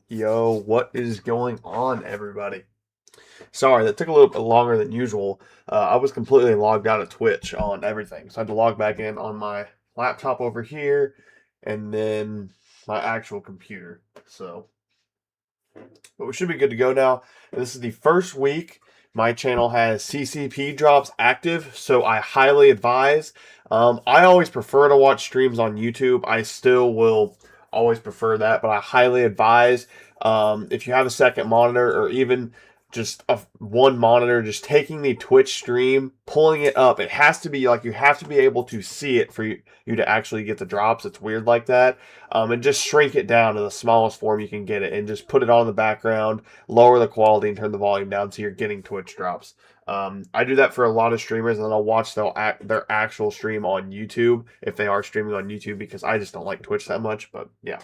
Yo, what is going on, everybody? Sorry, that took a little bit longer than usual. I was completely logged out of Twitch on everything, so I had to log back in on my laptop over here and then my actual computer. But we should be good to go now. And this is the first week my channel has CCP drops active, so I highly advise. I always prefer to watch streams on YouTube. I still will always prefer that, but I highly advise if you have a second monitor or even just one monitor, just taking the Twitch stream, pulling it up. It has to be like you have to be able to see it for you to actually get the drops. It's weird like that. And just shrink it down to the smallest form you can get it and just put it on the background, lower the quality and turn the volume down so you're getting Twitch drops. I do that for a lot of streamers, and then I'll watch their actual stream on YouTube if they are streaming on YouTube because I just don't like Twitch that much. But yeah,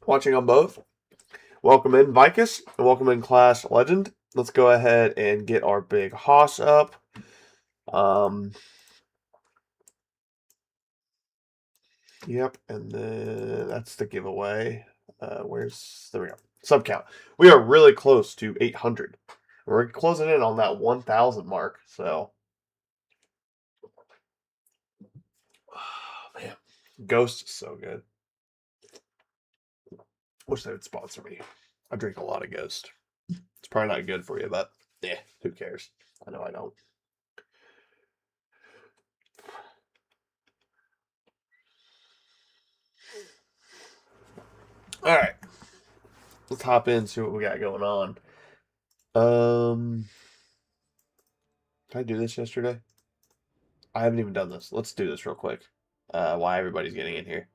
watching on both. Welcome in Vicus and welcome in Clash Legend. Let's go ahead and get our big hoss up. Yep, and then that's the giveaway. There we go. Sub count. We are really close to 800. We're closing in on that 1,000 mark. So, oh, man, Ghost is so good. Wish they would sponsor me. I drink a lot of Ghost. It's probably not good for you, but yeah, who cares? I know I don't. All right, let's hop in and see what we got going on. Did I do this yesterday? I haven't even done this. Let's do this real quick. Why everybody's getting in here.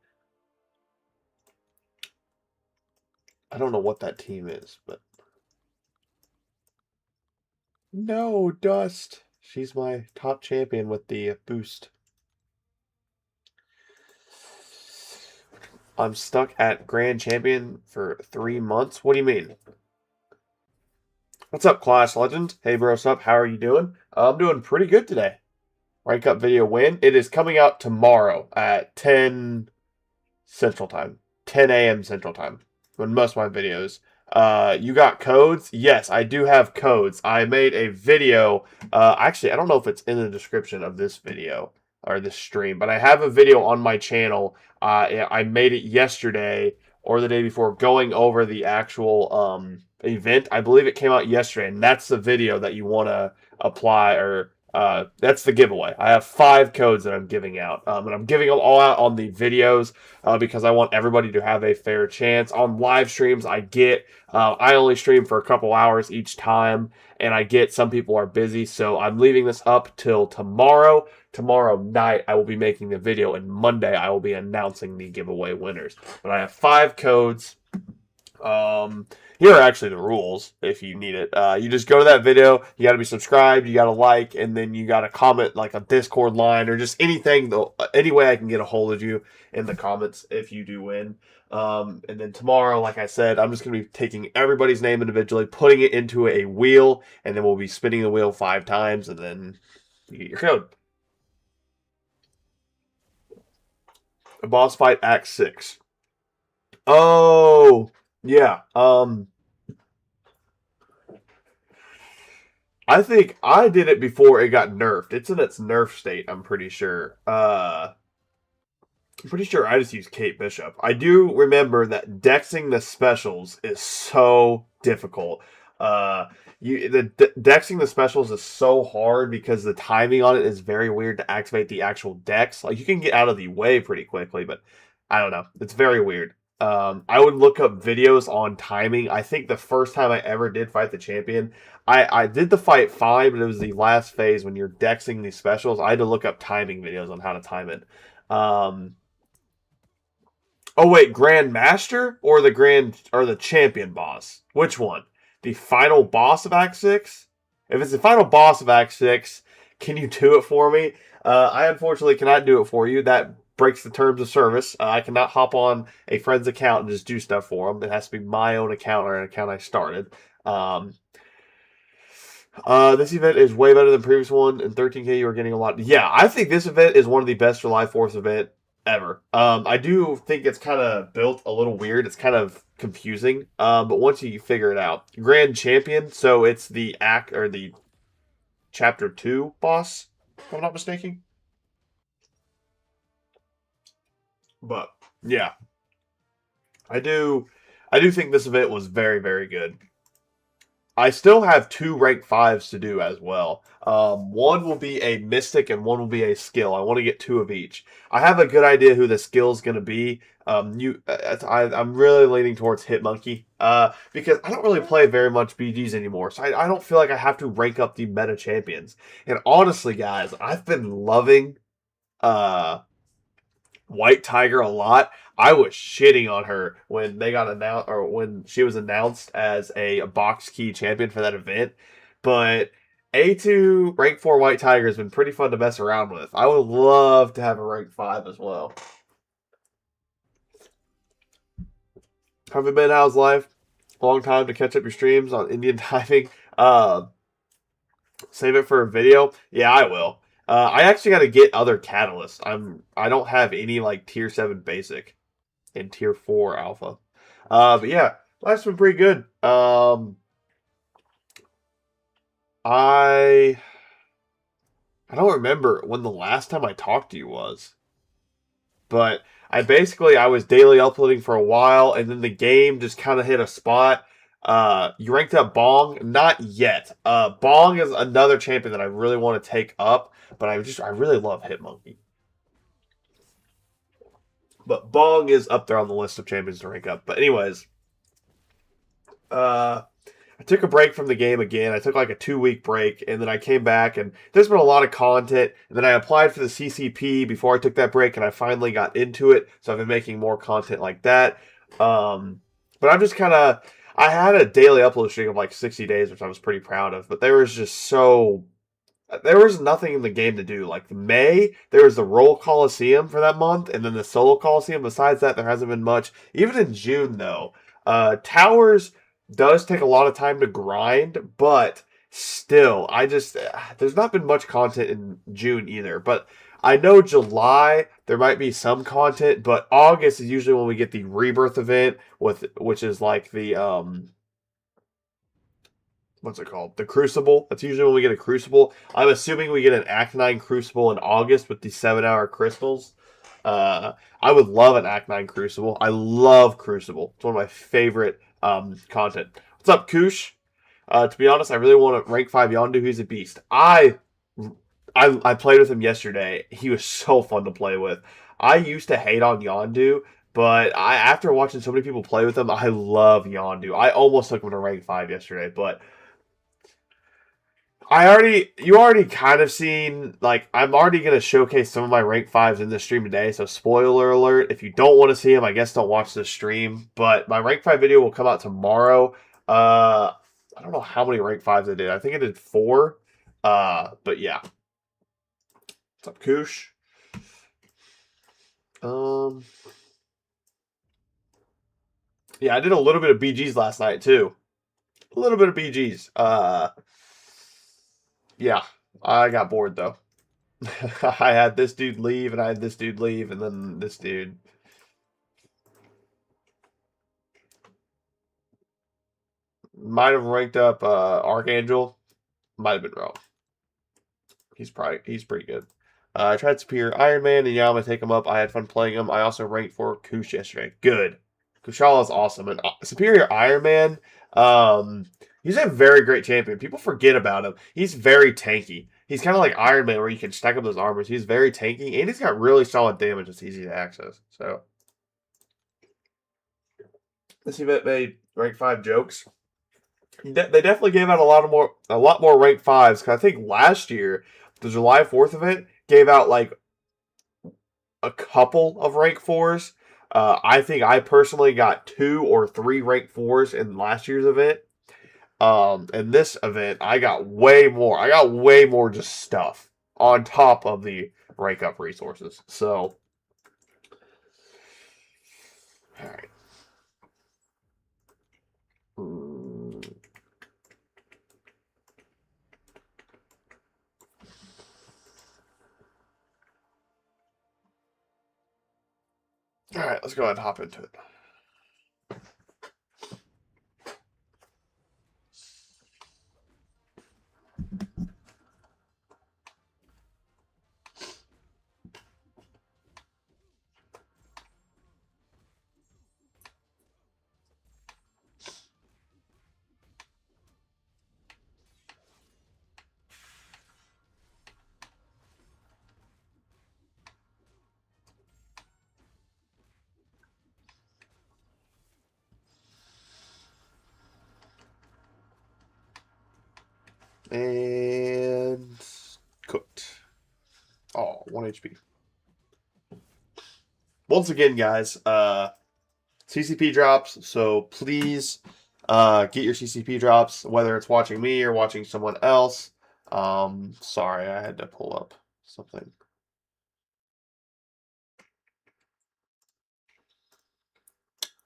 I don't know what that team is, but no, Dust. She's my top champion with the boost. I'm stuck at Grand Champion for 3 months. What do you mean? What's up, Clash Legend? Hey, bro, what's up? How are you doing? I'm doing pretty good today. Rank up video win. It is coming out tomorrow at 10 Central Time. 10 a.m. Central Time. When most of my videos. You got codes? Yes, I do have codes. I made a video. Actually, I don't know if it's in the description of this video or this stream, but I have a video on my channel. I made it yesterday or the day before going over the actual event. I believe it came out yesterday, and that's the video that you want to apply or that's the giveaway. I have 5 codes that I'm giving out, and I'm giving them all out on the videos because I want everybody to have a fair chance. On live streams, I only stream for a couple hours each time, and I get some people are busy, so I'm leaving this up till tomorrow. Tomorrow night, I will be making the video, and Monday, I will be announcing the giveaway winners. But I have 5 codes. Here are actually the rules if you need it. You just go to that video, you got to be subscribed, you got to like, and then you got to comment like a Discord line or just anything, any way I can get a hold of you in the comments if you do win. And then tomorrow, like I said, I'm just going to be taking everybody's name individually, putting it into a wheel, and then we'll be spinning the wheel 5 times, and then you get your code. A boss fight Act 6. Oh, yeah. I think I did it before it got nerfed. It's in its nerf state, I'm pretty sure. I'm pretty sure I just used Kate Bishop. I do remember that dexing the specials is so difficult. Dexing the specials is so hard because the timing on it is very weird to activate the actual dex. Like you can get out of the way pretty quickly, but I don't know. It's very weird. I would look up videos on timing. I think the first time I ever did fight the champion, I did the fight fine, but it was the last phase when you're dexing these specials. I had to look up timing videos on how to time it. Oh wait, Grandmaster or the champion boss? Which one? The final boss of Act 6? If it's the final boss of Act 6, can you do it for me? I unfortunately cannot do it for you. That breaks the terms of service. I cannot hop on a friend's account and just do stuff for them. It has to be my own account or an account I started. This event is way better than the previous one. In 13K, you are getting a lot. Yeah, I think this event is one of the best July 4th event ever. I do think it's kind of built a little weird. It's kind of confusing. But once you figure it out, Grand Champion. So it's the act or the Chapter 2 boss, if I'm not mistaken. But yeah, I do. I do think this event was very, very good. I still have two rank fives to do as well. One will be a mystic and one will be a skill. I want to get two of each. I have a good idea who the skill is going to be. I'm really leaning towards Hitmonkey because I don't really play very much BGs anymore, so I don't feel like I have to rank up the meta champions. And honestly, guys, I've been loving uh, White Tiger a lot. I was shitting on her when they got announced or when she was announced as a box key champion for that event. But A2 rank 4 White Tiger has been pretty fun to mess around with. I would love to have a rank 5 as well. Haven't been how's life? Long time to catch up your streams on Indian timing. Save it for a video. Yeah, I will. I actually got to get other catalysts. I don't have any like tier 7 basic and tier 4 alpha. But yeah, life's been pretty good. I don't remember when the last time I talked to you was, but I was daily uploading for a while, and then the game just kind of hit a spot. You ranked up Bong? Not yet. Bong is another champion that I really want to take up, but I really love Hitmonkey. But Bong is up there on the list of champions to rank up. But anyways, I took a break from the game again. I took like a 2-week break, and then I came back, and there's been a lot of content. And then I applied for the CCP before I took that break, and I finally got into it. So I've been making more content like that. But I'm just kind of. I had a daily upload streak of like 60 days, which I was pretty proud of. But there was nothing in the game to do. Like May, there was the Roll Coliseum for that month, and then the Solo Coliseum. Besides that, there hasn't been much. Even in June, though, Towers does take a lot of time to grind, but still, there's not been much content in June either. But I know July there might be some content, but August is usually when we get the Rebirth event which is like the what's it called? The Crucible. That's usually when we get a Crucible. I'm assuming we get an Act 9 Crucible in August with the 7-hour crystals. I would love an Act 9 Crucible. I love Crucible. It's one of my favorite content. What's up, Koosh? To be honest, I really want to rank 5 Yondu. He's a beast. I played with him yesterday. He was so fun to play with. I used to hate on Yondu, but after watching so many people play with him, I love Yondu. I almost took him to rank 5 yesterday, but you already kind of seen, like, I'm already going to showcase some of my rank 5s in this stream today, so spoiler alert, if you don't want to see them, I guess don't watch this stream, but my rank 5 video will come out tomorrow. I don't know how many rank 5s I did. I think I did 4, but yeah. What's up, Koosh? Yeah, I did a little bit of BGs last night, too. A little bit of BGs. Yeah, I got bored though. I had this dude leave, and I had this dude leave, and then this dude. Might have ranked up Archangel. Might have been wrong. He's pretty good. I tried Superior Iron Man and Yama take him up. I had fun playing him. I also ranked for Kush yesterday. Good. Kushala is awesome. And Superior Iron Man, he's a very great champion. People forget about him. He's very tanky. He's kind of like Iron Man where you can stack up those armors. He's very tanky, and he's got really solid damage. It's easy to access. So this event made rank 5 jokes. They definitely gave out a lot more rank 5s. Because I think last year, the July 4th event gave out like a couple of rank 4s. I think I personally got 2 or 3 rank 4s in last year's event. In this event, I got way more. I got way more just stuff on top of the rank up resources. So, all right. All right, let's go ahead and hop into it. And cooked. Oh, 1 HP. Once again, guys, CCP drops, so please get your CCP drops, whether it's watching me or watching someone else. Sorry, I had to pull up something.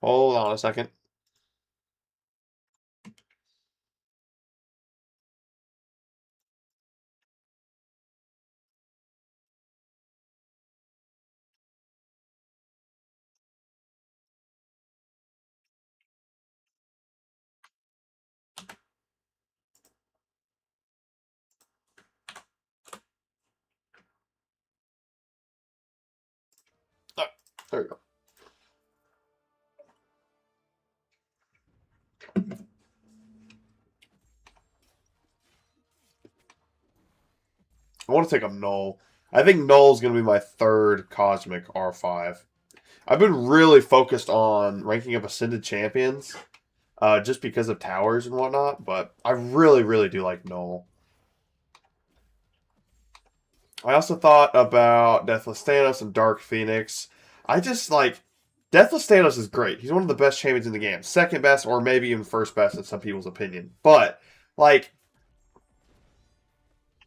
Hold on a second. Oh, there we go. I want to take a Null. I think Null's going to be my third Cosmic R5. I've been really focused on ranking up Ascended Champions, just because of towers and whatnot, but I really, really do like Null. I also thought about Deathless Thanos and Dark Phoenix. I just like Deathless Thanos is great. He's one of the best champions in the game. Second best or maybe even first best in some people's opinion. But like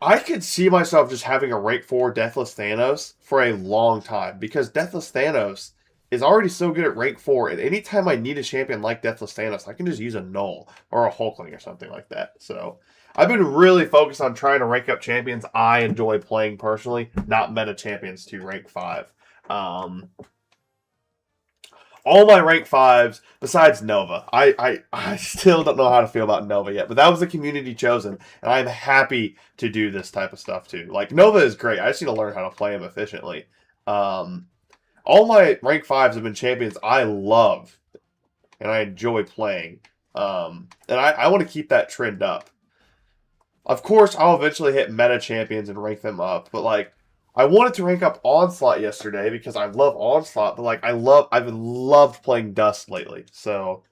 I could see myself just having a rank 4 Deathless Thanos for a long time because Deathless Thanos is already so good at rank 4, and anytime I need a champion like Deathless Thanos, I can just use a Null or a Hulkling or something like that. So I've been really focused on trying to rank up champions I enjoy playing personally, not meta champions to rank 5. Um, all my rank 5s, besides Nova. I still don't know how to feel about Nova yet, but that was the community chosen, and I'm happy to do this type of stuff too. Like, Nova is great. I just need to learn how to play him efficiently. Um, all my rank 5s have been champions I love, and I enjoy playing. And I want to keep that trend up. Of course, I'll eventually hit meta champions and rank them up, but like, I wanted to rank up Onslaught yesterday because I love Onslaught, but like I've loved playing Dust lately. So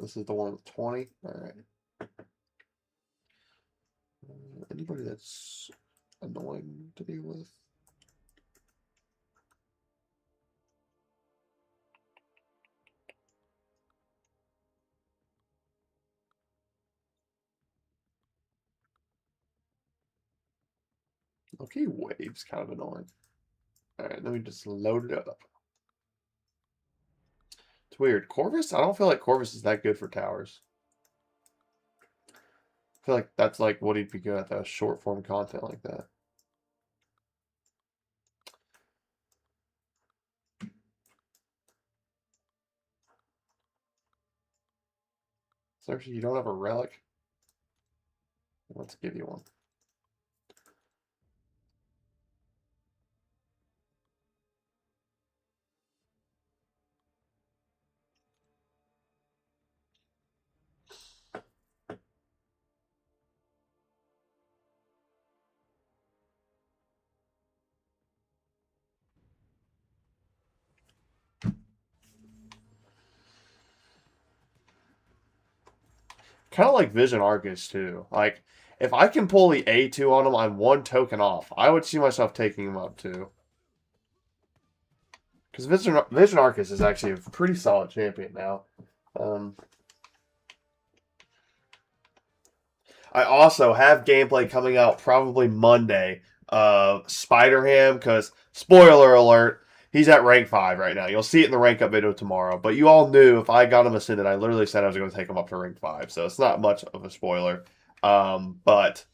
this is the one with 20. All right. Anybody that's annoying to deal with? Okay, waves kind of annoying. All right, let me just load it up. It's weird. Corvus? I don't feel like Corvus is that good for towers. I feel like that's like what he'd be good at, that short form content like that. Seriously, you don't have a relic? Let's give you one. Kind of like Vision Arcus too. Like, if I can pull the A2 on him, I'm 1 token off. I would see myself taking him up too. Because Vision Arcus is actually a pretty solid champion now. Um, I also have gameplay coming out probably Monday of Spider-Ham, because, spoiler alert, he's at rank 5 right now. You'll see it in the rank up video tomorrow. But you all knew if I got him ascended, I literally said I was going to take him up to rank 5. So it's not much of a spoiler. But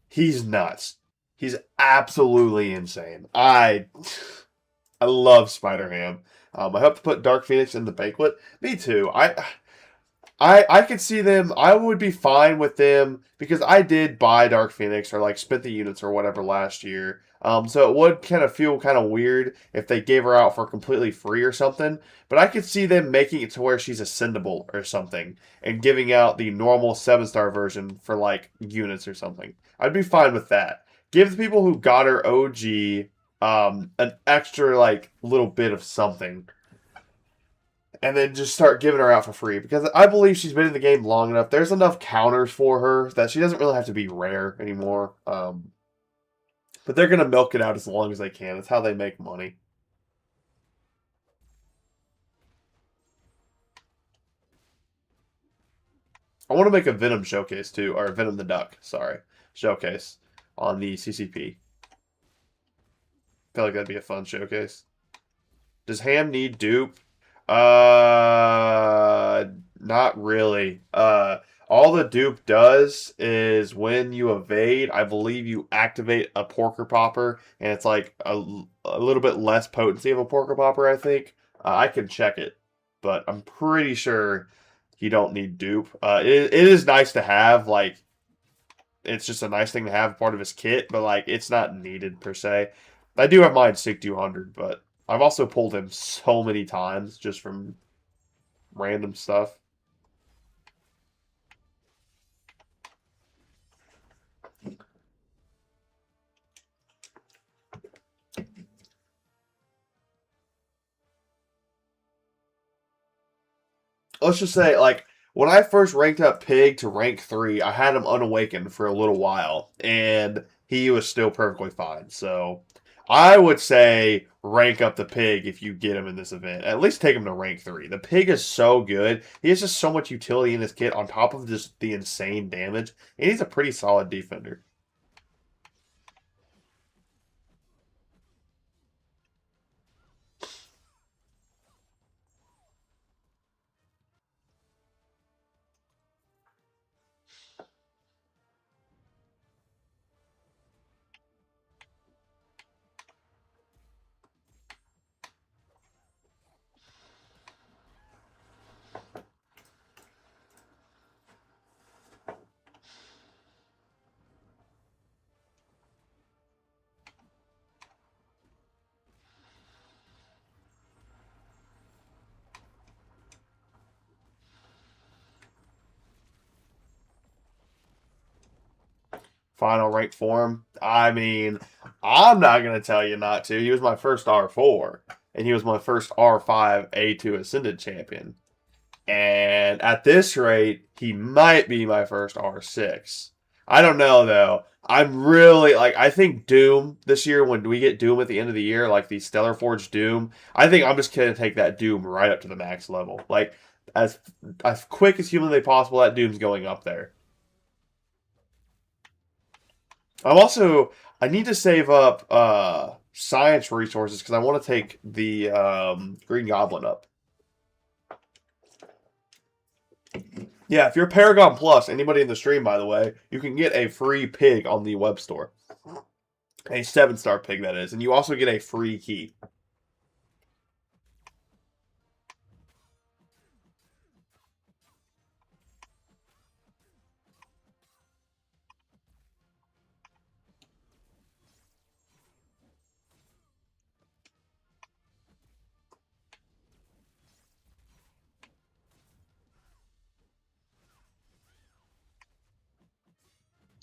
he's nuts. He's absolutely insane. I love Spider-Ham. I hope to put Dark Phoenix in the Banquet. Me too. I could see them. I would be fine with them because I did buy Dark Phoenix or like spent the units or whatever last year. So it would kind of feel kind of weird if they gave her out for completely free or something. But I could see them making it to where she's ascendable or something and giving out the normal 7-star version for like units or something. I'd be fine with that. Give the people who got her OG an extra like little bit of something, and then just start giving her out for free, because I believe she's been in the game long enough. There's enough counters for her that she doesn't really have to be rare anymore. But they're going to milk it out as long as they can. It's how they make money. I want to make a Venom showcase too, or Venom the Duck, sorry, showcase on the CCP. I feel like that'd be a fun showcase. Does Ham need dupe? Not really. All the dupe does is when you evade, I believe you activate a Porker Popper, and it's like a little bit less potency of a Porker Popper, I think. I can check it, but I'm pretty sure you don't need dupe. It is nice to have, like, it's just a nice thing to have part of his kit, but like it's not needed per se. I do have mine SIG 200, but I've also pulled him so many times just from random stuff. Let's just say, like, when I first ranked up Pig to rank 3, I had him unawakened for a little while, and he was still perfectly fine. So I would say rank up the Pig if you get him in this event. At least take him to rank 3. The Pig is so good. He has just so much utility in his kit on top of just the insane damage, and he's a pretty solid defender. Final rank for him. I mean, I'm not going to tell you not to. He was my first R4, and he was my first R5 A2 Ascended champion. And at this rate, he might be my first R6. I don't know, though. I'm really, like, I think Doom this year, when we get Doom at the end of the year, like the Stellar Forge Doom, I think I'm just going to take that Doom right up to the max level. Like, as quick as humanly possible, that Doom's going up there. I need to save up science resources because I want to take the Green Goblin up. Yeah, if you're Paragon Plus, anybody in the stream, by the way, you can get a free pig on the web store. A 7-star pig, that is. And you also get a free key.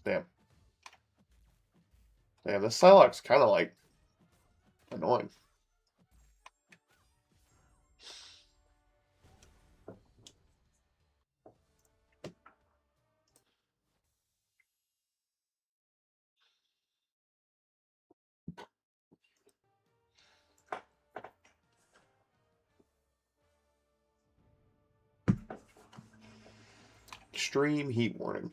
Damn. Damn, this Psylocke's kind of like annoying. Extreme heat warning.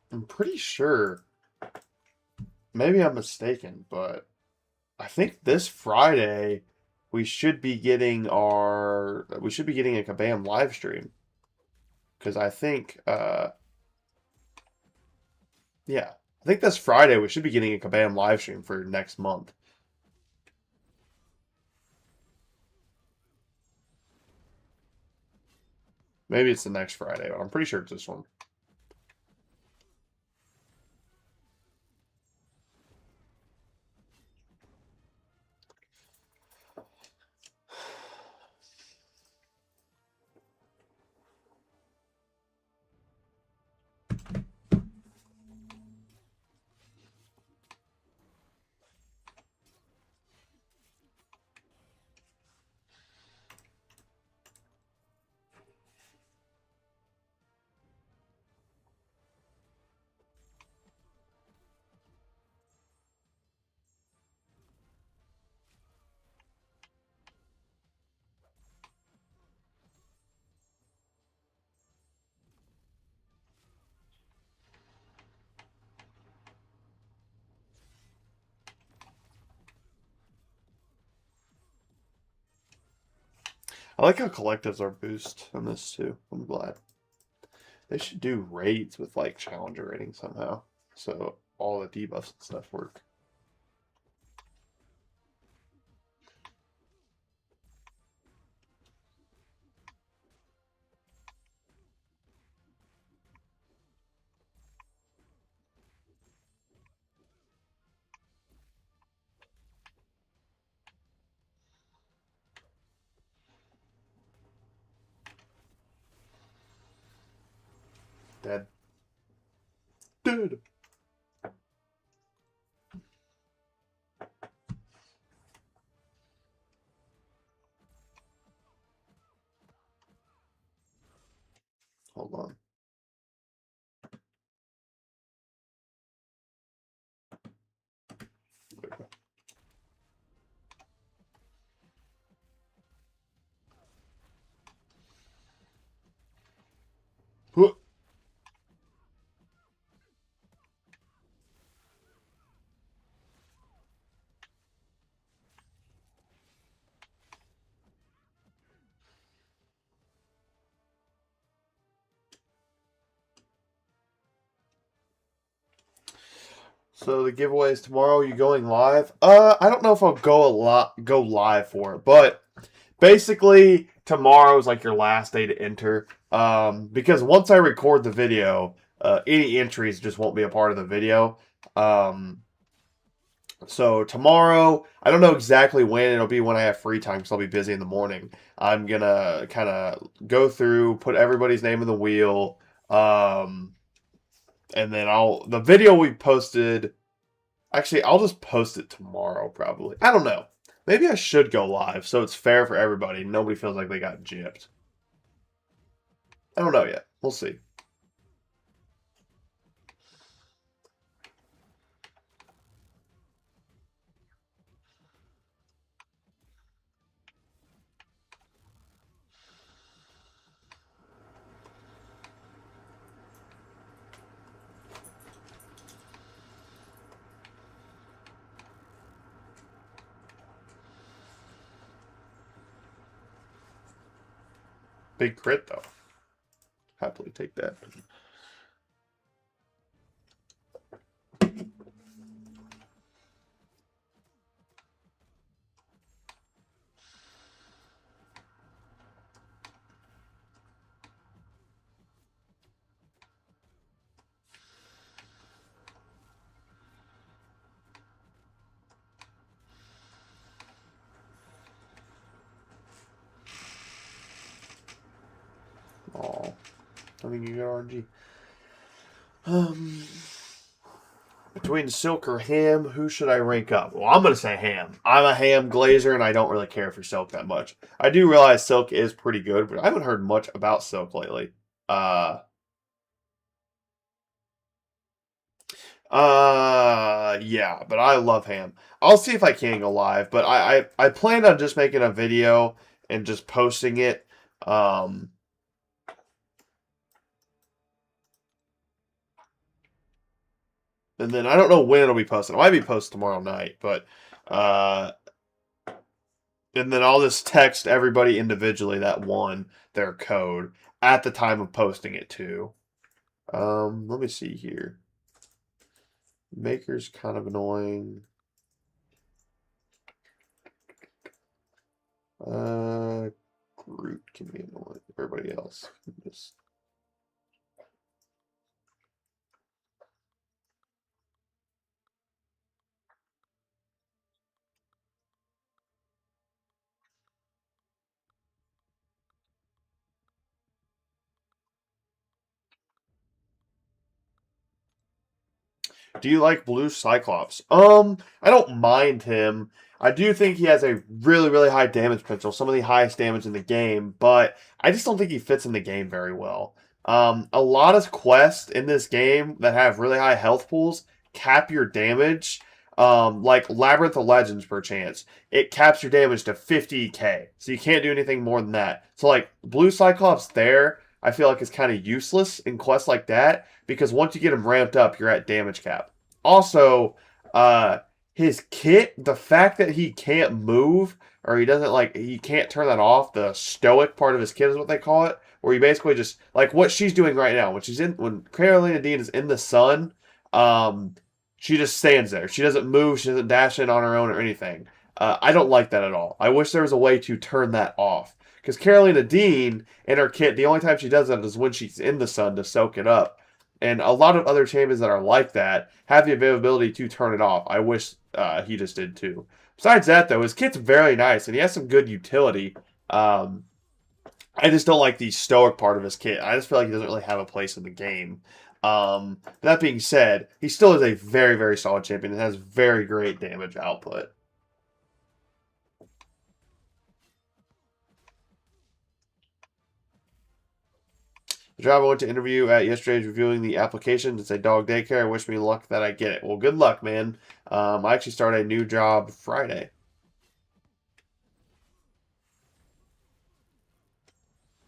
I'm pretty sure, maybe I'm mistaken, but I think this Friday we should be getting a Kabam live stream. Because I think yeah, I think this Friday we should be getting a Kabam live stream for next month. Maybe it's the next Friday, but I'm pretty sure it's this one. I like how collectives are boost on this too. I'm glad. They should do raids with like challenger rating somehow. So all the debuffs and stuff work. Dead. Dude. Hold on. Huh. So the giveaway is tomorrow. You going live? I don't know if I'll go live for it, but basically tomorrow is like your last day to enter. Because once I record the video, any entries just won't be a part of the video. So tomorrow, I don't know exactly when. It'll be when I have free time because I'll be busy in the morning. I'm gonna kind of go through, put everybody's name in the wheel, and then the video we posted. Actually, I'll just post it tomorrow probably. I don't know. Maybe I should go live so it's fair for everybody. Nobody feels like they got gypped. I don't know yet. We'll see. Big crit though. Happily take that. I mean, you got RNG. Between Silk or Ham, who should I rank up? Well, I'm going to say Ham. I'm a Ham glazer, and I don't really care for Silk that much. I do realize Silk is pretty good, but I haven't heard much about Silk lately. Yeah, but I love Ham. I'll see if I can go live, but I plan on just making a video and just posting it. And then I don't know when it'll be posted. It might be posted tomorrow night, but and then I'll just text everybody individually that won their code at the time of posting it too. Let me see here. Maker's kind of annoying. Groot can be annoying. Everybody else can just. Do you like Blue Cyclops? I don't mind him. I do think he has a really, really high damage potential, some of the highest damage in the game, but I just don't think he fits in the game very well. A lot of quests in this game that have really high health pools cap your damage. Like Labyrinth of Legends, per chance, it caps your damage to 50k, so you can't do anything more than that. So, like, Blue Cyclops there, I feel like is kind of useless in quests like that because once you get him ramped up, you're at damage cap. Also, uh, his kit, the fact that he can't move or he doesn't like he can't turn that off, the stoic part of his kit is what they call it, where he basically just like what she's doing right now when Carolina Dean is in the sun, she just stands there. She doesn't move, she doesn't dash in on her own or anything. I don't like that at all. I wish there was a way to turn that off. Because Carolina Dean and her kit, the only time she does that is when she's in the sun to soak it up. And a lot of other champions that are like that have the availability to turn it off. I wish he just did too. Besides that, though, his kit's very nice and he has some good utility. I just don't like the stoic part of his kit. I just feel like he doesn't really have a place in the game. That being said, he still is a very, very solid champion and has very great damage output. The job I went to interview at yesterday is reviewing the application. It's a dog daycare. I wish me luck that I get it. Well, good luck, man. I actually start a new job Friday.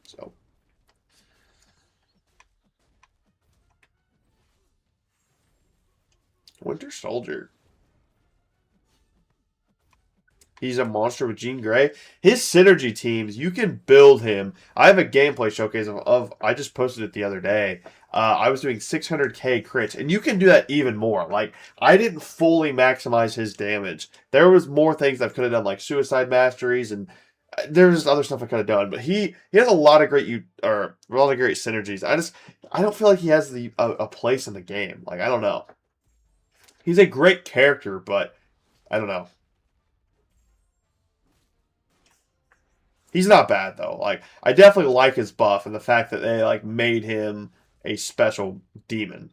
So. Winter Soldier. He's a monster with Jean Grey. His synergy teams, you can build him. I have a gameplay showcase of I just posted it the other day. I was doing 600k crits, and you can do that even more. Like, I didn't fully maximize his damage. There was more things I could have done, like suicide masteries, and there's other stuff I could have done. But he has a lot of great synergies. I don't feel like he has a place in the game. Like, I don't know. He's a great character, but I don't know. He's not bad though. Like, I definitely like his buff and the fact that they like made him a special demon.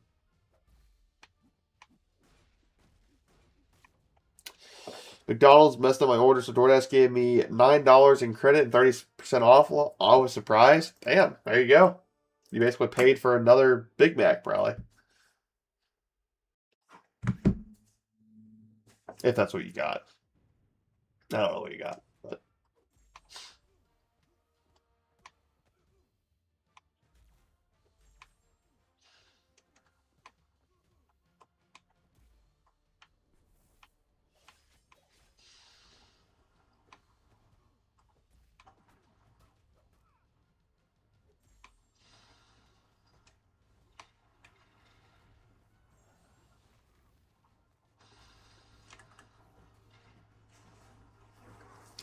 McDonald's messed up my order, so DoorDash gave me $9 in credit and 30% off. Well, I was surprised. Damn, there you go. You basically paid for another Big Mac, probably. If that's what you got. I don't know what you got. But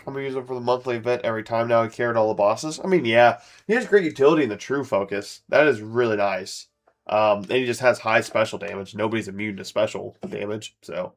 I'm gonna use him for the monthly event every time now. He carried all the bosses. I mean, yeah, he has great utility in the True Focus. That is really nice. And he just has high special damage. Nobody's immune to special damage, so.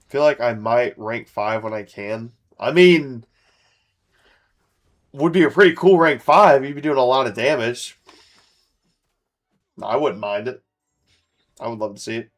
Feel like I might rank 5 when I can. I mean, would be a pretty cool rank 5. You'd be doing a lot of damage. I wouldn't mind it. I would love to see it.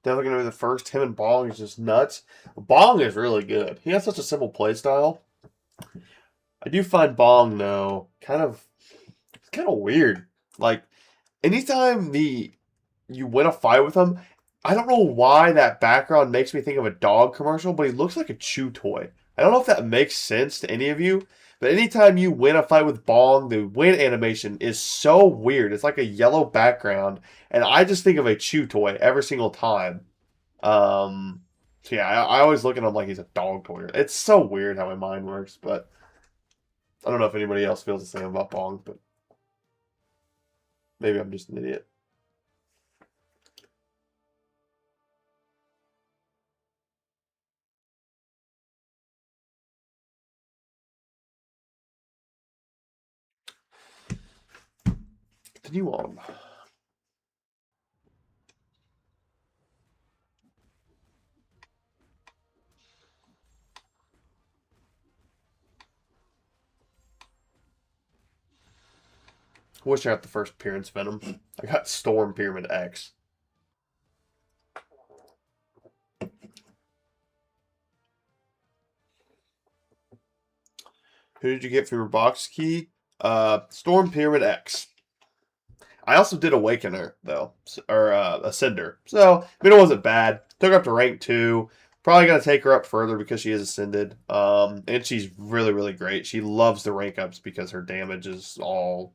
Definitely going to be the first. Him and Bong is just nuts. Bong is really good. He has such a simple play style. I do find Bong, though, it's kind of weird. Like, anytime you win a fight with him, I don't know why that background makes me think of a dog commercial, but he looks like a chew toy. I don't know if that makes sense to any of you, but anytime you win a fight with Bong, the win animation is so weird. It's like a yellow background, and I just think of a chew toy every single time. Um, so yeah, I always look at him like he's a dog toy. It's so weird how my mind works, but I don't know if anybody else feels the same about Bong, but maybe I'm just an idiot. Continue on. I wish I got the first appearance Venom. I got Storm Pyramid X. Who did you get for your box key? Storm Pyramid X. I also did Awakener, though, or Ascender. So, I mean, it wasn't bad. Took her up to rank 2. Probably going to take her up further because she is Ascended. And she's really, really great. She loves the rank ups because her damage is all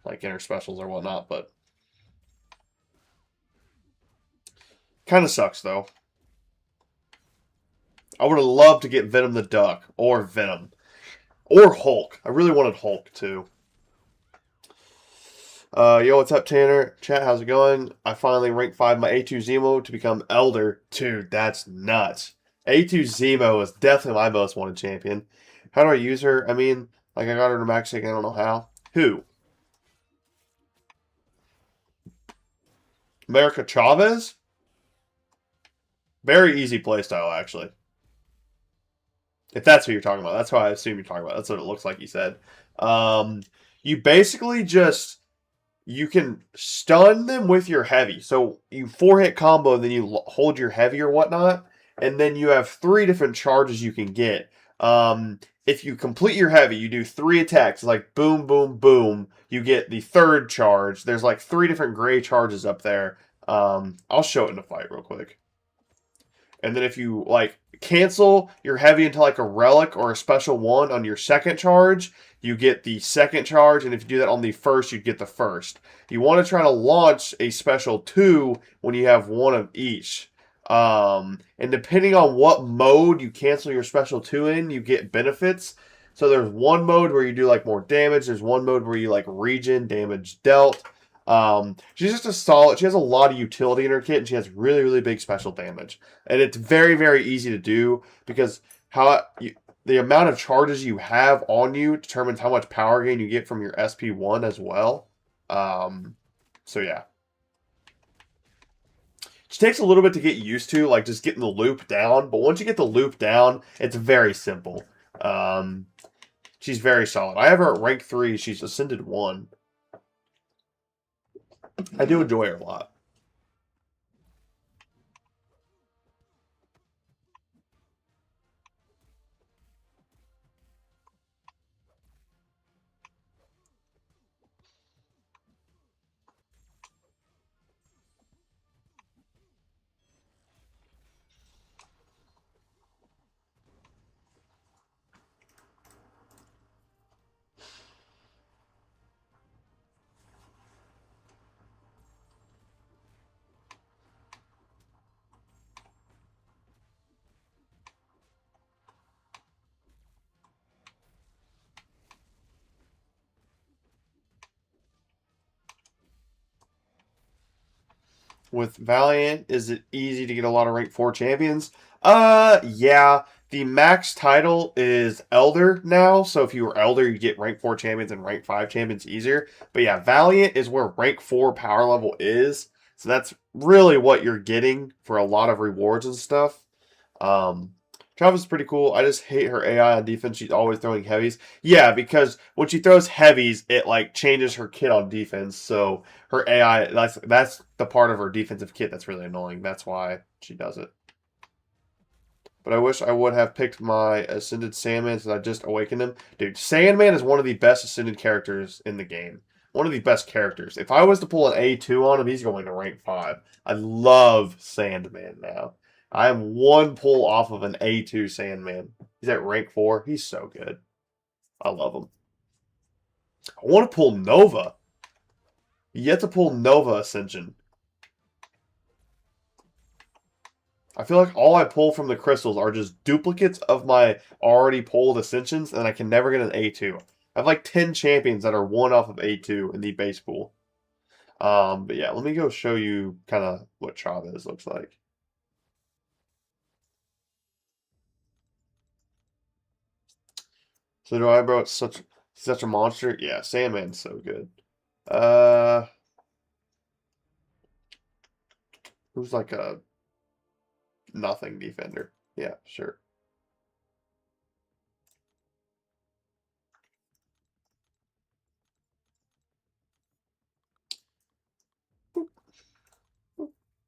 like in her specials or whatnot, but kind of sucks, though. I would have loved to get Venom the Duck or Venom. Or Hulk. I really wanted Hulk, too. Yo, what's up, Tanner? Chat, how's it going? I finally ranked 5 my A2 Zemo to become Elder. Dude, that's nuts. A2 Zemo is definitely my most wanted champion. How do I use her? I mean, like, I got her to max I don't know how. Who? America Chavez? Very easy playstyle, actually. If that's who you're talking about. That's what I assume you're talking about. That's what it looks like you said. You basically just you can stun them with your heavy. So you 4-hit combo, and then you hold your heavy or whatnot, and then you have 3 different charges you can get. If you complete your heavy, you do 3 attacks, like boom, boom, boom. You get the 3rd charge. There's like 3 different gray charges up there. I'll show it in a fight real quick. And then if you like cancel your heavy into like a relic or a special one on your 2nd charge, you get the 2nd charge, and if you do that on the 1st, you get the 1st. You want to try to launch a special 2 when you have 1 of each. And depending on what mode you cancel your special 2 in, you get benefits. So there's one mode where you do like more damage. There's one mode where you like regen damage dealt. She's just a solid. She has a lot of utility in her kit, and she has really, really big special damage. And it's very, very easy to do because the amount of charges you have on you determines how much power gain you get from your SP1 as well. So yeah. It takes a little bit to get used to, like just getting the loop down. But once you get the loop down, it's very simple. She's very solid. I have her at rank 3. She's Ascended 1. I do enjoy her a lot. with Valiant, is it easy to get a lot of rank 4 champions? Yeah. The max title is Elder now, so if you were Elder, you get rank 4 champions and rank 5 champions easier. But yeah, Valiant is where rank 4 power level is, so that's really what you're getting for a lot of rewards and stuff. Um, Travis is pretty cool. I just hate her AI on defense. She's always throwing heavies. Yeah, because when she throws heavies, it like changes her kit on defense. So her AI, that's the part of her defensive kit that's really annoying. That's why she does it. But I wish I would have picked my Ascended Sandman since I just awakened him. Dude, Sandman is one of the best Ascended characters in the game. One of the best characters. If I was to pull an A2 on him, he's going to rank 5. I love Sandman now. I am one pull off of an A2 Sandman. He's at rank 4. He's so good. I love him. I want to pull Nova. Yet to pull Nova Ascension. I feel like all I pull from the crystals are just duplicates of my already pulled Ascensions, and I can never get an A2. I have like 10 champions that are one off of A2 in the base pool. But yeah, let me go show you kind of what Chavez looks like. So do I, bro? It's such a monster. Yeah, Sandman's so good. Who's like a nothing defender? Yeah, sure.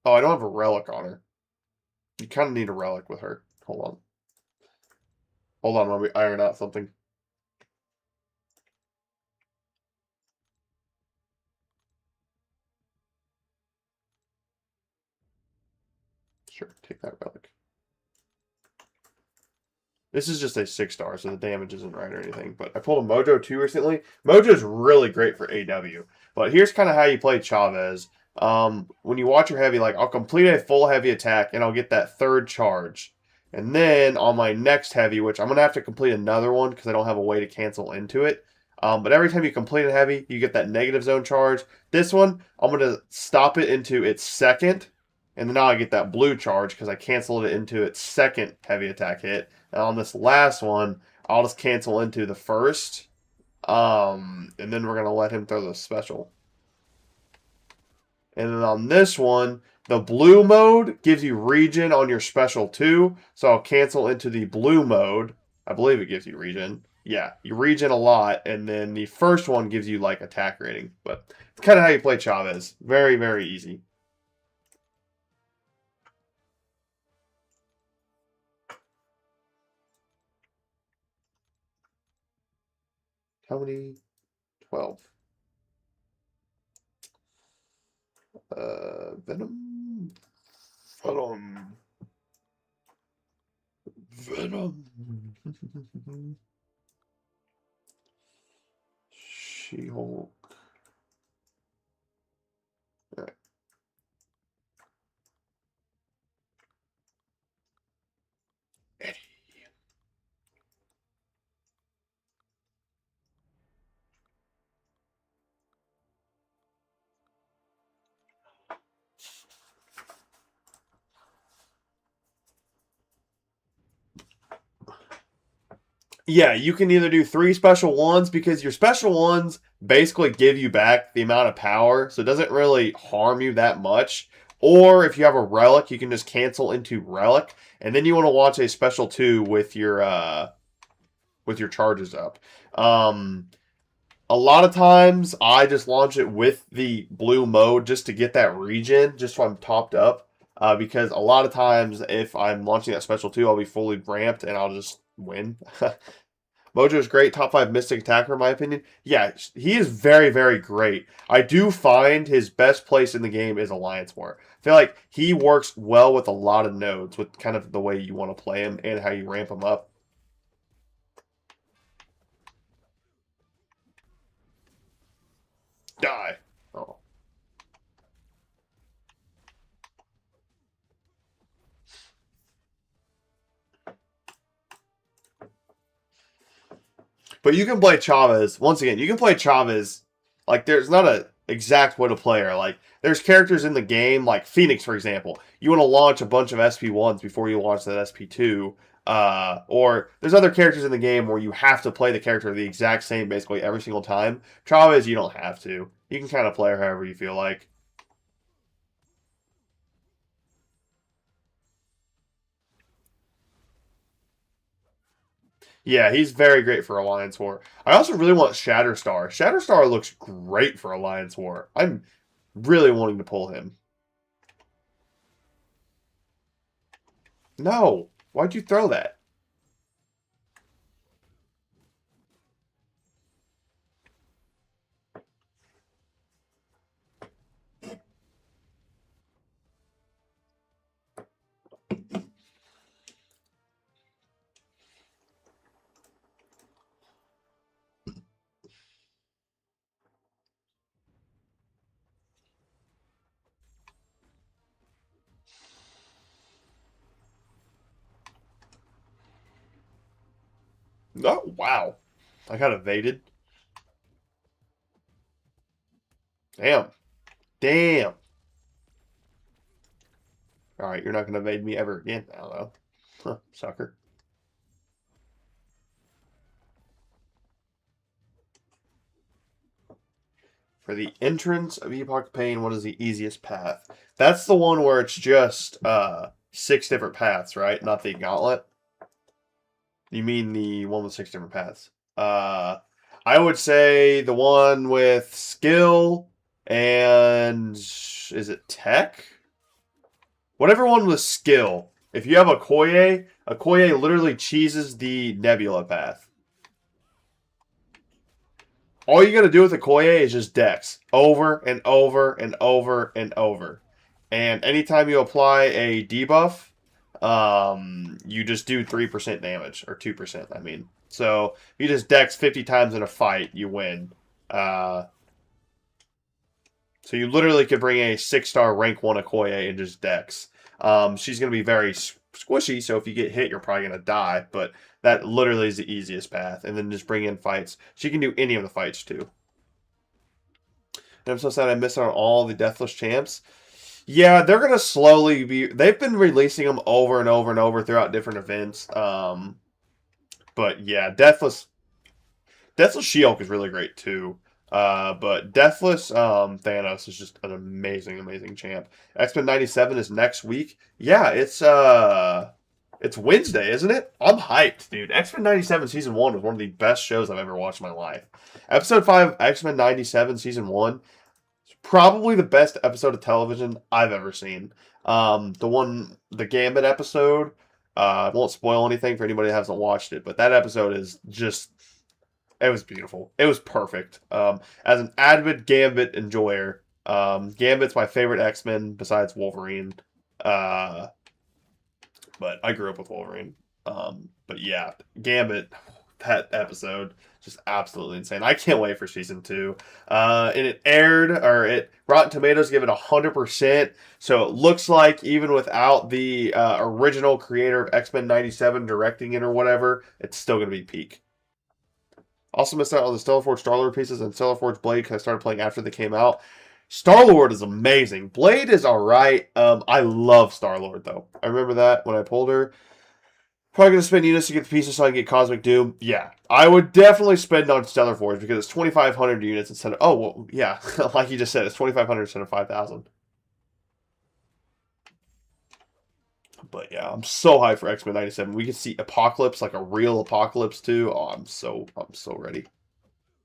Oh, I don't have a relic on her. You kind of need a relic with her. Hold on. Hold on, let me iron out something. Sure, take that relic. This is just a 6-star, so the damage isn't right or anything. But I pulled a Mojo 2 recently. Mojo's really great for AW. But here's kind of how you play Chavez. When you watch your heavy, like I'll complete a full heavy attack and I'll get that third charge. And then on my next heavy, which I'm going to have to complete another one because I don't have a way to cancel into it. But every time you complete a heavy, you get that negative zone charge. This one, I'm going to stop it into its second. And then now I get that blue charge because I canceled it into its second heavy attack hit. And on this last one, I'll just cancel into the first. And then we're going to let him throw the special. And then on this one, the blue mode gives you regen on your special too. So I'll cancel into the blue mode. I believe it gives you regen. Yeah, you regen a lot. And then the first one gives you like attack rating. But it's kind of how you play Chavez. Very, very easy. How many? 12. Venom. Venom. Venom. She-Hulk. All right. Eddie. Yeah, you can either do 3 special ones because your special ones basically give you back the amount of power, so it doesn't really harm you that much. Or if you have a relic, you can just cancel into relic, and then you want to launch a special 2 with your charges up. A lot of times I just launch it with the blue mode just to get that regen, just so I'm topped up. Because a lot of times if I'm launching that special 2, I'll be fully ramped and I'll just win. Mojo is great, top 5 Mystic attacker in my opinion. Yeah, he is very, very great. I do find his best place in the game is Alliance War. I feel like he works well with a lot of nodes, with kind of the way you want to play him and how you ramp him up. Die. Oh. But you can play Chavez. Once again, you can play Chavez. Like, there's not a exact way to play her. Like, there's characters in the game, like Phoenix, for example. You want to launch a bunch of SP1s before you launch that SP2. Or there's other characters in the game where you have to play the character the exact same basically every single time. Trauma is you don't have to. You can kind of play her however you feel like. Yeah, he's very great for Alliance War. I also really want Shatterstar. Shatterstar looks great for Alliance War. I'm really wanting to pull him. No. Why'd you throw that? Oh, wow. I got evaded. Damn. Damn. Alright, you're not going to evade me ever again. I don't know. Huh, sucker. For the entrance of Epoch Pain, what is the easiest path? That's the one where it's just 6 different paths, right? Not the gauntlet. You mean the one with 6 different paths? I would say the one with skill and is it tech? Whatever one with skill. If you have a Koye literally cheeses the Nebula path. All you got to do with a Koye is just dex over and over and over and over. And anytime you apply a debuff, you just do 3% damage, or 2%, I mean. So, if you just dex 50 times in a fight, you win. So you literally could bring a 6-star rank 1 Okoye and just dex. She's going to be very squishy, so if you get hit, you're probably going to die. But that literally is the easiest path. And then just bring in fights. She can do any of the fights, too. And I'm so sad I missed out on all the Deathless champs. Yeah, they're going to slowly be... They've been releasing them over and over and over throughout different events. But yeah, Deathless She-Hulk is really great, too. But Deathless Thanos is just an amazing, amazing champ. X-Men 97 is next week. Yeah, it's Wednesday, isn't it? I'm hyped, dude. X-Men 97 Season 1 was one of the best shows I've ever watched in my life. Episode 5 X-Men 97 Season 1 is probably the best episode of television I've ever seen. The Gambit episode, I won't spoil anything for anybody that hasn't watched it, but that episode is just... It was beautiful. It was perfect. As an avid Gambit enjoyer, Gambit's my favorite X-Men besides Wolverine. But I grew up with Wolverine. But yeah, Gambit, that episode, just absolutely insane. I can't wait for season 2. And it aired, Rotten Tomatoes give it 100%. So it looks like even without the original creator of X-Men 97 directing it or whatever, it's still going to be peak. Also missed out on the Stellar Forge Star-Lord pieces and Stellar Forge Blade because I started playing after they came out. Star-Lord is amazing. Blade is alright. I love Star-Lord, though. I remember that when I pulled her. Probably going to spend units to get the pieces so I can get Cosmic Doom. Yeah, I would definitely spend on Stellar Forge because it's 2,500 units instead of... Oh, well, yeah. Like you just said, it's 2,500 instead of 5,000. But yeah, I'm so hyped for X-Men 97. We can see Apocalypse, like a real Apocalypse too. Oh, I'm so ready.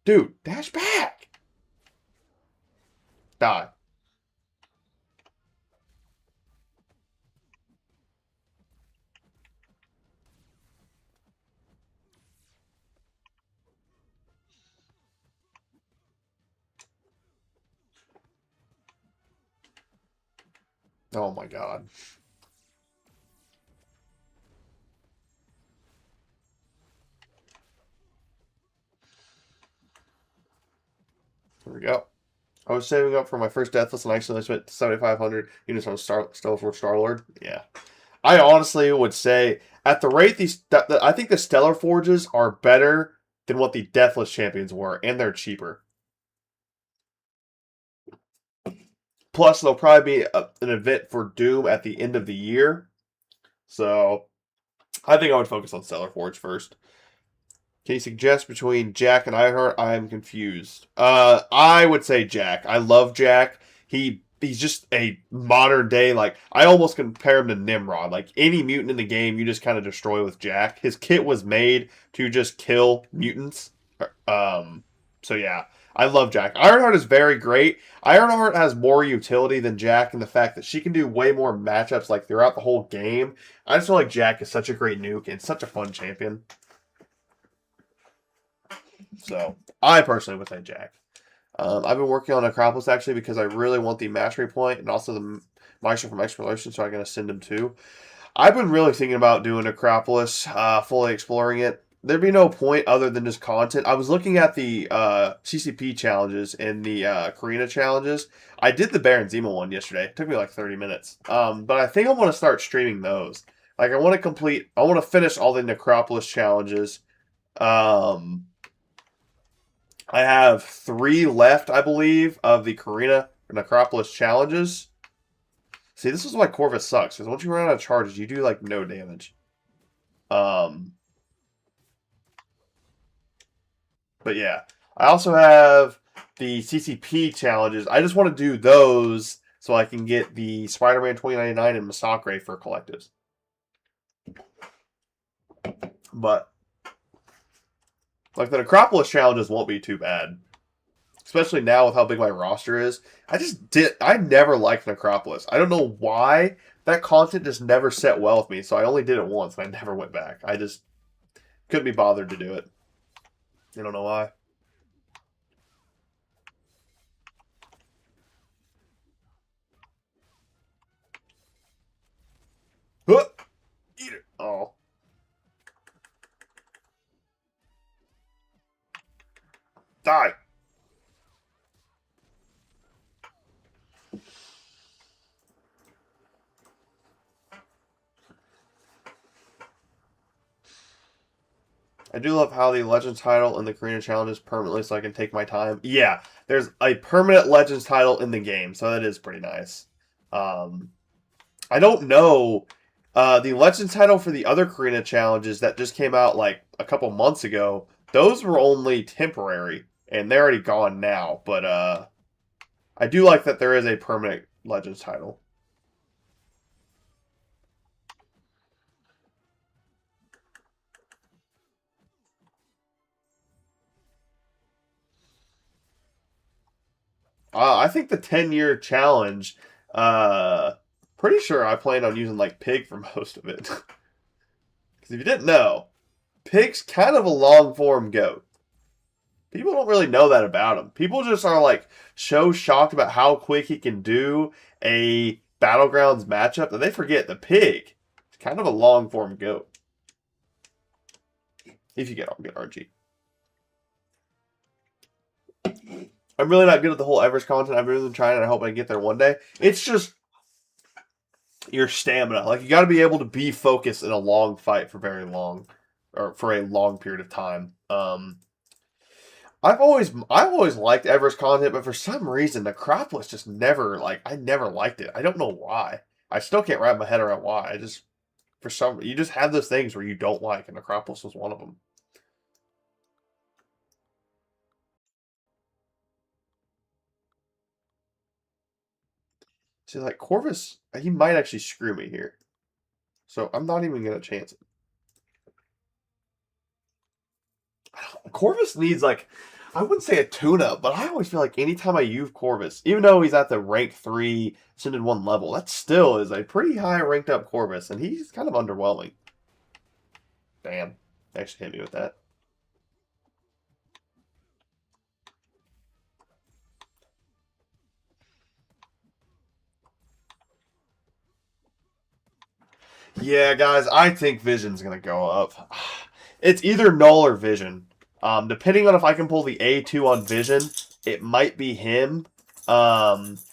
Dude, dash back. Die. Oh my god. Here we go. I was saving up for my first Deathless and I accidentally spent 7,500 units on Stellar Forge Star-Lord. Yeah. I honestly would say, at the rate I think the Stellar Forges are better than what the Deathless champions were, and they're cheaper. Plus, there'll probably be an event for Doom at the end of the year. So, I think I would focus on Stellar Forge first. Can you suggest between Jack and Ironheart? I am confused. I would say Jack. I love Jack. He's just a modern day, like, I almost compare him to Nimrod. Like, any mutant in the game, you just kind of destroy with Jack. His kit was made to just kill mutants. So yeah, I love Jack. Ironheart is very great. Ironheart has more utility than Jack in the fact that she can do way more matchups, like, throughout the whole game. I just feel like Jack is such a great nuke and such a fun champion. So, I personally would say Jack. I've been working on Acropolis, actually, because I really want the mastery point and also the Maestro from Exploration, so I'm going to send him too. I've been really thinking about doing Acropolis, fully exploring it. There'd be no point other than just content. I was looking at the CCP challenges and the Karina challenges. I did the Baron Zemo one yesterday. It took me like 30 minutes. But I think I want to start streaming those. Like, I want to finish all the Necropolis challenges. I have 3 left, I believe, of the Karina Necropolis challenges. See, this is why Corvus sucks, because once you run out of charges, you do, like, no damage. But yeah. I also have the CCP challenges. I just want to do those so I can get the Spider-Man 2099 and MCOC for collectives. But like, the Necropolis challenges won't be too bad. Especially now with how big my roster is. I never liked Necropolis. I don't know why. That content just never set well with me. So I only did it once and I never went back. I just couldn't be bothered to do it. I don't know why. Huh! Eat it. Oh. Die. I do love how the Legends title and the Karina challenge is permanently so I can take my time. Yeah, there's a permanent Legends title in the game, so that is pretty nice. I don't know. The Legends title for the other Karina challenges that just came out like a couple months ago, those were only temporary, and they're already gone now. But I do like that there is a permanent Legends title. I think the 10-year challenge, pretty sure I plan on using like Pig for most of it. Because if you didn't know, Pig's kind of a long-form goat. People don't really know that about him. People just are like so shocked about how quick he can do a Battlegrounds matchup that they forget the Pig is kind of a long-form goat. If you get on good RG. I'm really not good at the whole Everest content. I've really been trying, and I hope I get there one day. It's just your stamina. Like, you got to be able to be focused in a long fight for very long, or for a long period of time. I've always liked Everest content, but for some reason, Necropolis just never, like, I never liked it. I don't know why. I still can't wrap my head around why. You just have those things where you don't like, and Necropolis was one of them. See, like, Corvus, he might actually screw me here. So I'm not even going to chance it. Corvus needs, like, I wouldn't say a tune-up, but I always feel like anytime I use Corvus, even though he's at the rank 3 Ascended 1 level, that still is a pretty high ranked up Corvus, and he's kind of underwhelming. Damn. Actually hit me with that. Yeah, guys, I think Vision's going to go up. It's either Null or Vision. Depending on if I can pull the A2 on Vision, it might be him.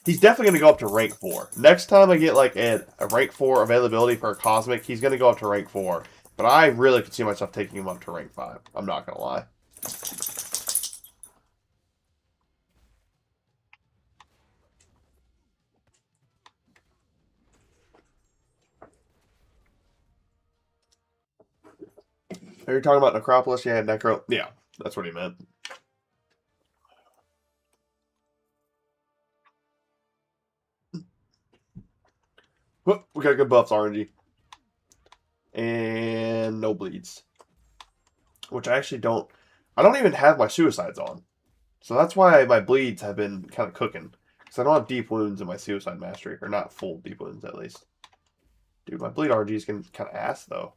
He's definitely going to go up to rank 4. Next time I get like a rank 4 availability for a Cosmic, he's going to go up to rank 4. But I really could see myself taking him up to rank 5. I'm not going to lie. Are you talking about Necropolis? Yeah, Necro. Yeah, that's what he meant. Whoop, we got good buffs, RNG. And no bleeds. Which I actually don't... I don't even have my suicides on. So that's why my bleeds have been kind of cooking. Because I don't have deep wounds in my suicide mastery. Or not full deep wounds, at least. Dude, my bleed RNG is getting kind of ass, though.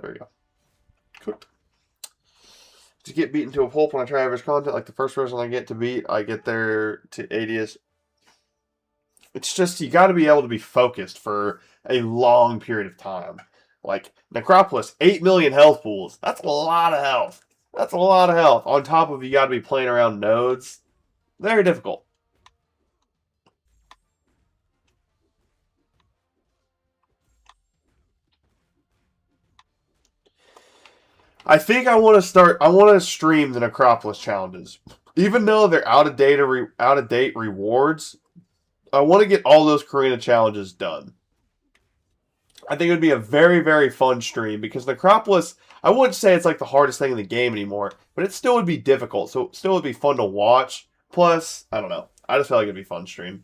There we go. Cooked. To get beaten to a pulp when I try average content, like the first person I get to beat, I get there to 80th. It's just, you got to be able to be focused for a long period of time. Like, Necropolis, 8 million health pools. That's a lot of health. That's a lot of health. On top of you got to be playing around nodes. Very difficult. I think I want to stream the Necropolis challenges. Even though they're out of date rewards, I want to get all those Karina challenges done. I think it would be a very, very fun stream because Necropolis, I wouldn't say it's like the hardest thing in the game anymore, but it still would be difficult. So it still would be fun to watch. Plus, I don't know. I just feel like it'd be a fun stream.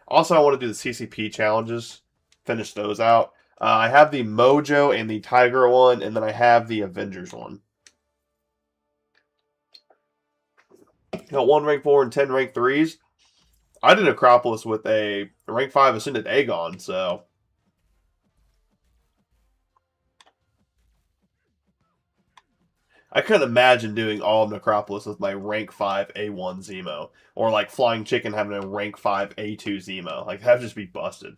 Also, I want to do the CCP challenges, finish those out. I have the Mojo and the Tiger one, and then I have the Avengers one. Got 1 rank 4 and 10 rank 3s. I did Necropolis with a rank 5 Ascended Aegon, so... I couldn't imagine doing all of Necropolis with my rank 5 A1 Zemo. Or like Flying Chicken having a rank 5 A2 Zemo. Like, that'd just be busted.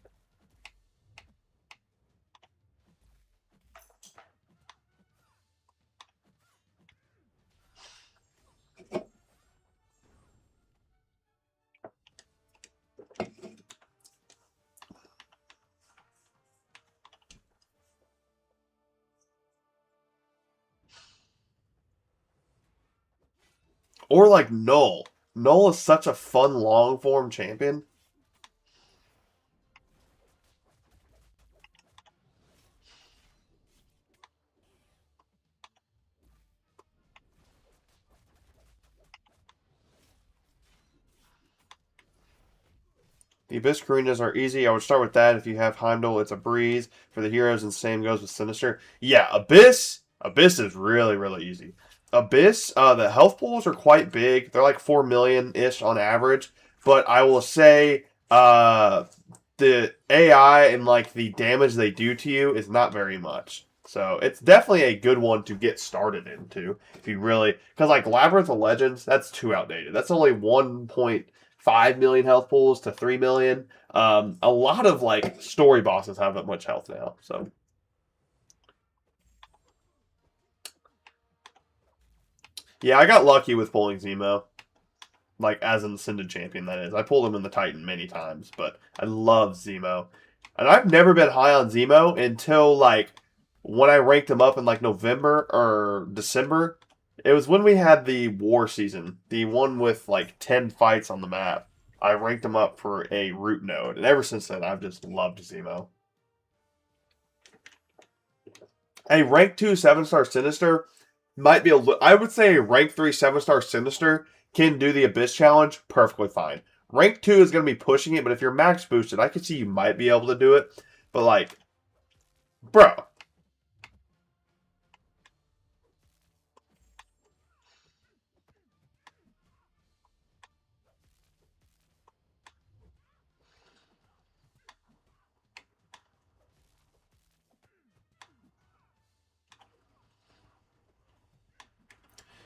Or like Null. Null is such a fun long form champion. The Abyss Karinas are easy. I would start with that. If you have Heimdall, it's a breeze for the heroes, and same goes with Sinister. Yeah, Abyss is really, really easy. Abyss, the health pools are quite big. They're like 4 million-ish on average. But I will say, the AI and like the damage they do to you is not very much. So it's definitely a good one to get started into if you really, because like Labyrinth of Legends, that's too outdated. That's only 1.5 million health pools to 3 million. A lot of like story bosses have that much health now. So yeah, I got lucky with pulling Zemo. Like as an Ascended champion, that is. I pulled him in the Titan many times, but I love Zemo. And I've never been high on Zemo until like when I ranked him up in like November or December. It was when we had the war season, the one with like 10 fights on the map. I ranked him up for a root node, and ever since then I've just loved Zemo. A rank 2 7-star Sinister might be I would say a rank 3 7-star Sinister can do the Abyss challenge perfectly fine. Rank 2 is going to be pushing it, but if you're max boosted, I could see you might be able to do it. But like, bro.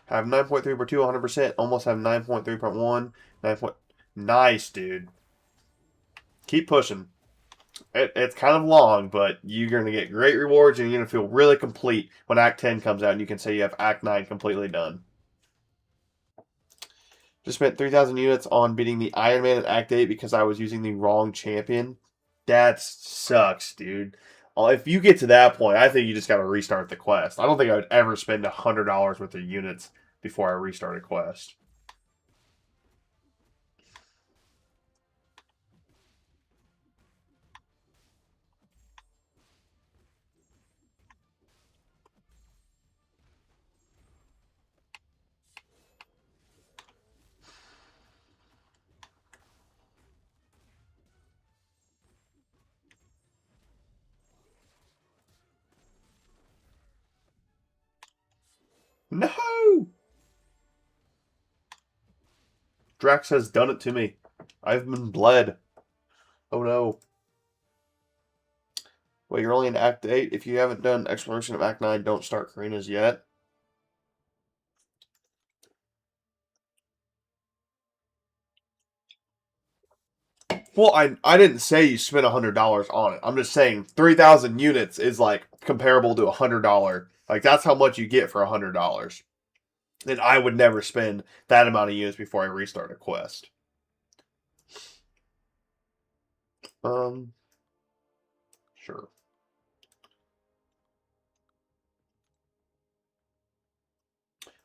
Have 9.3 per 2, 100%. Almost have 9.3.1. 9. Nice, dude. Keep pushing. It's kind of long, but you're going to get great rewards and you're going to feel really complete when Act 10 comes out and you can say you have Act 9 completely done. Just spent 3,000 units on beating the Iron Man in Act 8 because I was using the wrong champion. That sucks, dude. If you get to that point, I think you just got to restart the quest. I don't think I would ever spend $100 worth of units before I restart a quest. No! Drax has done it to me. I've been bled. Oh no. Wait, you're only in Act 8? If you haven't done Exploration of Act 9, don't start Karina's yet. Well, I didn't say you spent $100 on it. I'm just saying 3,000 units is like comparable to $100. Like that's how much you get for $100. And I would never spend that amount of units before I restart a quest. Sure.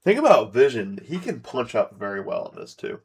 Think about Vision. He can punch up very well in this too.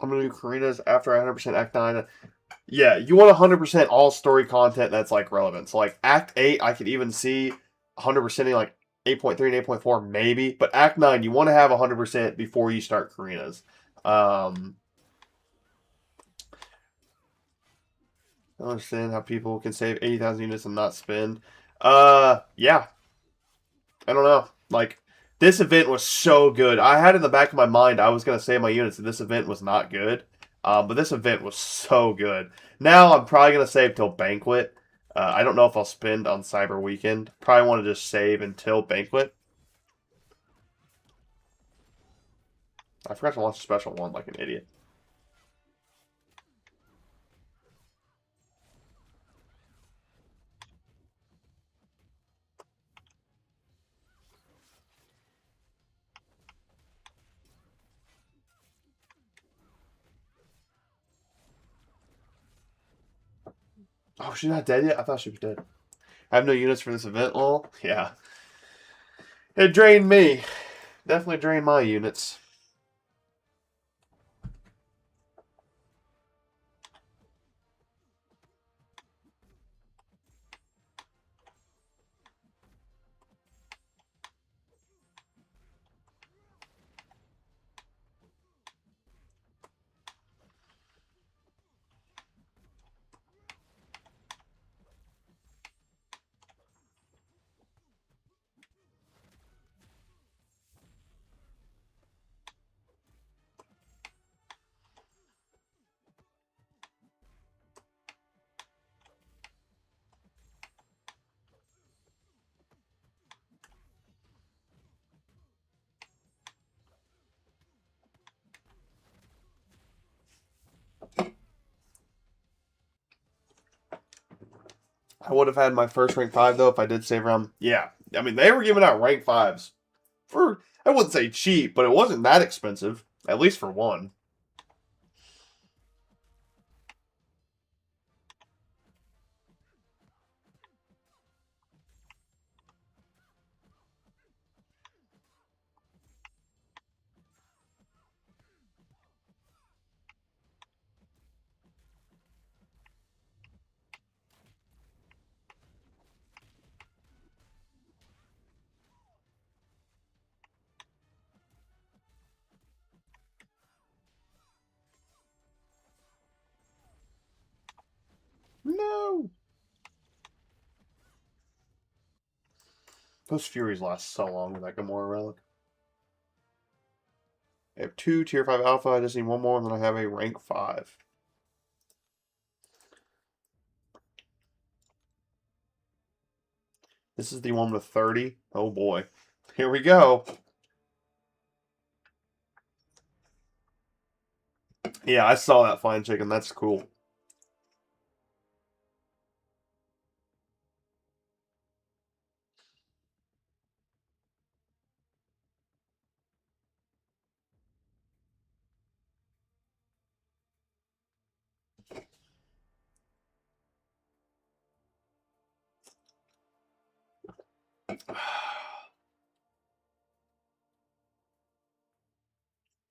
I'm gonna do Karina's after 100% Act 9. Yeah, you want 100% all story content that's like relevant. So like Act 8, I could even see 100%ing like 8.3 and 8.4 maybe, but Act 9 you want to have 100% before you start Karina's. I don't understand how people can save 80,000 units and not spend. Yeah, I don't know. Like this event was so good. I had in the back of my mind I was gonna save my units and this event was not good. But this event was so good. Now I'm probably gonna save till Banquet. I don't know if I'll spend on Cyber Weekend. Probably want to just save until Banquet. I forgot to launch a special one like an idiot. Oh, she's not dead yet? I thought she was dead. I have no units for this event, lol. Yeah. It drained me. Definitely drained my units. I would have had my first rank 5 though if I did save around. Yeah, I mean they were giving out rank 5s for, I wouldn't say cheap, but it wasn't that expensive, at least for one. No, those Furies last so long with that Gamora relic. I have 2 tier 5 alpha. I just need one more, and then I have a rank 5. This is the one with 30. Oh boy. Here we go. Yeah, I saw that flying chicken. That's cool.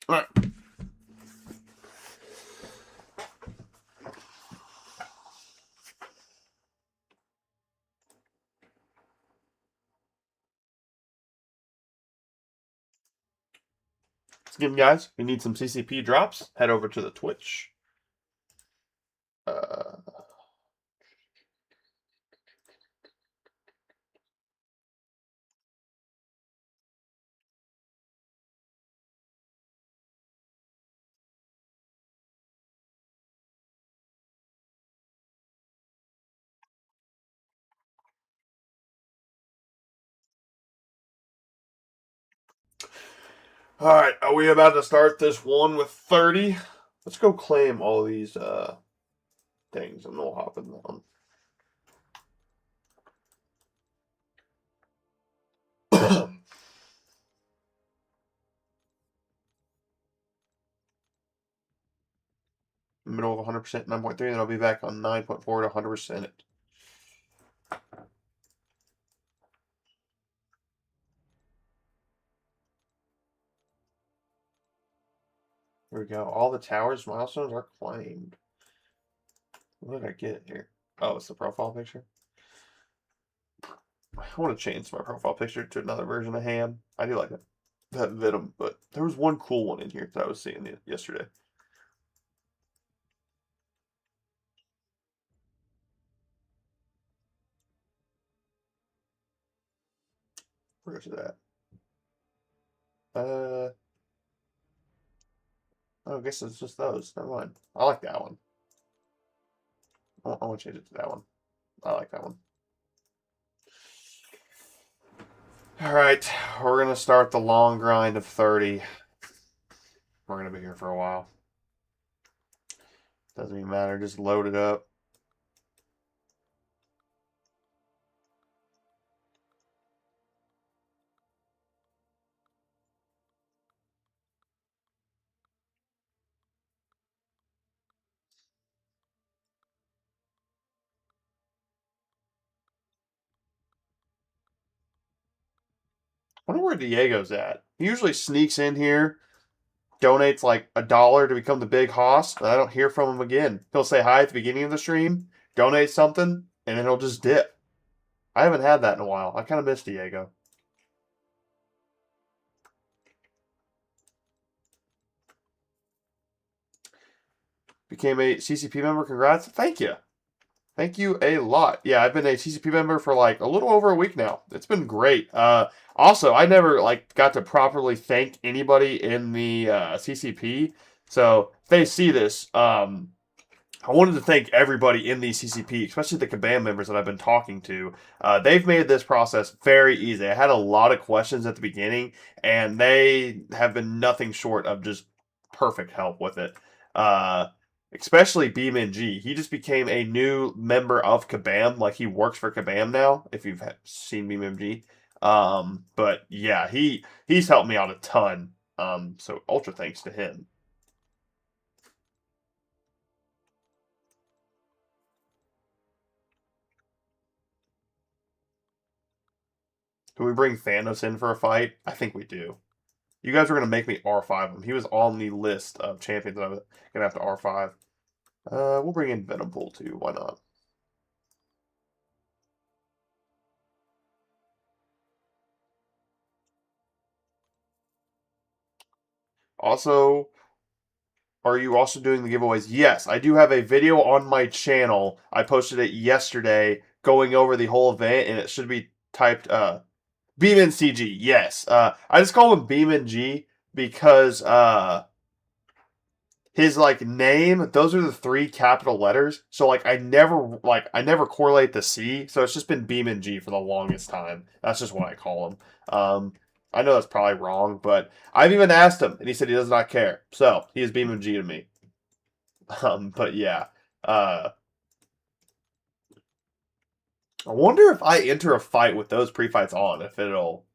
All right. Again, guys, if you need some CCP drops, head over to the Twitch. All right, are we about to start this one with 30? Let's go claim all these things, and we'll hop in that one. Middle of 100%, 9.3, then I'll be back on 9.4 to 100%. Here we go. All the towers milestones are claimed. What did I get here? Oh, it's the profile picture. I want to change my profile picture to another version of Ham. I do like that Venom, but there was one cool one in here that I was seeing yesterday. Where's that? Oh, I guess it's just those. Never mind. I like that one. I want to change it to that one. I like that one. All right, we're going to start the long grind of 30. We're going to be here for a while. Doesn't even matter. Just load it up. I wonder where Diego's at. He usually sneaks in here, donates like $1 to become the big hoss, and I don't hear from him again. He'll say hi at the beginning of the stream, donate something, and then he'll just dip. I haven't had that in a while. I kind of miss Diego. Became a CCP member. Congrats. Thank you. Thank you a lot. Yeah, I've been a CCP member for like a little over a week now. It's been great. Also, I never like got to properly thank anybody in the CCP. So if they see this, I wanted to thank everybody in the CCP, especially the Kabam members that I've been talking to. They've made this process very easy. I had a lot of questions at the beginning, and they have been nothing short of just perfect help with it. Especially Beeman G. He just became a new member of Kabam. Like, he works for Kabam now, if you've seen Beeman G. But yeah, he's helped me out a ton. So ultra thanks to him. Do we bring Thanos in for a fight? I think we do. You guys were going to make me R5 him. He was on the list of champions that I was going to have to R5. We'll bring in Venompool too. Why not? Also, are you also doing the giveaways? Yes, I do have a video on my channel. I posted it yesterday going over the whole event, and it should be typed Beeman CG. Yes. I just call him Beeman G because his like name, those are the 3 capital letters. So like I never correlate the C, so it's just been Beeman G for the longest time. That's just what I call him. I know that's probably wrong, but I've even asked him and he said he does not care. So he is Beeman G to me. But yeah. I wonder if I enter a fight with those pre-fights on, if it'll.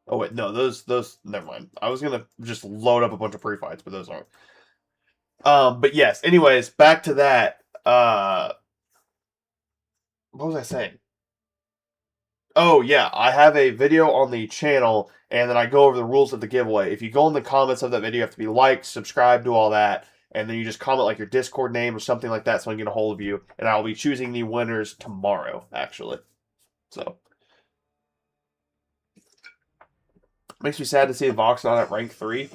Oh wait, no, those never mind. I was gonna just load up a bunch of pre-fights, but those aren't. But yes. Anyways, back to that. What was I saying? Oh yeah, I have a video on the channel, and then I go over the rules of the giveaway. If you go in the comments of that video, you have to be liked, subscribe, do all that, and then you just comment like your Discord name or something like that, so I can get a hold of you. And I'll be choosing the winners tomorrow, actually. So makes me sad to see Vox not at rank 3.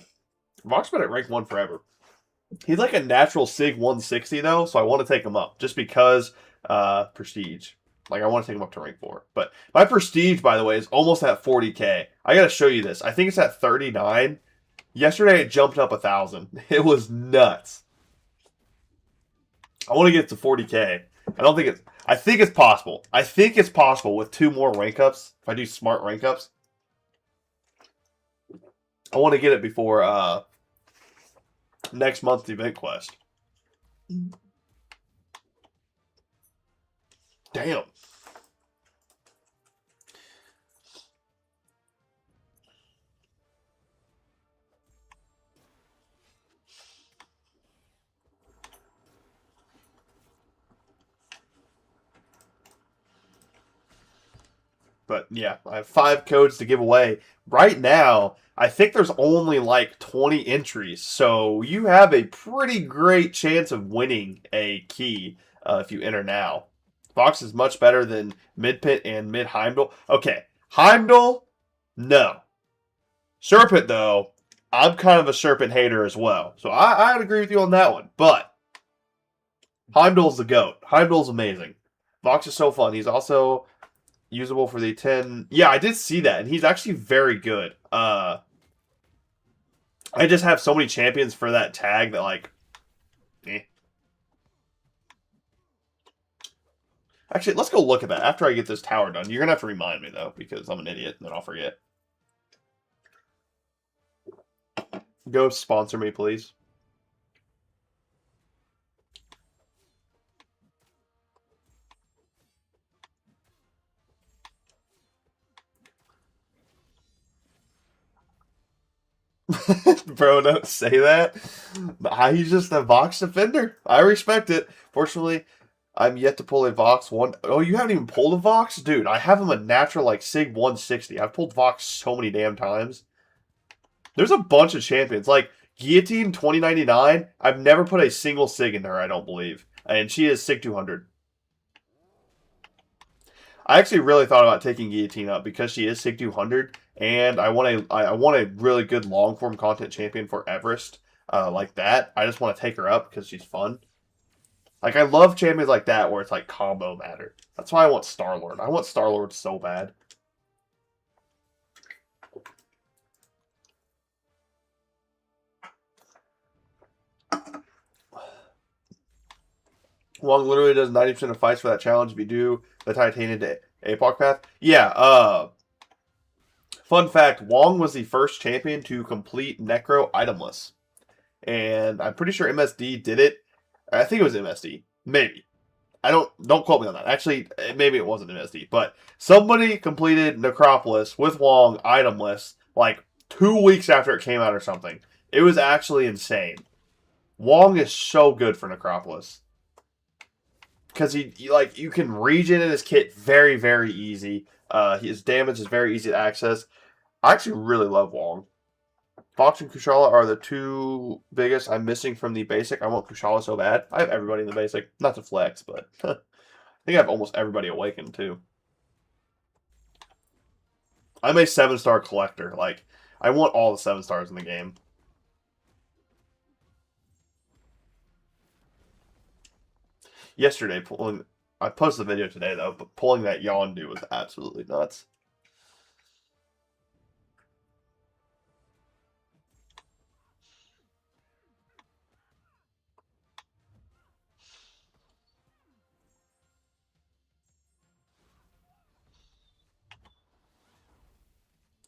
Vox been at rank 1 forever. He's like a natural Sig 160 though, so I want to take him up just because prestige. Like I want to take him up to rank 4. But my prestige, by the way, is almost at 40k. I gotta show you this. I think it's at 39. Yesterday it jumped up 1,000. It was nuts. I want to get to 40k. I think it's possible. I think it's possible with 2 more rank ups. If I do smart rank ups. I want to get it before next month's event quest. Damn. But yeah, I have 5 codes to give away. Right now, I think there's only like 20 entries. So you have a pretty great chance of winning a key if you enter now. Fox is much better than Mid Pit and Mid Heimdall. Okay, Heimdall, no. Serpent, though, I'm kind of a Serpent hater as well. So I would agree with you on that one. But Heimdall's the GOAT. Heimdall's amazing. Vox is so fun. He's also usable for the 10. Yeah, I did see that, and he's actually very good. I just have so many champions for that tag that, like, eh. Actually, let's go look at that after I get this tower done. You're going to have to remind me, though, because I'm an idiot, and then I'll forget. Go sponsor me, please. Bro, don't say that. He's just a Vox defender. I respect it. Fortunately, I'm yet to pull a Vox 1. Oh, you haven't even pulled a Vox? Dude, I have him a natural, like, Sig 160. I've pulled Vox so many damn times. There's a bunch of champions. Like, Guillotine 2099, I've never put a single Sig in her, I don't believe. And she is Sig 200. I actually really thought about taking Guillotine up because she is Sig 200, and I want a really good long form content champion for Everest like that. I just want to take her up because she's fun. Like I love champions like that where it's like combo matter. That's why I want Star-Lord. I want Star-Lord so bad. Wong literally does 90% of fights for that challenge if you do the Titanium to APOC path. Yeah, fun fact, Wong was the first champion to complete Necro itemless. And I'm pretty sure MSD did it. I think it was MSD. Maybe. Don't quote me on that. Actually, maybe it wasn't MSD. But somebody completed Necropolis with Wong itemless like 2 weeks after it came out or something. It was actually insane. Wong is so good for Necropolis. Because you can regen in his kit very, very easy. His damage is very easy to access. I actually really love Wong. Fox and Kushala are the 2 biggest I'm missing from the basic. I want Kushala so bad. I have everybody in the basic. Not to flex, but I think I have almost everybody awakened too. I'm a 7-star collector. Like, I want all the 7 stars in the game. Yesterday, pulling I posted the video today, though, but pulling that Yondu was absolutely nuts.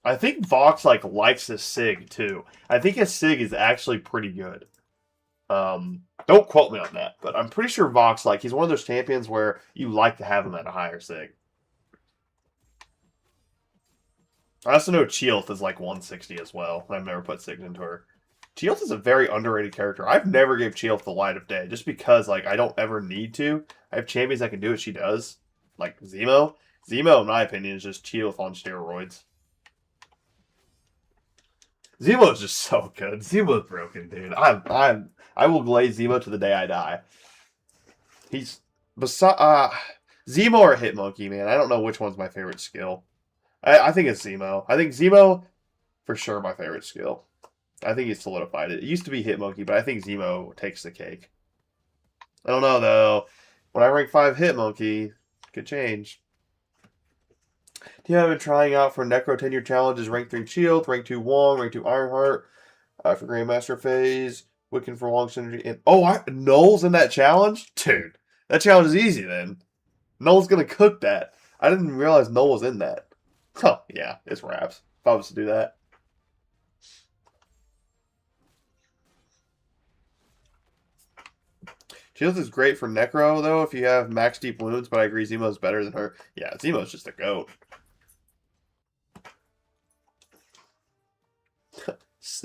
I think Vox likes his Sig too. I think his Sig is actually pretty good. Don't quote me on that, but I'm pretty sure Vox he's one of those champions where you like to have him at a higher Sig. I also know Chielte is 160 as well. I've never put Sig into her. Chielte is a very underrated character. I've never gave Chielte the light of day just because I don't ever need to. I have champions that can do what she does, like Zemo. Zemo, in my opinion, is just Chielte on steroids. Zemo is just so good. Zemo's broken, dude. I will glaze Zemo to the day I die. He's Zemo or Hitmonkey, man. I don't know which one's my favorite skill. I think it's Zemo. I think Zemo for sure my favorite skill. I think he's solidified it. It used to be Hitmonkey, but I think Zemo takes the cake. I don't know though. When I rank 5 Hitmonkey, could change. Yeah, I've been trying out for Necro 10-year challenges, rank 3 Shield, rank 2 Wong, rank 2 Ironheart, for Grandmaster phase, Wiccan for Wong Synergy, and Null's in that challenge? Dude, that challenge is easy then. Null's gonna cook that. I didn't realize Null was in that. Huh, yeah, it's raps. If I was to do that. Shield is great for Necro, though, if you have max deep wounds, but I agree Zemo's better than her. Yeah, Zemo's just a goat.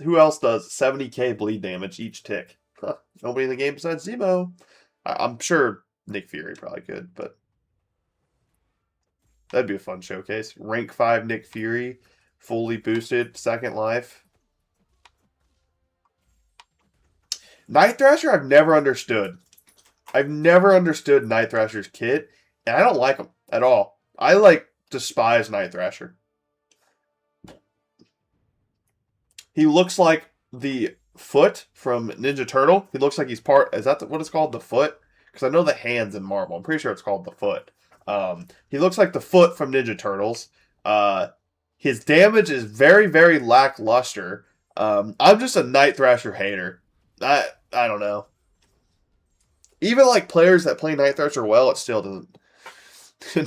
Who else does 70k bleed damage each tick? Huh. Nobody in the game besides Zemo. I'm sure Nick Fury probably could, but that'd be a fun showcase. Rank 5 Nick Fury, fully boosted, second life. Night Thrasher I've never understood. I've never understood Night Thrasher's kit, and I don't like him at all. I despise Night Thrasher. He looks like the foot from Ninja Turtle. He looks like he's part. Is that what it's called? The foot? Because I know the hands in Marvel. I'm pretty sure it's called the foot. He looks like the foot from Ninja Turtles. His damage is very, very lackluster. I'm just a Night Thrasher hater. I don't know. Even players that play Night Thrasher well, it still doesn't.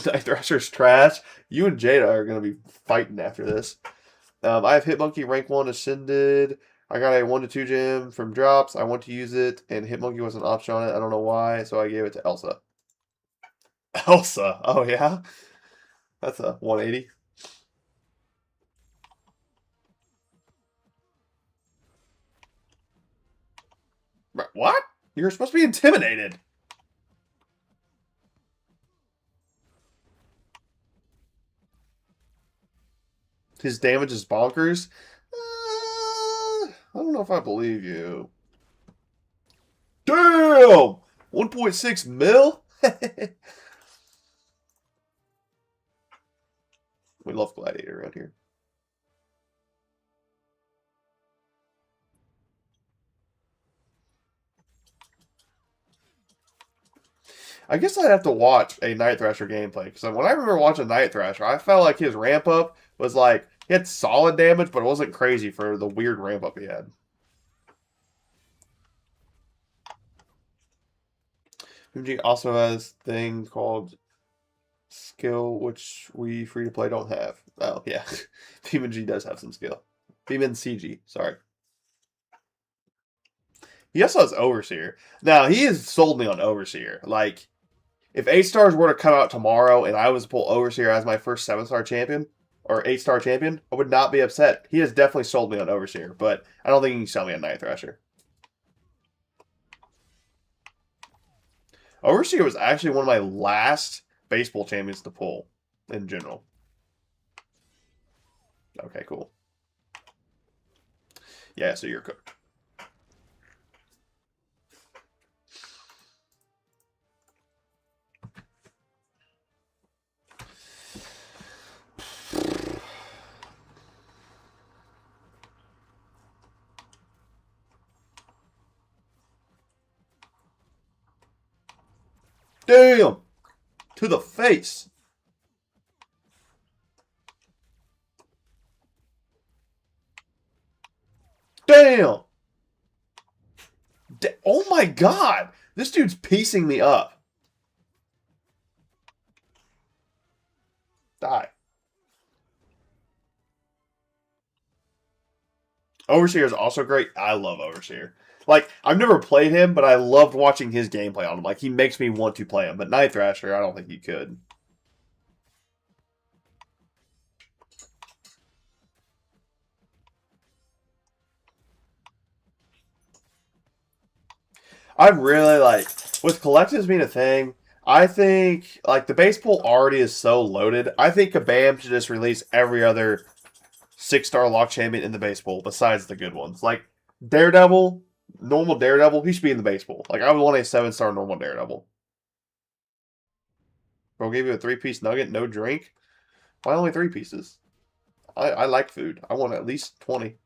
Night Thrasher's trash. You and Jada are going to be fighting after this. I have Hitmonkey rank 1 ascended. I got a 1-2 gem from drops. I want to use it, and Hitmonkey was an option on it. I don't know why, so I gave it to Elsa. Elsa? Oh, yeah? That's a 180. What? You're supposed to be intimidated. His damage is bonkers. I don't know if I believe you. Damn! 1.6 mil? We love Gladiator around here. I guess I'd have to watch a Night Thrasher gameplay. Because when I remember watching Night Thrasher, I felt like his ramp up was he had solid damage, but it wasn't crazy for the weird ramp up he had. MG also has thing called skill, which we free to play don't have. Oh, yeah. BeamNG does have some skill. BeamNCG, sorry. He also has Overseer. Now, he has sold me on Overseer. If 8 stars were to come out tomorrow and I was to pull Overseer as my first 7-star champion, or 8-star champion, I would not be upset. He has definitely sold me on Overseer, but I don't think he can sell me on Night Thrasher. Overseer was actually one of my last baseball champions to pull in general. Okay, cool. Yeah, so you're cooked. Damn! To the face. Damn. Oh my god. This dude's piecing me up. Die. Overseer is also great. I love Overseer. Like, I've never played him, but I loved watching his gameplay on him. Like, he makes me want to play him. But Night Thrasher, I don't think you could. I really like, with collectives being a thing, I think, like, the base pool already is so loaded. I think Kabam should just release every other 6-star lock champion in the base pool besides the good ones. Like, Daredevil, normal Daredevil, he should be in the base pool. Like, I would want a 7-star normal Daredevil. Bro, gave you a 3-piece nugget, no drink? Why only 3 pieces? I like food. I want at least 20.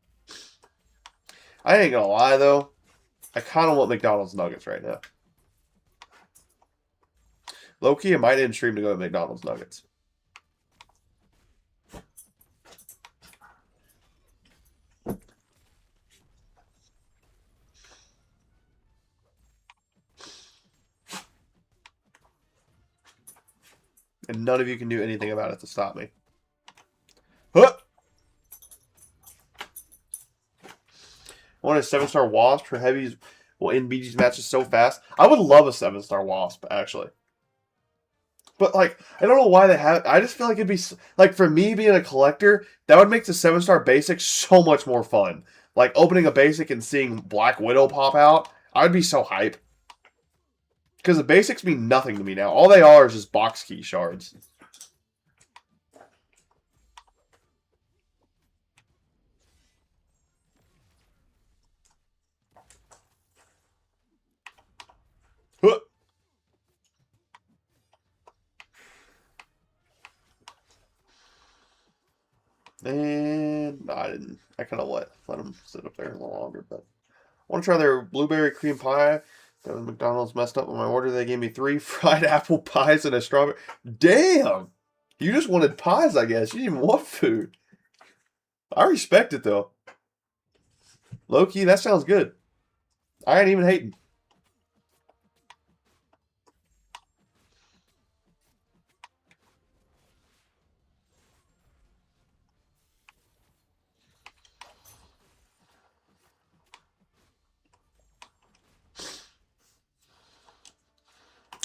I ain't gonna lie, though. I kind of want McDonald's nuggets right now. Low-key, I might end stream to go to McDonald's nuggets. And none of you can do anything about it to stop me. Huh! I want a 7-star Wasp for heavies will end BG's matches so fast. I would love a 7-star Wasp, actually. But, like, I don't know why they have... I just feel like it'd be... Like, for me being a collector, that would make the 7-star basic so much more fun. Like, opening a basic and seeing Black Widow pop out, I'd be so hype. Because the basics mean nothing to me now. All they are is just box key shards. Huh. And no, I didn't. I kind of let them sit up there a little longer. But I want to try their blueberry cream pie. That was McDonald's messed up with my order. They gave me 3 fried apple pies and a strawberry. Damn! You just wanted pies, I guess. You didn't even want food. I respect it, though. Low-key, that sounds good. I ain't even hating.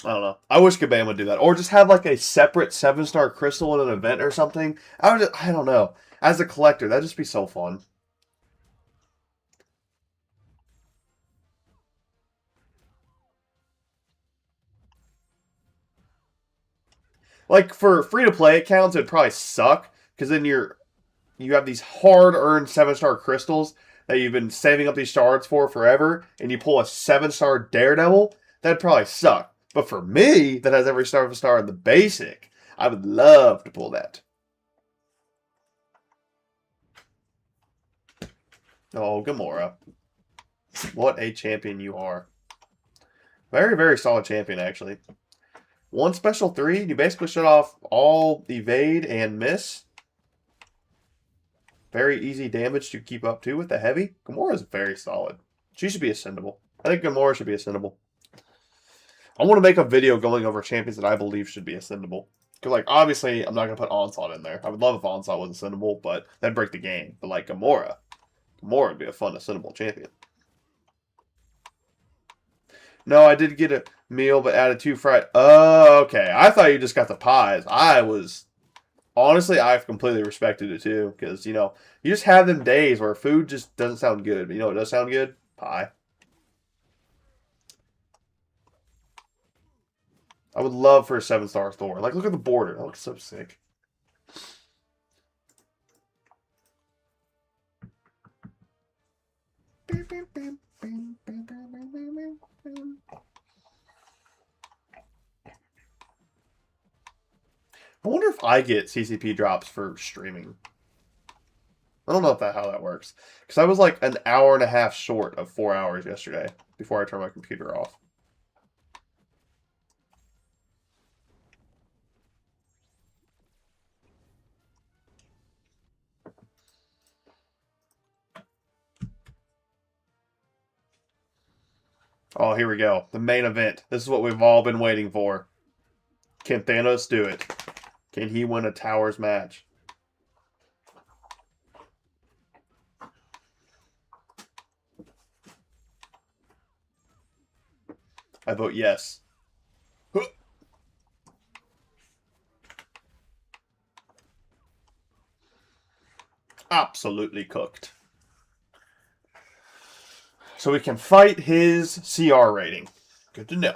I don't know. I wish Kabam would do that. Or just have like a separate 7-star crystal in an event or something. I don't know. As a collector, that'd just be so fun. Like, for free-to-play accounts, it'd probably suck. Because then you have these hard-earned 7-star crystals that you've been saving up these shards for forever. And you pull a 7-star Daredevil. That'd probably suck. But for me, that has every 7-star in the basic, I would love to pull that. Oh, Gamora. What a champion you are. Very, very solid champion, actually. 1 special 3, you basically shut off all evade and miss. Very easy damage to keep up to with the heavy. Gamora is very solid. She should be ascendable. I think Gamora should be ascendable. I want to make a video going over champions that I believe should be ascendable. Because, like, obviously, I'm not going to put Onslaught in there. I would love if Onslaught was ascendable, but that'd break the game. But, like, Gamora would be a fun ascendable champion. No, I did get a meal, but added 2 fried... Oh, okay. I thought you just got the pies. Honestly, I've completely respected it, too. Because, you know, you just have them days where food just doesn't sound good. But you know what does sound good? Pie. I would love for a 7-star Thor. Like, look at the border. That looks so sick. I wonder if I get CCP drops for streaming. I don't know how that works. Because I was like an hour and a half short of 4 hours yesterday before I turned my computer off. Oh, here we go. The main event. This is what we've all been waiting for. Can Thanos do it? Can he win a Towers match? I vote yes. Absolutely cooked. So we can fight his CR rating. Good to know.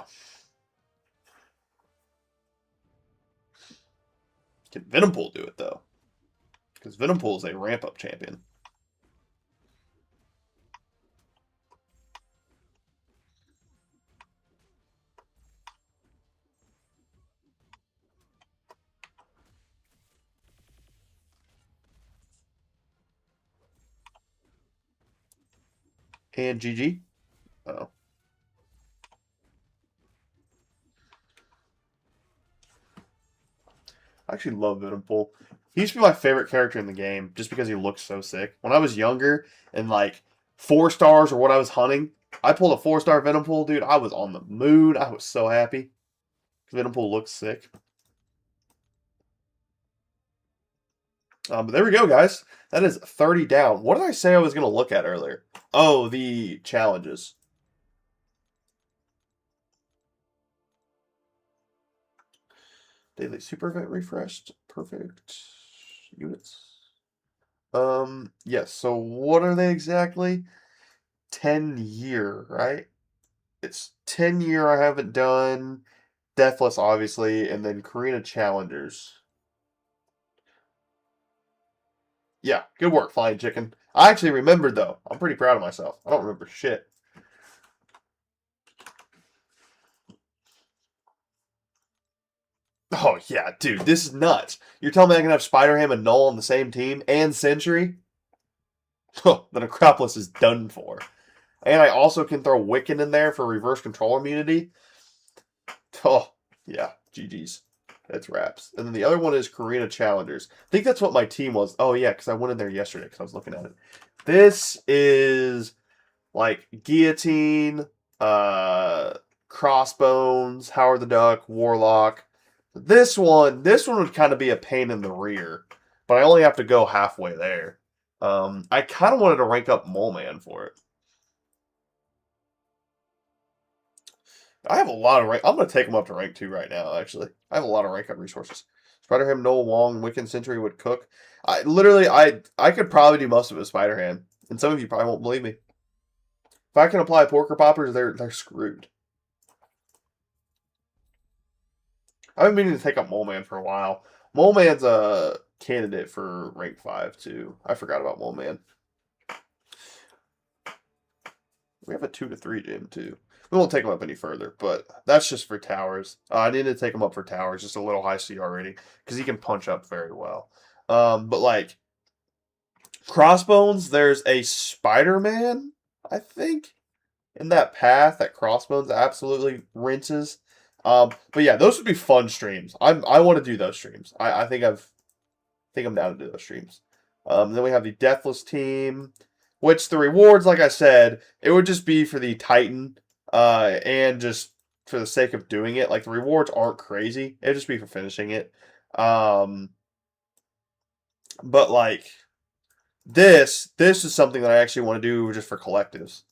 Can Venompool do it, though? Because Venompool is a ramp-up champion. And GG. Oh. I actually love Venompool. He used to be my favorite character in the game just because he looks so sick. When I was younger and like 4 stars or what I was hunting, I pulled a 4-star Venompool, dude. I was on the moon. I was so happy. Venompool looks sick. But there we go, guys. That is 30 down. What did I say I was going to look at earlier? Oh, the challenges. Daily super event refreshed. Perfect. Units. Yes. So what are they exactly? 10-year, right? It's 10-year I haven't done. Deathless, obviously, and then Karina Challengers. Yeah, good work, Flying Chicken. I actually remembered, though. I'm pretty proud of myself. I don't remember shit. Oh, yeah, dude, this is nuts. You're telling me I can have Spider-Ham and Null on the same team and Sentry? Oh, the Necropolis is done for. And I also can throw Wiccan in there for reverse control immunity. Oh, yeah, GG's. That's wraps. And then the other one is Karina Challengers. I think that's what my team was. Oh, yeah, because I went in there yesterday because I was looking at it. This is like Guillotine, Crossbones, Howard the Duck, Warlock. This one would kind of be a pain in the rear, but I only have to go halfway there. I kind of wanted to rank up Mole Man for it. I have a lot of rank. I'm gonna take him up to rank 2 right now. Actually, I have a lot of rank up resources. Spider Ham, Noah Wong, Wiccan Sentry would cook. I could probably do most of it with Spider Ham, and some of you probably won't believe me. If I can apply Porker Poppers, they're screwed. I've been meaning to take up Mole Man for a while. Mole Man's a candidate for rank 5 too. I forgot about Mole Man. We have a 2 to 3 gym too. We won't take him up any further, but that's just for towers. I need to take him up for towers, just a little high CR rating, because he can punch up very well. But like Crossbones, there's a Spider-Man, I think, in that path that Crossbones absolutely rinses. But yeah, those would be fun streams. I want to do those streams. I think I'm down to do those streams. Then we have the Deathless team, which the rewards, like I said, it would just be for the Titan, and just for the sake of doing it. Like the rewards aren't crazy. It'd just be for finishing it. But like this is something that I actually want to do just for collectives.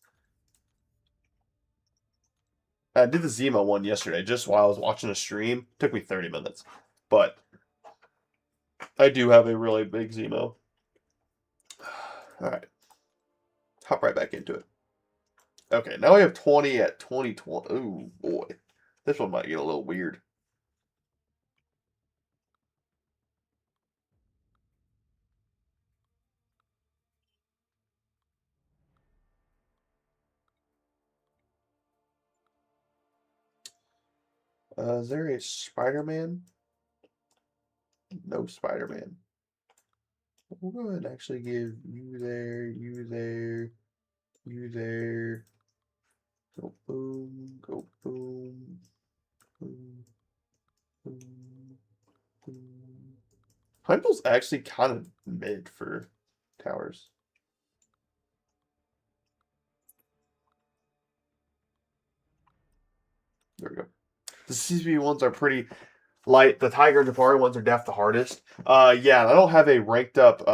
I did the Zemo one yesterday just while I was watching a stream. Took me 30 minutes. But I do have a really big Zemo. Alright. Hop right back into it. Okay, now we have 20 at 2020. Ooh, boy. This one might get a little weird. Is there a Spider-Man? No Spider-Man. We'll go ahead and actually give you there, you there, you there. Go boom, go boom, boom, boom, boom. Heimdall's actually kind of mid for towers. There we go. The CCP ones are pretty light. The Tiger and Jabari ones are the hardest. Yeah, I don't have a ranked up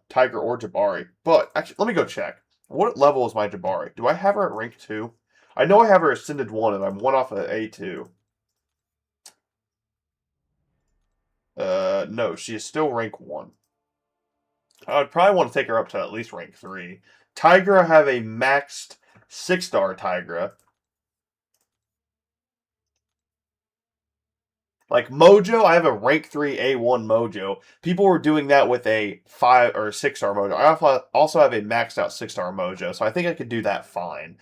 Tiger or Jabari. But actually, let me go check. What level is my Jabari? Do I have her at rank 2? I know I have her ascended 1, and I'm 1 off of A2. No, she is still rank 1. I would probably want to take her up to at least rank 3. Tigra, I have a maxed 6-star Tigra. Like Mojo, I have a rank 3 A1 Mojo. People were doing that with a 5 or 6-star Mojo. I also have a maxed out 6-star Mojo, so I think I could do that fine.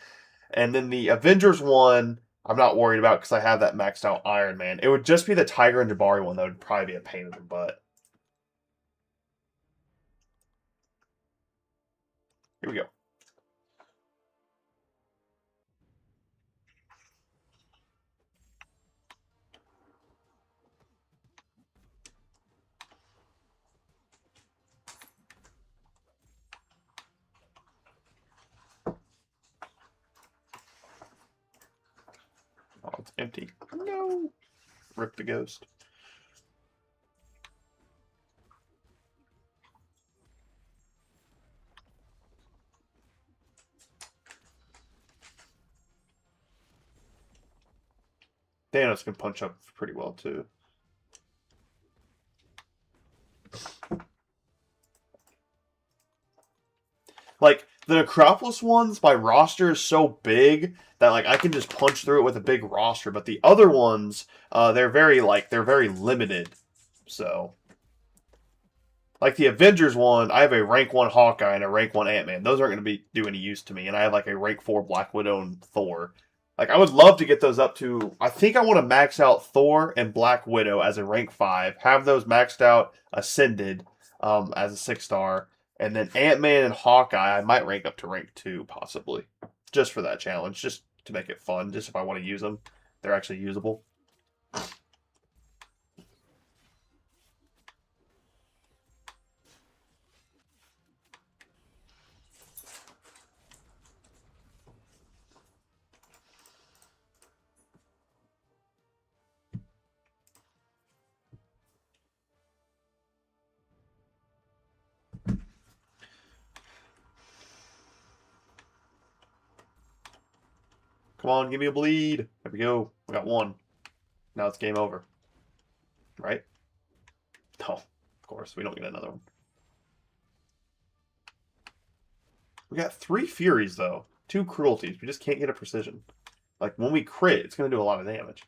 And then the Avengers one, I'm not worried about because I have that maxed out Iron Man. It would just be the Tiger and Jabari one that would probably be a pain in the butt. Here we go. Oh, it's empty. No. Rip the ghost. Thanos can punch up pretty well, too. Like, the Necropolis ones, my roster is so big that, like, I can just punch through it with a big roster. But the other ones, they're very limited. So, like the Avengers one, I have a rank 1 Hawkeye and a rank 1 Ant-Man. Those aren't going to do any use to me. And I have, like, a rank 4 Black Widow and Thor. Like, I would love to get those up to... I think I want to max out Thor and Black Widow as a rank 5. Have those maxed out, ascended, as a 6-star. And then Ant-Man and Hawkeye, I might rank up to rank 2, possibly. Just for that challenge. Just to make it fun. Just if I want to use them. They're actually usable. Come on, give me a bleed. There we go. We got 1. Now it's game over. Right? No, of course. We don't get another one. We got 3 Furies, though. 2 Cruelties. We just can't get a Precision. Like, when we crit, it's going to do a lot of damage.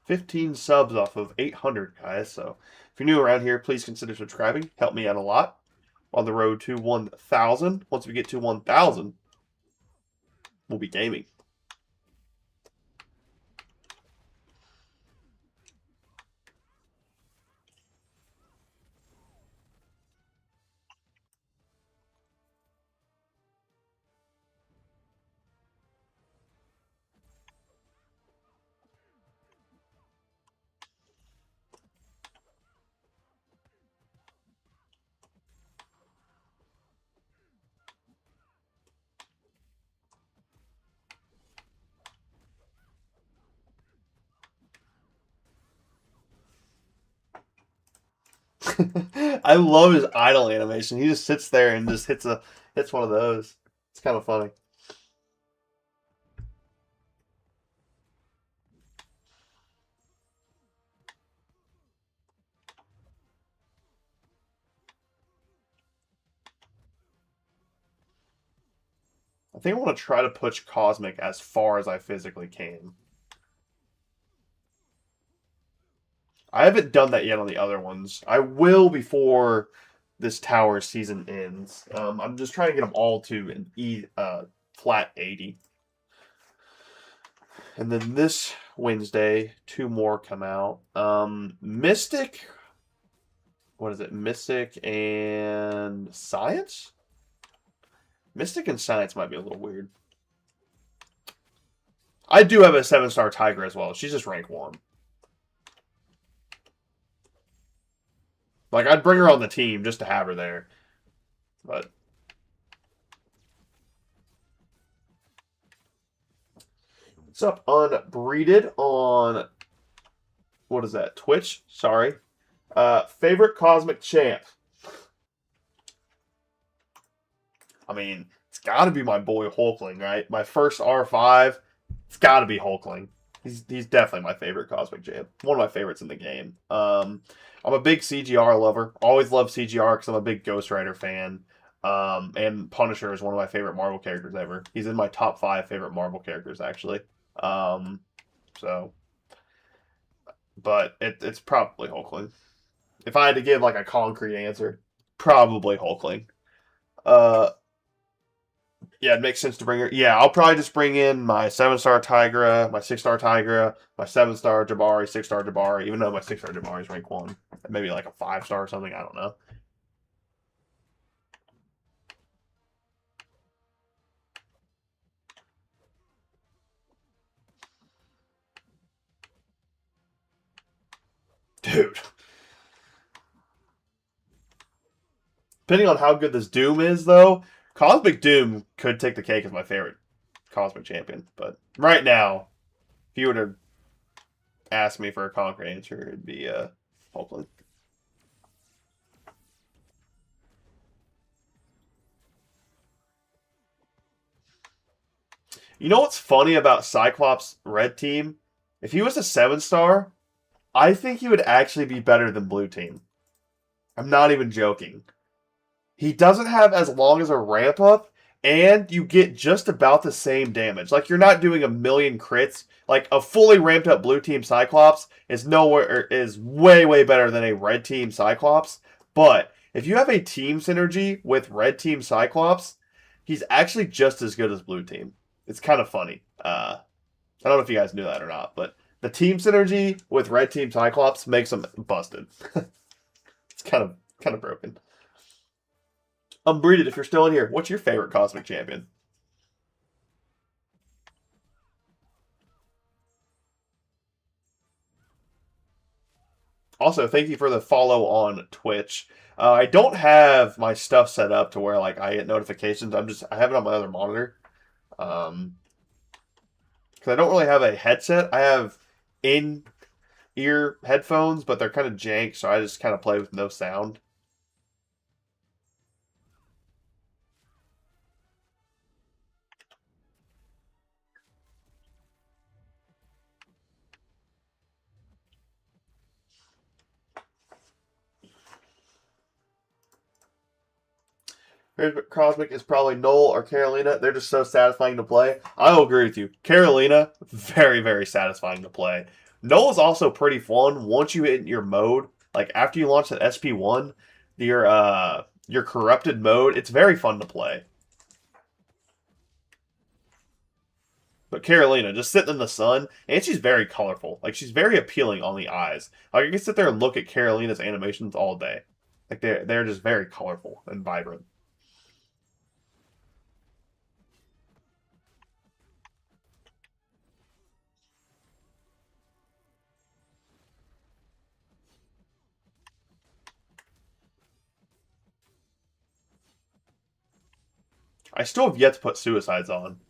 $15 subs off of 800, guys. So, if you're new around here, please consider subscribing. Help me out a lot. On the road to 1,000. Once we get to 1,000, we'll be gaming. I love his idle animation. He just sits there and just hits one of those. It's kind of funny. I think I want to try to push Cosmic as far as I physically can. I haven't done that yet on the other ones. I will before this tower season ends. I'm just trying to get them all to an flat 80. And then this Wednesday, 2 more come out. Mystic. What is it? Mystic and Science? Mystic and Science might be a little weird. I do have a 7-star Tiger as well. She's just rank 1. Like, I'd bring her on the team just to have her there. But what's up, Unbreeded on what is that? Twitch? Sorry. Favorite Cosmic Champ. I mean, it's got to be my boy Hulkling, right? My first R5. It's got to be Hulkling. He's definitely my favorite Cosmic Champ. One of my favorites in the game. I'm a big CGR lover. Always love CGR because I'm a big Ghost Rider fan. And Punisher is one of my favorite Marvel characters ever. He's in my top 5 favorite Marvel characters, actually. So, but it's probably Hulkling. If I had to give like a concrete answer, probably Hulkling. Uh, yeah, it makes sense to bring her. Yeah, I'll probably just bring in my 7-star Tigra, my 6-star Tigra, my 7-star Jabari, 6-star Jabari, even though my 6-star Jabari is rank 1. Maybe like a 5-star or something, I don't know. Dude. Depending on how good this Doom is, though, Cosmic Doom could take the cake as my favorite Cosmic Champion. But right now, if you were to ask me for a concrete answer, it'd be Hulkling. You know what's funny about Cyclops' red team? If he was a 7-star, I think he would actually be better than blue team. I'm not even joking. He doesn't have as long as a ramp up, and you get just about the same damage. Like, you're not doing a million crits. Like, a fully ramped up blue team Cyclops is way, way better than a red team Cyclops. But if you have a team synergy with red team Cyclops, he's actually just as good as blue team. It's kind of funny. I don't know if you guys knew that or not, but the team synergy with red team Cyclops makes him busted. It's kind of broken. Unbreeded, if you're still in here, what's your favorite Cosmic Champion? Also, thank you for the follow on Twitch. I don't have my stuff set up to where like I get notifications. I have it on my other monitor. Because I don't really have a headset. I have in-ear headphones, but they're kind of jank, so I just kind of play with no sound. Cosmic is probably Noel or Carolina. They're just so satisfying to play. I will agree with you. Carolina, very, very satisfying to play. Noel is also pretty fun once you hit your mode. Like after you launch that SP1, your corrupted mode, it's very fun to play. But Carolina, just sitting in the sun, and she's very colorful. Like she's very appealing on the eyes. Like I can sit there and look at Carolina's animations all day. Like they're just very colorful and vibrant. I still have yet to put Suicides on.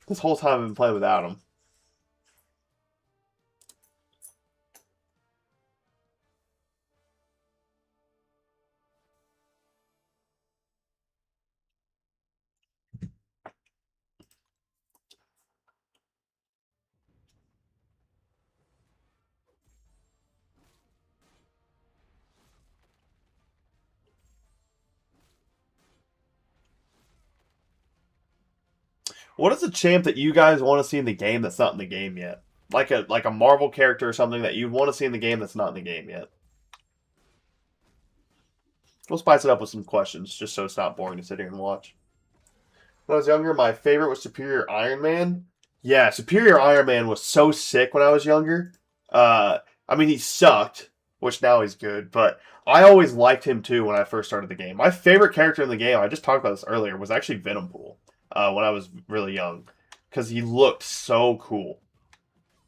This whole time I've been playing without him. What is a champ that you guys want to see in the game that's not in the game yet? Like a Marvel character or something that you'd want to see in the game that's not in the game yet. We'll spice it up with some questions just so it's not boring to sit here and watch. When I was younger, my favorite was Superior Iron Man. Yeah, Superior Iron Man was so sick when I was younger. I mean, he sucked, which now he's good, but I always liked him too when I first started the game. My favorite character in the game, I just talked about this earlier, was actually Venompool when I was really young because he looked so cool.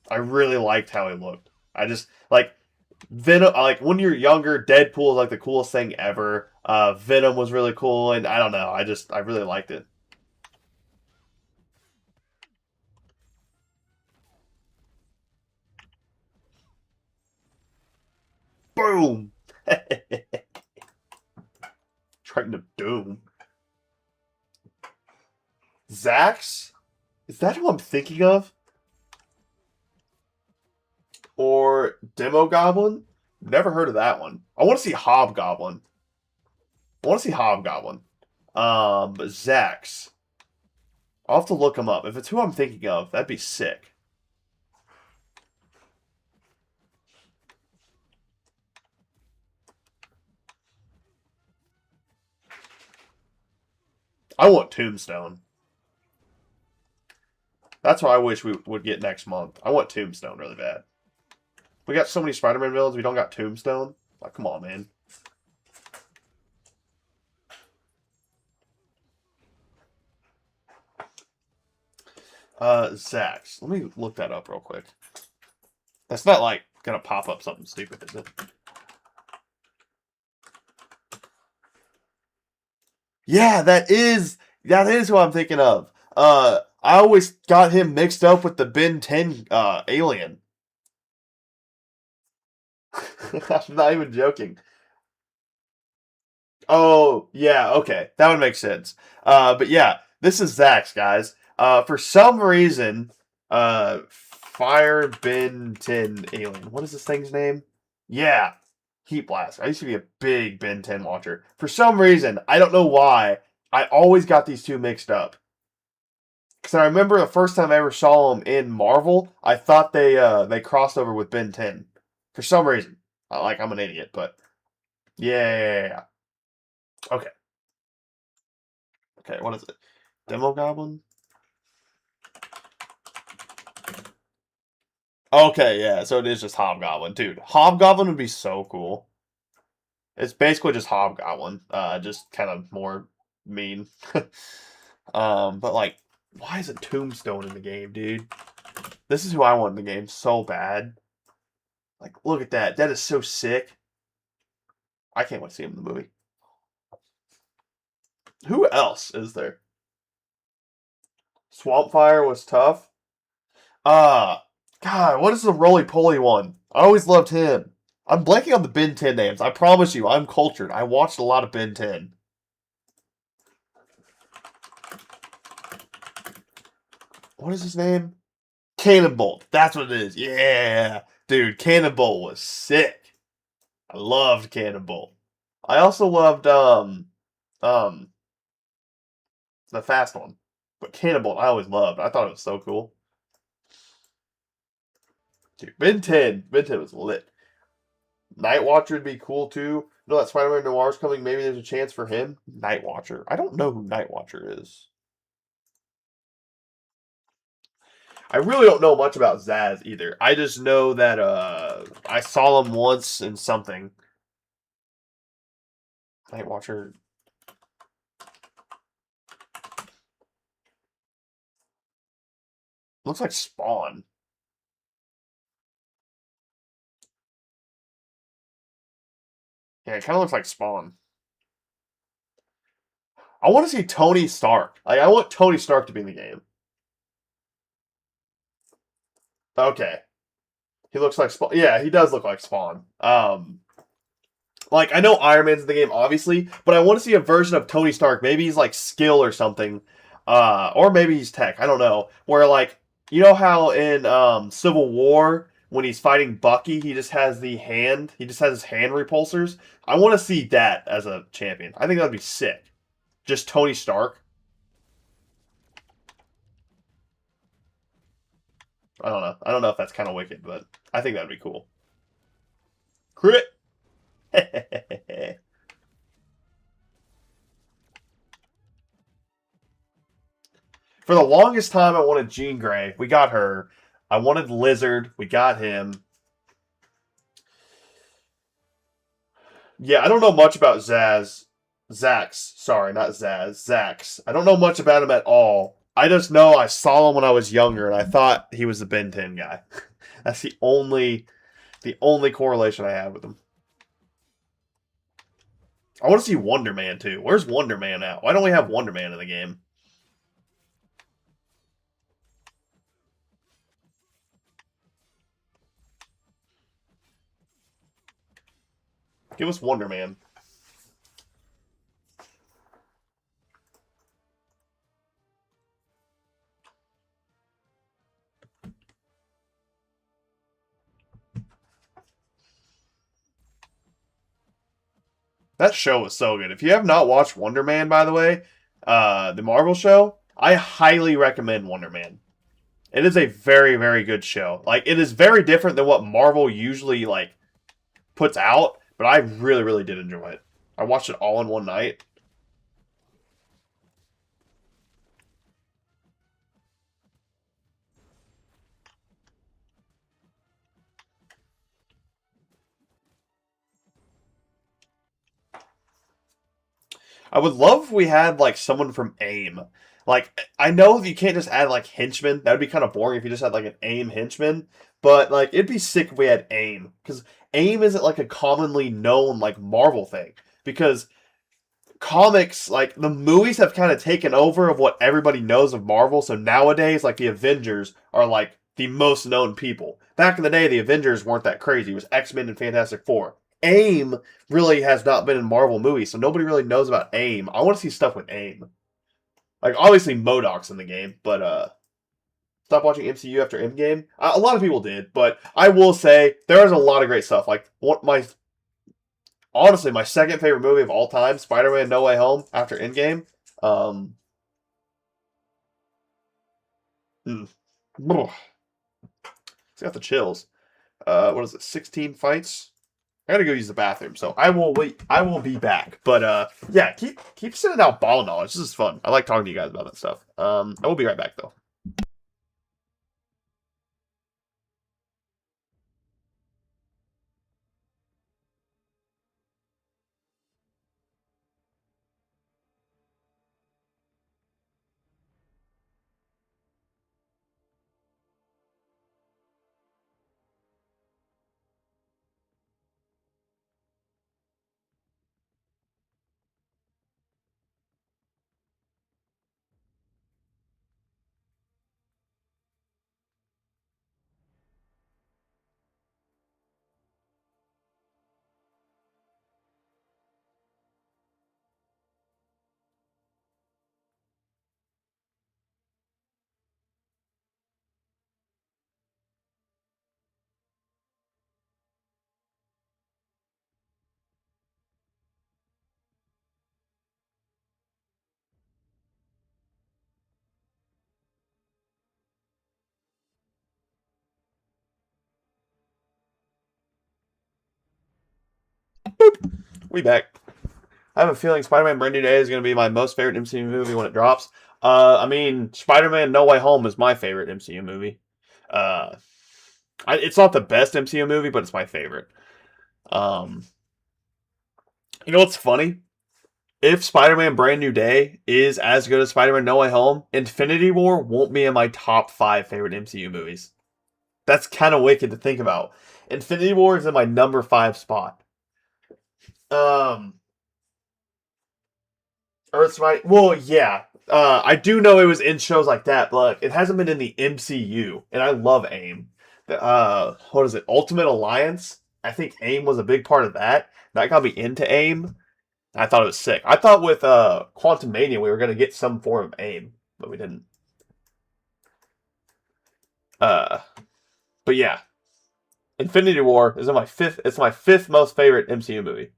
I really liked how he looked. I just like Venom, like when you're younger, Deadpool is like the coolest thing ever. Venom was really cool, and I don't know, I really liked it. Boom! Triton of Doom. Zax? Is that who I'm thinking of? Or Demo Goblin? Never heard of that one. I want to see Hobgoblin. Zax. I'll have to look him up. If it's who I'm thinking of, that'd be sick. I want Tombstone. That's what I wish we would get next month. I want Tombstone really bad. We got so many Spider-Man villains, we don't got Tombstone. Like, come on, man. Zax. Let me look that up real quick. That's not like gonna pop up something stupid, is it? Yeah, that is who I'm thinking of. I always got him mixed up with the Ben 10 alien. I'm not even joking. Oh, yeah, okay. That would make sense. But yeah, this is Zax, guys. For some reason, Fire Ben 10 Alien. What is this thing's name? Yeah, Heat Blast. I used to be a big Ben 10 watcher. For some reason, I don't know why, I always got these two mixed up. Because I remember the first time I ever saw them in Marvel, I thought they crossed over with Ben 10. For some reason. Like, I'm an idiot, but yeah. Okay. Okay, what is it? Demo Goblin? Okay, yeah, so it is just Hobgoblin. Dude, Hobgoblin would be so cool. It's basically just Hobgoblin, just kind of more mean. But like, why is a Tombstone in the game, dude? This is who I want in the game so bad. Like, look at that. That is so sick. I can't wait to see him in the movie. Who else is there? Swampfire was tough. God, what is the roly-poly one? I always loved him. I'm blanking on the Ben 10 names. I promise you, I'm cultured. I watched a lot of Ben 10. What is his name? Cannonbolt. That's what it is. Yeah. Dude, Cannonbolt was sick. I loved Cannonbolt. I also loved um the fast one. But Cannonbolt I always loved. I thought it was so cool. Dude, Ben 10. Ben 10 was lit. Night Watcher would be cool too. No, that Spider-Man Noir's coming. Maybe there's a chance for him. Night Watcher. I don't know who Night Watcher is. I really don't know much about Zaz either. I just know that I saw him once in something. Night Watcher. Looks like Spawn. Yeah, it kind of looks like Spawn. I want to see Tony Stark. Like, I want Tony Stark to be in the game. Okay. He looks like Spawn. Yeah, he does look like Spawn. Like, I know Iron Man's in the game, obviously, but I want to see a version of Tony Stark. Maybe he's like skill or something. Or maybe he's tech. I don't know. Where, like, you know how in Civil War, when he's fighting Bucky, he just has the hand, he just has his hand repulsors? I want to see that as a champion. I think that'd be sick. Just Tony Stark. I don't know. I don't know if that's kind of wicked, but I think that'd be cool. Crit! For the longest time, I wanted Jean Grey. We got her. I wanted Lizard. We got him. Yeah, I don't know much about Zax. Sorry, not Zaz. Zax. I don't know much about him at all. I just know I saw him when I was younger, and I thought he was the Ben 10 guy. That's the the only correlation I have with them. I want to see Wonder Man too. Where's Wonder Man at? Why don't we have Wonder Man in the game? Give us Wonder Man. That show was so good. If you have not watched Wonder Man, by the way, the Marvel show, I highly recommend Wonder Man. It is a very, very good show. Like, it is very different than what Marvel usually like puts out, but I really, really did enjoy it. I watched it all in one night. I would love if we had like someone from AIM. Like, I know you can't just add like henchmen. That would be kind of boring if you just had like an AIM henchman. But like, it'd be sick if we had AIM, because AIM isn't like a commonly known like Marvel thing. Because comics, like the movies, have kind of taken over of what everybody knows of Marvel. So nowadays, like the Avengers are like the most known people. Back in the day, the Avengers weren't that crazy. It was X-Men and Fantastic Four. AIM really has not been in Marvel movies, so nobody really knows about AIM. I want to see stuff with AIM. Like, obviously MODOK's in the game, but stop watching MCU after Endgame. A lot of people did, but I will say there is a lot of great stuff. Like, honestly, my second favorite movie of all time, Spider-Man No Way Home after Endgame. Mm, it's got the chills. What is it? 16 fights. I gotta go use the bathroom, so I will wait. I will be back. But yeah, keep sending out ball knowledge. This is fun. I like talking to you guys about that stuff. I will be right back though. We back. I have a feeling Spider-Man Brand New Day is going to be my most favorite MCU movie when it drops. I mean, Spider-Man No Way Home is my favorite MCU movie. Uh, it's not the best MCU movie, but it's my favorite. Um, you know what's funny? If Spider-Man Brand New Day is as good as Spider-Man No Way Home, Infinity War won't be in my top 5 favorite MCU movies. That's kind of wicked to think about. Infinity War is in my number 5 spot. Um, Earth's Might. Well, yeah. I do know it was in shows like that, but it hasn't been in the MCU, and I love AIM. What is it? Ultimate Alliance. I think AIM was a big part of that. That got me into AIM. I thought it was sick. I thought with Quantum Mania we were gonna get some form of AIM, but we didn't. Uh, but yeah, Infinity War is in my fifth. It's my fifth most favorite MCU movie.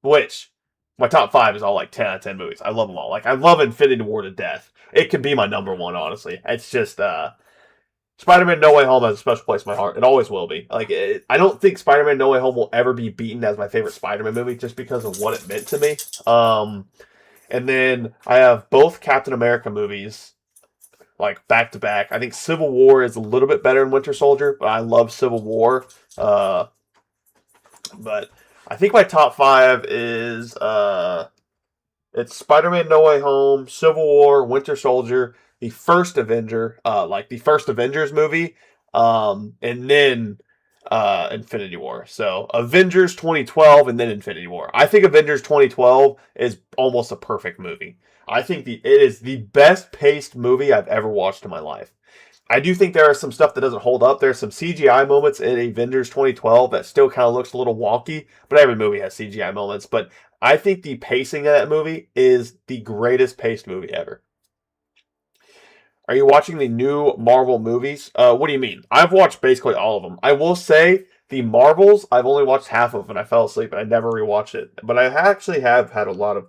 Which my top 5 is all like 10 out of 10 movies. I love them all. Like, I love Infinity War to death. It could be my number one, honestly. It's just Spider-Man No Way Home has a special place in my heart. It always will be. Like, I don't think Spider-Man No Way Home will ever be beaten as my favorite Spider-Man movie just because of what it meant to me. And then I have both Captain America movies like back to back. I think Civil War is a little bit better than Winter Soldier, but I love Civil War. But I think my top 5 is it's Spider-Man No Way Home, Civil War, Winter Soldier, the first Avenger, like the first Avengers movie, and then Infinity War. So Avengers 2012 and then Infinity War. I think Avengers 2012 is almost a perfect movie. I think it is the best paced movie I've ever watched in my life. I do think there are some stuff that doesn't hold up. There's some CGI moments in Avengers 2012 that still kind of looks a little wonky, but every movie has CGI moments. But I think the pacing of that movie is the greatest paced movie ever. Are you watching the new Marvel movies? What do you mean? I've watched basically all of them. I will say the Marvels, I've only watched half of, and I fell asleep, and I never rewatched it. But I actually have heard a lot of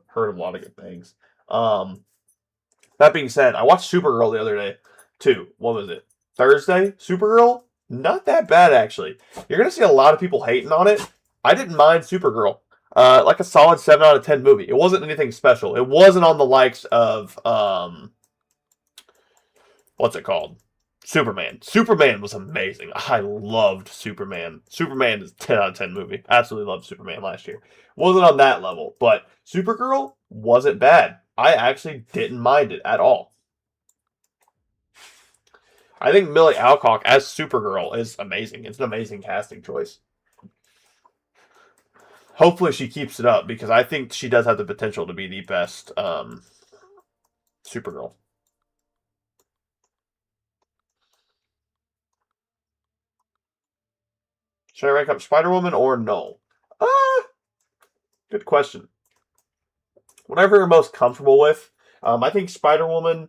good things. That being said, I watched Supergirl the other day too. What was it? Thursday? Supergirl? Not that bad actually. You're gonna see a lot of people hating on it. I didn't mind Supergirl. Like a solid 7 out of 10 movie. It wasn't anything special. It wasn't on the likes of what's it called? Superman. Superman was amazing. I loved Superman. Superman is a 10 out of 10 movie. Absolutely loved Superman last year. Wasn't on that level, but Supergirl wasn't bad. I actually didn't mind it at all. I think Millie Alcock as Supergirl is amazing. It's an amazing casting choice. Hopefully she keeps it up because I think she does have the potential to be the best Supergirl. Should I rank up Spider-Woman or no? Good question. Whatever you're most comfortable with. I think Spider-Woman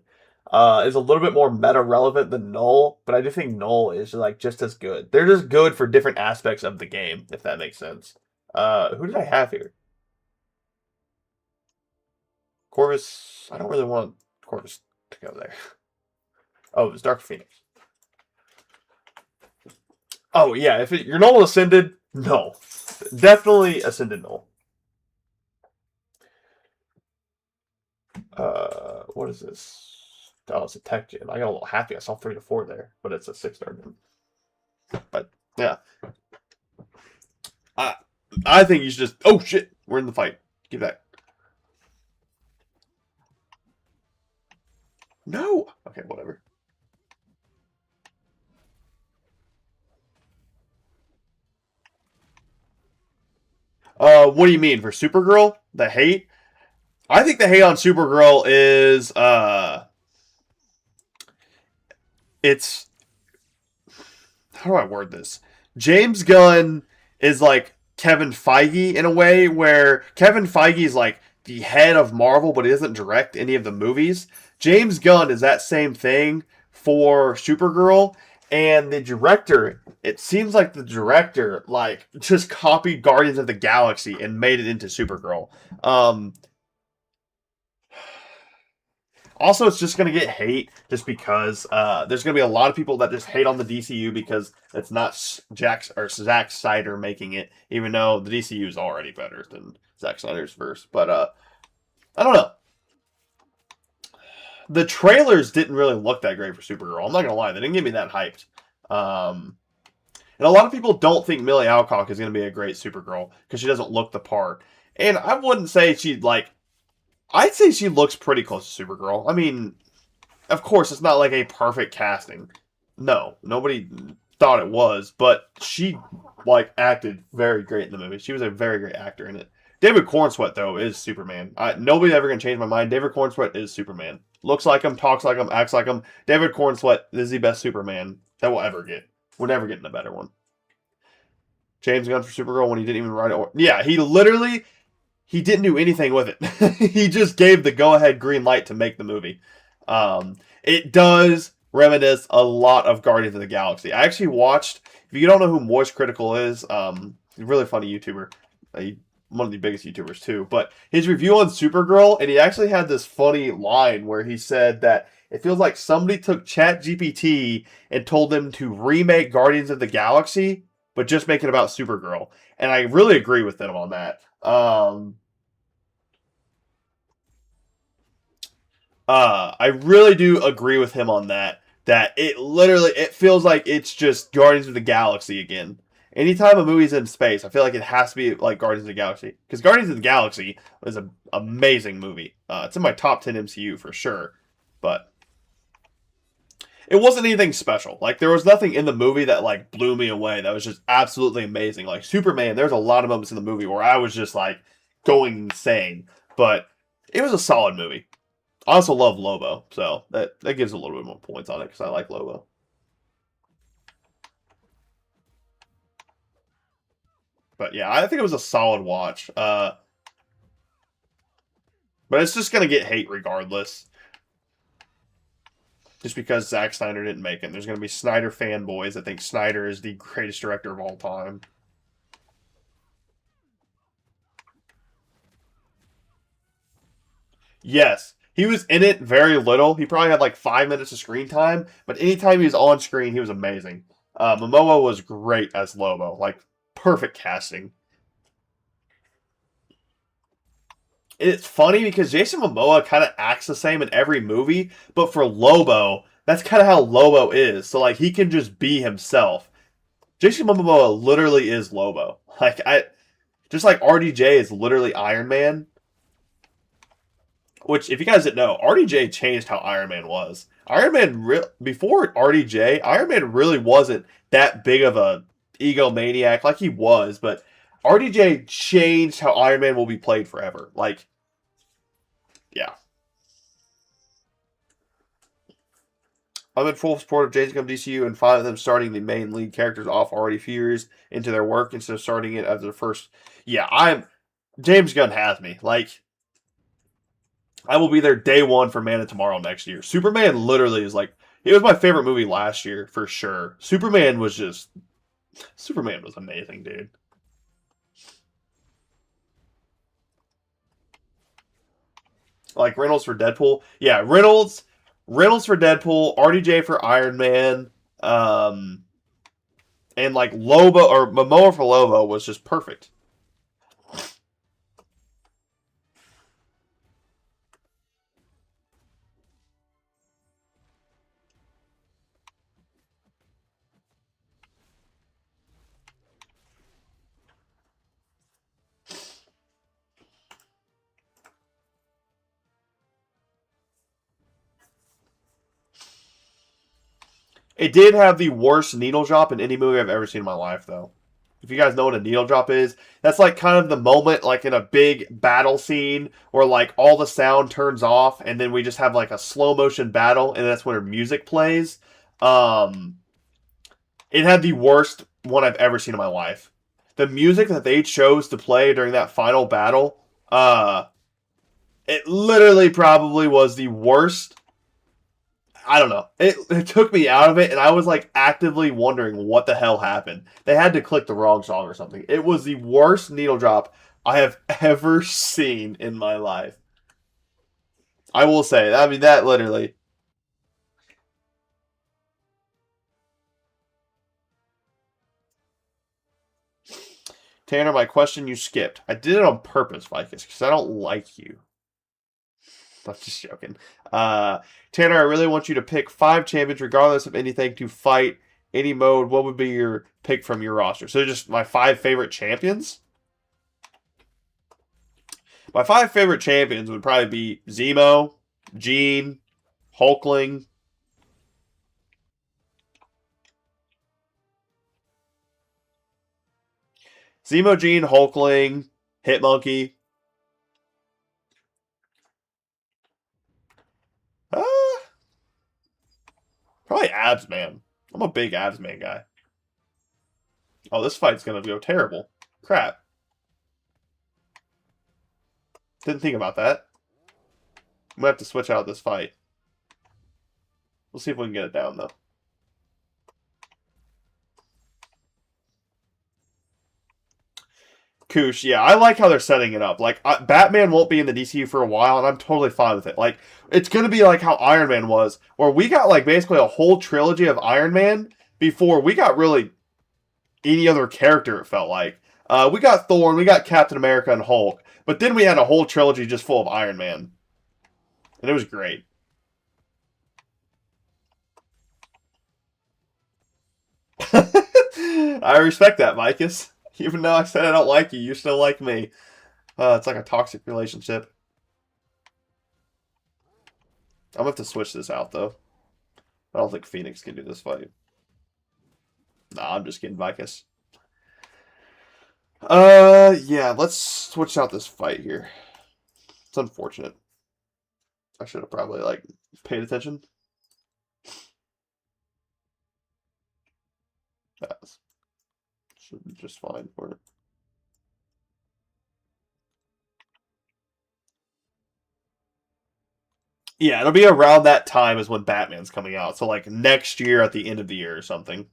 is a little bit more meta relevant than Null, but I do think Null is like just as good. They're just good for different aspects of the game, if that makes sense. Who did I have here? Corvus. I don't really want Corvus to go there. Oh, it was Dark Phoenix. Oh yeah, if you're Null Ascended, no, definitely Ascended Null. What is this? Oh, it's a tech gym. I got a little happy. I saw 3 to 4 there, but it's a 6-star gym. But yeah, I think you should just. Oh shit, we're in the fight. Give that. No. Okay, whatever. What do you mean for Supergirl? The hate? I think the hate on Supergirl is it's how do I word this? James Gunn is like Kevin Feige in a way where Kevin Feige is like the head of Marvel, but he doesn't direct any of the movies. James Gunn is that same thing for Supergirl, and the director. It seems like the director like just copied Guardians of the Galaxy and made it into Supergirl. Also, it's just going to get hate just because there's going to be a lot of people that just hate on the DCU because it's not Zack Snyder making it, even though the DCU is already better than Zack Snyder's verse. But I don't know. The trailers didn't really look that great for Supergirl. I'm not going to lie. They didn't get me that hyped. And a lot of people don't think Millie Alcock is going to be a great Supergirl because she doesn't look the part. And I wouldn't say she'd like... I'd say she looks pretty close to Supergirl. I mean, of course, it's not like a perfect casting. No, nobody thought it was, but she like acted very great in the movie. She was a very great actor in it. David Cornsweet though is Superman. Nobody's ever gonna change my mind. David Cornsweet is Superman. Looks like him, talks like him, acts like him. David Cornsweet is the best Superman that we'll ever get. We're never getting a better one. James Gunn for Supergirl when he didn't even write it. Yeah, he didn't do anything with it. He just gave the go-ahead green light to make the movie. It does reminisce a lot of Guardians of the Galaxy. I actually watched, if you don't know who Moist Critical is, a really funny YouTuber, one of the biggest YouTubers too, but his review on Supergirl, and he actually had this funny line where he said that it feels like somebody took ChatGPT and told them to remake Guardians of the Galaxy, but just make it about Supergirl. And I really agree with them on that. I really do agree with him on that. That it feels like it's just Guardians of the Galaxy again. Anytime a movie's in space, I feel like it has to be like Guardians of the Galaxy. Because Guardians of the Galaxy is an amazing movie. It's in my top 10 MCU for sure. But it wasn't anything special. Like, there was nothing in the movie that, like, blew me away. That was just absolutely amazing. Like, Superman, there's a lot of moments in the movie where I was just, like, going insane. But it was a solid movie. I also love Lobo, so that gives a little bit more points on it because I like Lobo. But yeah, I think it was a solid watch. But it's just going to get hate regardless. Just because Zack Snyder didn't make it. There's going to be Snyder fanboys that think Snyder is the greatest director of all time. Yes. He was in it very little. He probably had like 5 minutes of screen time, but anytime he was on screen, he was amazing. Momoa was great as Lobo. Like, perfect casting. It's funny because Jason Momoa kind of acts the same in every movie, but for Lobo, that's kind of how Lobo is. So, like, he can just be himself. Jason Momoa literally is Lobo. Just like RDJ is literally Iron Man. Which, if you guys didn't know, RDJ changed how Iron Man was. Before RDJ, Iron Man really wasn't that big of a egomaniac like he was, but RDJ changed how Iron Man will be played forever. Like, yeah. I'm in full support of James Gunn DCU and fine with them starting the main lead characters off already a few years into their work instead of starting it as their first. Yeah, James Gunn has me. Like, I will be there day one for Man of Tomorrow next year. Superman literally is like, it was my favorite movie last year for sure. Superman was amazing, dude. Like Reynolds for Deadpool. Yeah, Reynolds for Deadpool, RDJ for Iron Man, and like Lobo or Momoa for Lobo was just perfect. It did have the worst needle drop in any movie I've ever seen in my life, though. If you guys know what a needle drop is, that's like kind of the moment, like in a big battle scene, where like all the sound turns off, and then we just have like a slow motion battle, and that's where music plays. Um, it had the worst one I've ever seen in my life. The music that they chose to play during that final battle, it literally probably was the worst. I don't know. It took me out of it, and I was like actively wondering what the hell happened. They had to click the wrong song or something. It was the worst needle drop I have ever seen in my life. I will say. I mean, that literally. Tanner, my question you skipped. I did it on purpose, Vicus, because I don't like you. I'm just joking. Tanner, I really want you to pick 5 champions, regardless of anything, to fight any mode. What would be your pick from your roster? So just my 5 favorite champions? My 5 favorite champions would probably be Zemo, Gene, Hulkling. Zemo, Gene, Hulkling, Hitmonkey. Uh, Probably Abs Man. I'm a big Abs Man guy. Oh, this fight's going to go terrible. Crap. Didn't think about that. I'm going to have to switch out this fight. We'll see if we can get it down, though. Koosh, yeah, I like how they're setting it up. Like, Batman won't be in the DCU for a while, and I'm totally fine with it. Like, it's going to be like how Iron Man was, where we got, like, basically a whole trilogy of Iron Man before we got really any other character, it felt like. We got Thor, we got Captain America, and Hulk, but then we had a whole trilogy just full of Iron Man. And it was great. I respect that, Vicus. Even though I said I don't like you, you still like me. It's like a toxic relationship. I'm going to have to switch this out, though. I don't think Phoenix can do this fight. Nah, I'm just kidding, Vicus. Yeah, let's switch out this fight here. It's unfortunate. I should have probably, like, paid attention. That should be just fine for it. Yeah, it'll be around that time is when Batman's coming out. So, like, next year at the end of the year or something.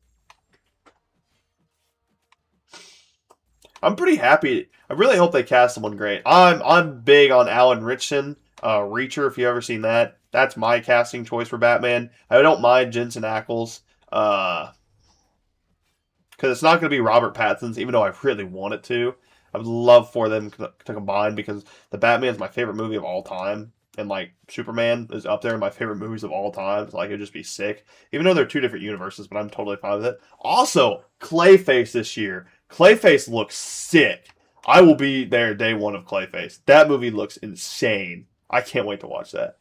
I'm pretty happy. I really hope they cast someone great. I'm big on Alan Ritchson, Reacher. If you ever seen that, that's my casting choice for Batman. I don't mind Jensen Ackles, because it's not going to be Robert Pattinson's, even though I really want it to. I would love for them to combine because the Batman is my favorite movie of all time, and like Superman is up there in my favorite movies of all time. So, like, it'd just be sick, even though they're two different universes. But I'm totally fine with it. Also, Clayface this year. Clayface looks sick. I will be there day one of Clayface. That movie looks insane. I can't wait to watch that.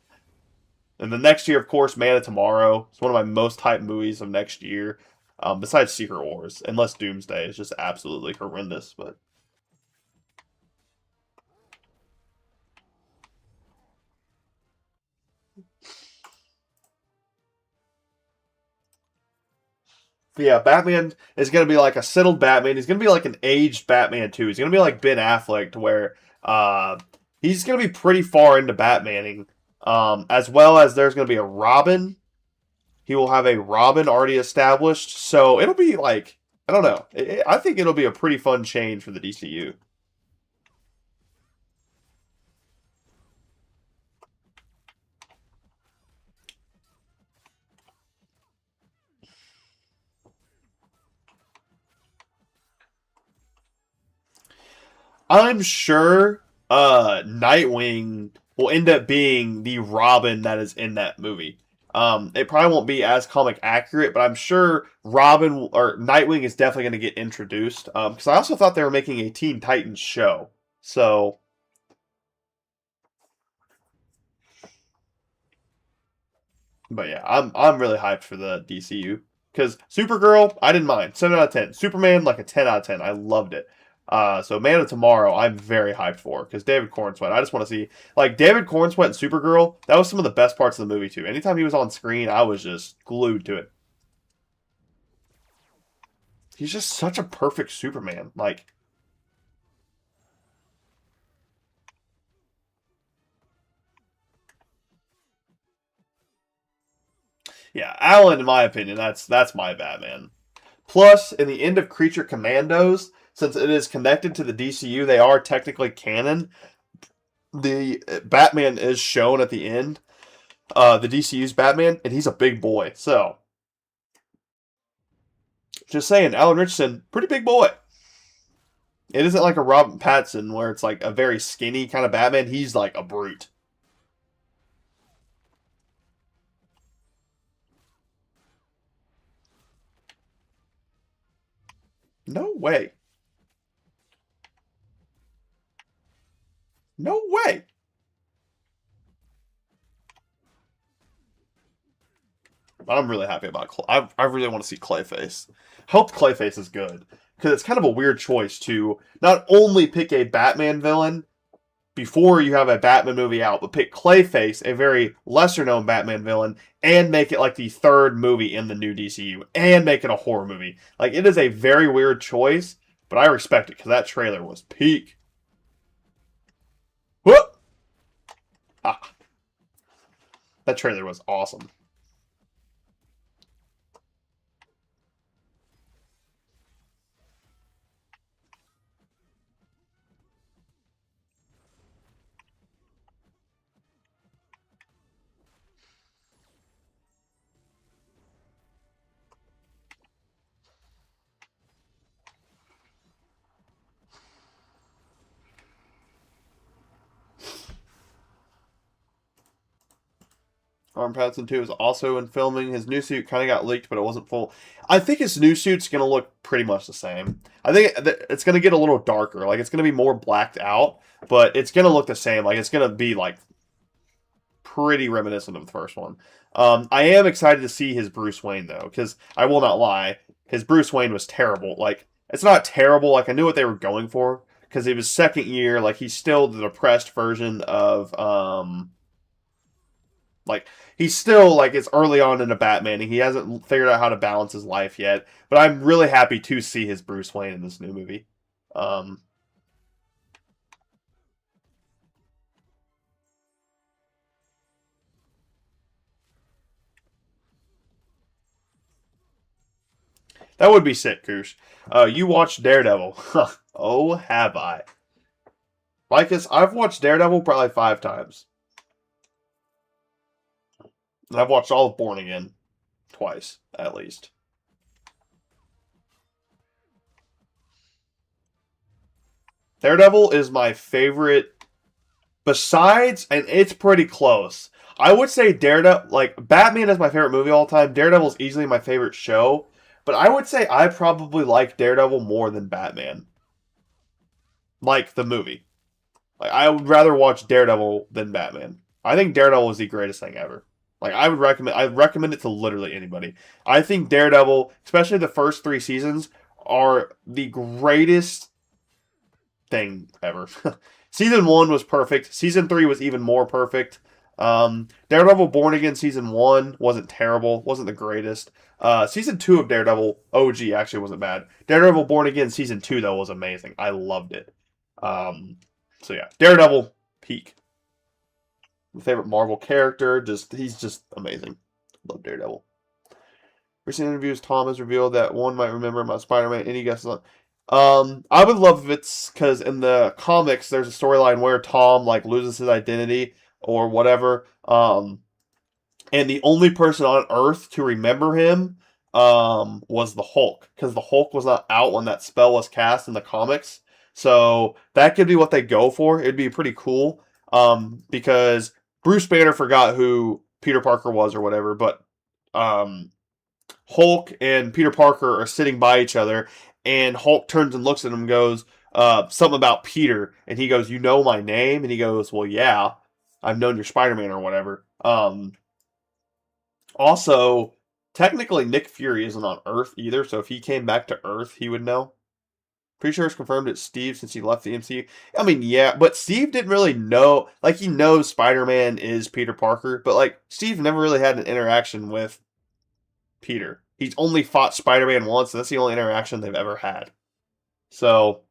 And the next year, of course, Man of Tomorrow. It's one of my most hyped movies of next year. Besides Secret Wars, unless Doomsday is just absolutely horrendous. But yeah, Batman is going to be like a settled Batman. He's going to be like an aged Batman too. He's going to be like Ben Affleck, to where he's going to be pretty far into Batmaning, as well as there's going to be a Robin. He will have a Robin already established, so it'll be like, I don't know. I think it'll be a pretty fun change for the DCU. I'm sure Nightwing will end up being the Robin that is in that movie. It probably won't be as comic accurate, but I'm sure Robin or Nightwing is definitely going to get introduced. Because I also thought they were making a Teen Titans show. So, but yeah, I'm really hyped for the DCU because Supergirl, I didn't mind, 7 out of 10. Superman, like a 10 out of 10. I loved it. So Man of Tomorrow, I'm very hyped for because David Cornsweet. I just want to see, like, David Cornsweet and Supergirl. That was some of the best parts of the movie too. Anytime he was on screen, I was just glued to it. He's just such a perfect Superman. Like, yeah, Alan, in my opinion, that's my Batman. Plus, in the end of Creature Commandos, since it is connected to the DCU, they are technically canon. The Batman is shown at the end, the DCU's Batman, and he's a big boy. So, just saying, Alan Richardson, pretty big boy. It isn't like a Robert Pattinson where it's like a very skinny kind of Batman. He's like a brute. No way. No way. I'm really happy about I really want to see Clayface. Hope Clayface is good. Because it's kind of a weird choice to not only pick a Batman villain before you have a Batman movie out, but pick Clayface, a very lesser known Batman villain, and make it like the third movie in the new DCU, and make it a horror movie. Like, it is a very weird choice, but I respect it because that trailer was peak. Whoop! Ah, that trailer was awesome. Arm Pattinson 2 is also in filming. His new suit kind of got leaked, but it wasn't full. I think his new suit's going to look pretty much the same. I think it's going to get a little darker. Like, it's going to be more blacked out, but it's going to look the same. Like, it's going to be, like, pretty reminiscent of the first one. I am excited to see his Bruce Wayne though, because I will not lie, his Bruce Wayne was terrible. Like it's not terrible. Like I knew what they were going for because it was second year. Like he's still the depressed version of like he's still like it's early on in a Batman and he hasn't figured out how to balance his life yet. But I'm really happy to see his Bruce Wayne in this new movie. Um, that would be sick, Koosh. You watched Daredevil. Oh, have I? Lycus, I've watched Daredevil probably 5 times. And I've watched all of Born Again twice, at least. Daredevil is my favorite. Besides, and it's pretty close. I would say Daredevil, like Batman is my favorite movie all time. Daredevil is easily my favorite show, but I would say I probably like Daredevil more than Batman. Like the movie. Like I would rather watch Daredevil than Batman. I think Daredevil is the greatest thing ever. Like I recommend it to literally anybody. I think Daredevil, especially the first 3 seasons, are the greatest thing ever. Season 1 was perfect. Season 3 was even more perfect. Daredevil Born Again Season 1 wasn't terrible, wasn't the greatest. Season 2 of Daredevil OG actually wasn't bad. Daredevil Born Again Season 2, though, was amazing. I loved it. So yeah, Daredevil, peak. My favorite Marvel character, he's just amazing. Love Daredevil. Recent interviews, Tom has revealed that one might remember about Spider-Man. Any guesses on? I would love if it's because in the comics there's a storyline where Tom like loses his identity or whatever. And the only person on Earth to remember him was the Hulk because the Hulk was not out when that spell was cast in the comics. So that could be what they go for. It'd be pretty cool. Because Bruce Banner forgot who Peter Parker was or whatever, but um Hulk and Peter Parker are sitting by each other, and Hulk turns and looks at him and goes, something about Peter, and he goes, "You know my name?" And he goes, "Well, yeah, I've known your Spider-Man or whatever." Also, technically, Nick Fury isn't on Earth either, so if he came back to Earth, he would know. Pretty sure it's confirmed it's Steve since he left the MCU. I mean, yeah, but Steve didn't really know. Like, he knows Spider-Man is Peter Parker, but, like, Steve never really had an interaction with Peter. He's only fought Spider-Man once, and that's the only interaction they've ever had. So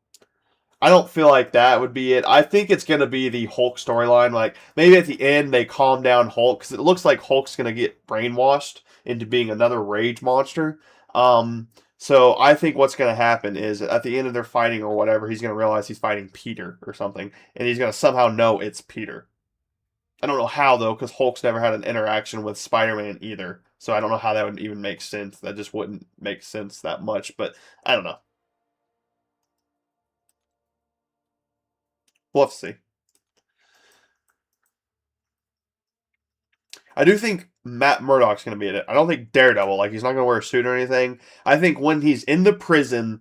I don't feel like that would be it. I think it's going to be the Hulk storyline. Like maybe at the end they calm down Hulk because it looks like Hulk's going to get brainwashed into being another rage monster. So I think what's going to happen is at the end of their fighting or whatever, he's going to realize he's fighting Peter or something, and he's going to somehow know it's Peter. I don't know how though, because Hulk's never had an interaction with Spider-Man either. So I don't know how that would even make sense. That just wouldn't make sense that much. But I don't know. We'll have to see. I do think Matt Murdock's going to be in it. I don't think Daredevil. Like he's not going to wear a suit or anything. I think when he's in the prison,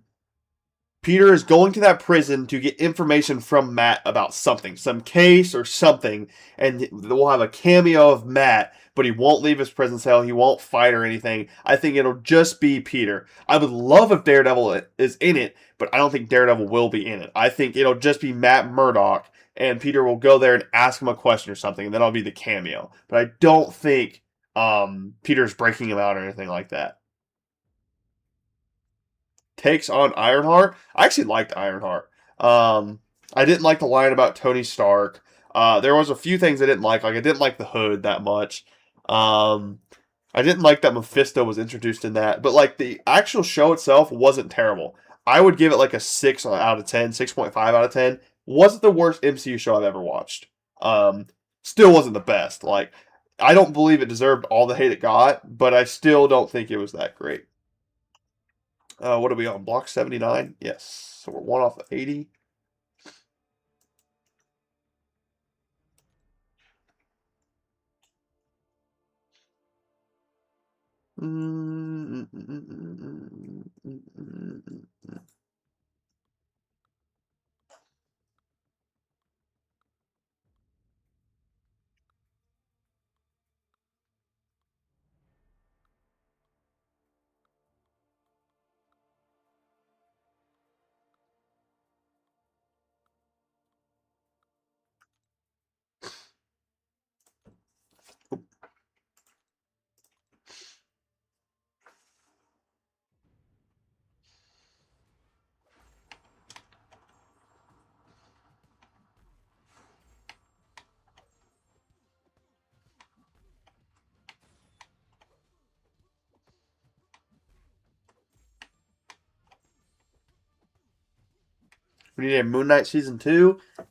Peter is going to that prison to get information from Matt about something, some case or something, and we'll have a cameo of Matt, but he won't leave his prison cell. He won't fight or anything. I think it'll just be Peter. I would love if Daredevil is in it, but I don't think Daredevil will be in it. I think it'll just be Matt Murdock, and Peter will go there and ask him a question or something, and then I'll be the cameo. But I don't think Peter's breaking him out or anything like that. Takes on Ironheart. I actually liked Ironheart. I didn't like the line about Tony Stark. There was a few things I didn't like. Like I didn't like the hood that much. Um, I didn't like that Mephisto was introduced in that. But like the actual show itself wasn't terrible. I would give it like a 6 out of 10, 6.5 out of 10. Wasn't the worst MCU show I've ever watched. Still wasn't the best. Like I don't believe it deserved all the hate it got, but I still don't think it was that great. What are we on? Block 79? Yes. So we're one off of 80. We need a Moon Knight season 2. I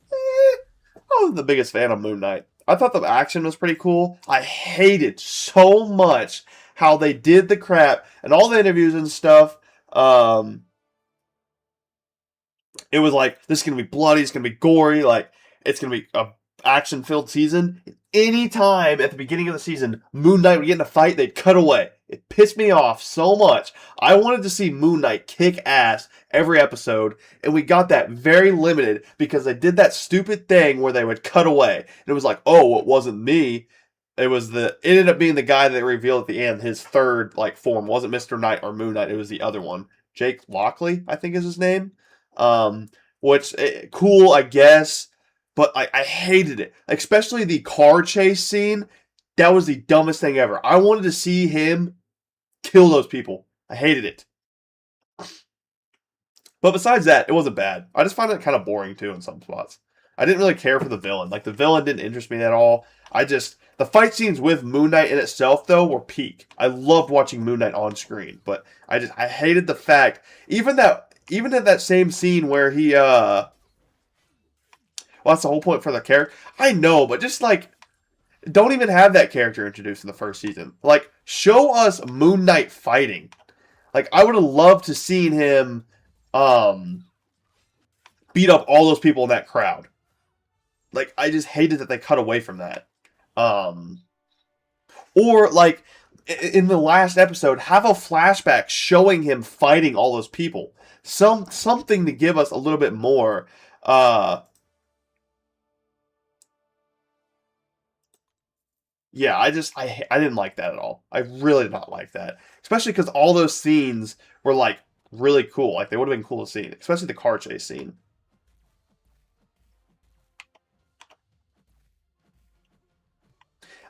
wasn't the biggest fan of Moon Knight. I thought the action was pretty cool. I hated so much how they did the crap and all the interviews and stuff. It was like, this is going to be bloody, it's going to be gory, like, it's going to be a action-filled season. Anytime at the beginning of the season, Moon Knight would get in a fight, they'd cut away. It pissed me off so much. I wanted to see Moon Knight kick ass every episode, and we got that very limited because they did that stupid thing where they would cut away. And it was like, oh, it wasn't me. It ended up being the guy that they revealed at the end. His third form wasn't Mr. Knight or Moon Knight. It was the other one. Jake Lockley, I think is his name. Which cool, I guess, but I hated it. Especially the car chase scene. That was the dumbest thing ever. I wanted to see him kill those people. I hated it. But besides that, it wasn't bad. I just found it kind of boring too in some spots. I didn't really care for the villain. Like, the villain didn't interest me at all. The fight scenes with Moon Knight in itself, though, were peak. I loved watching Moon Knight on screen, but I hated the fact, even in that same scene where he, well, that's the whole point for the character. I know, but just, don't even have that character introduced in the first season. Show us Moon Knight fighting. I would have loved to seen him, beat up all those people in that crowd. I just hated that they cut away from that. Or, in the last episode, have a flashback showing him fighting all those people. Something to give us a little bit more. Yeah, I didn't like that at all. I really did not like that. Especially because all those scenes were, really cool. They would have been cool to see. Especially the car chase scene.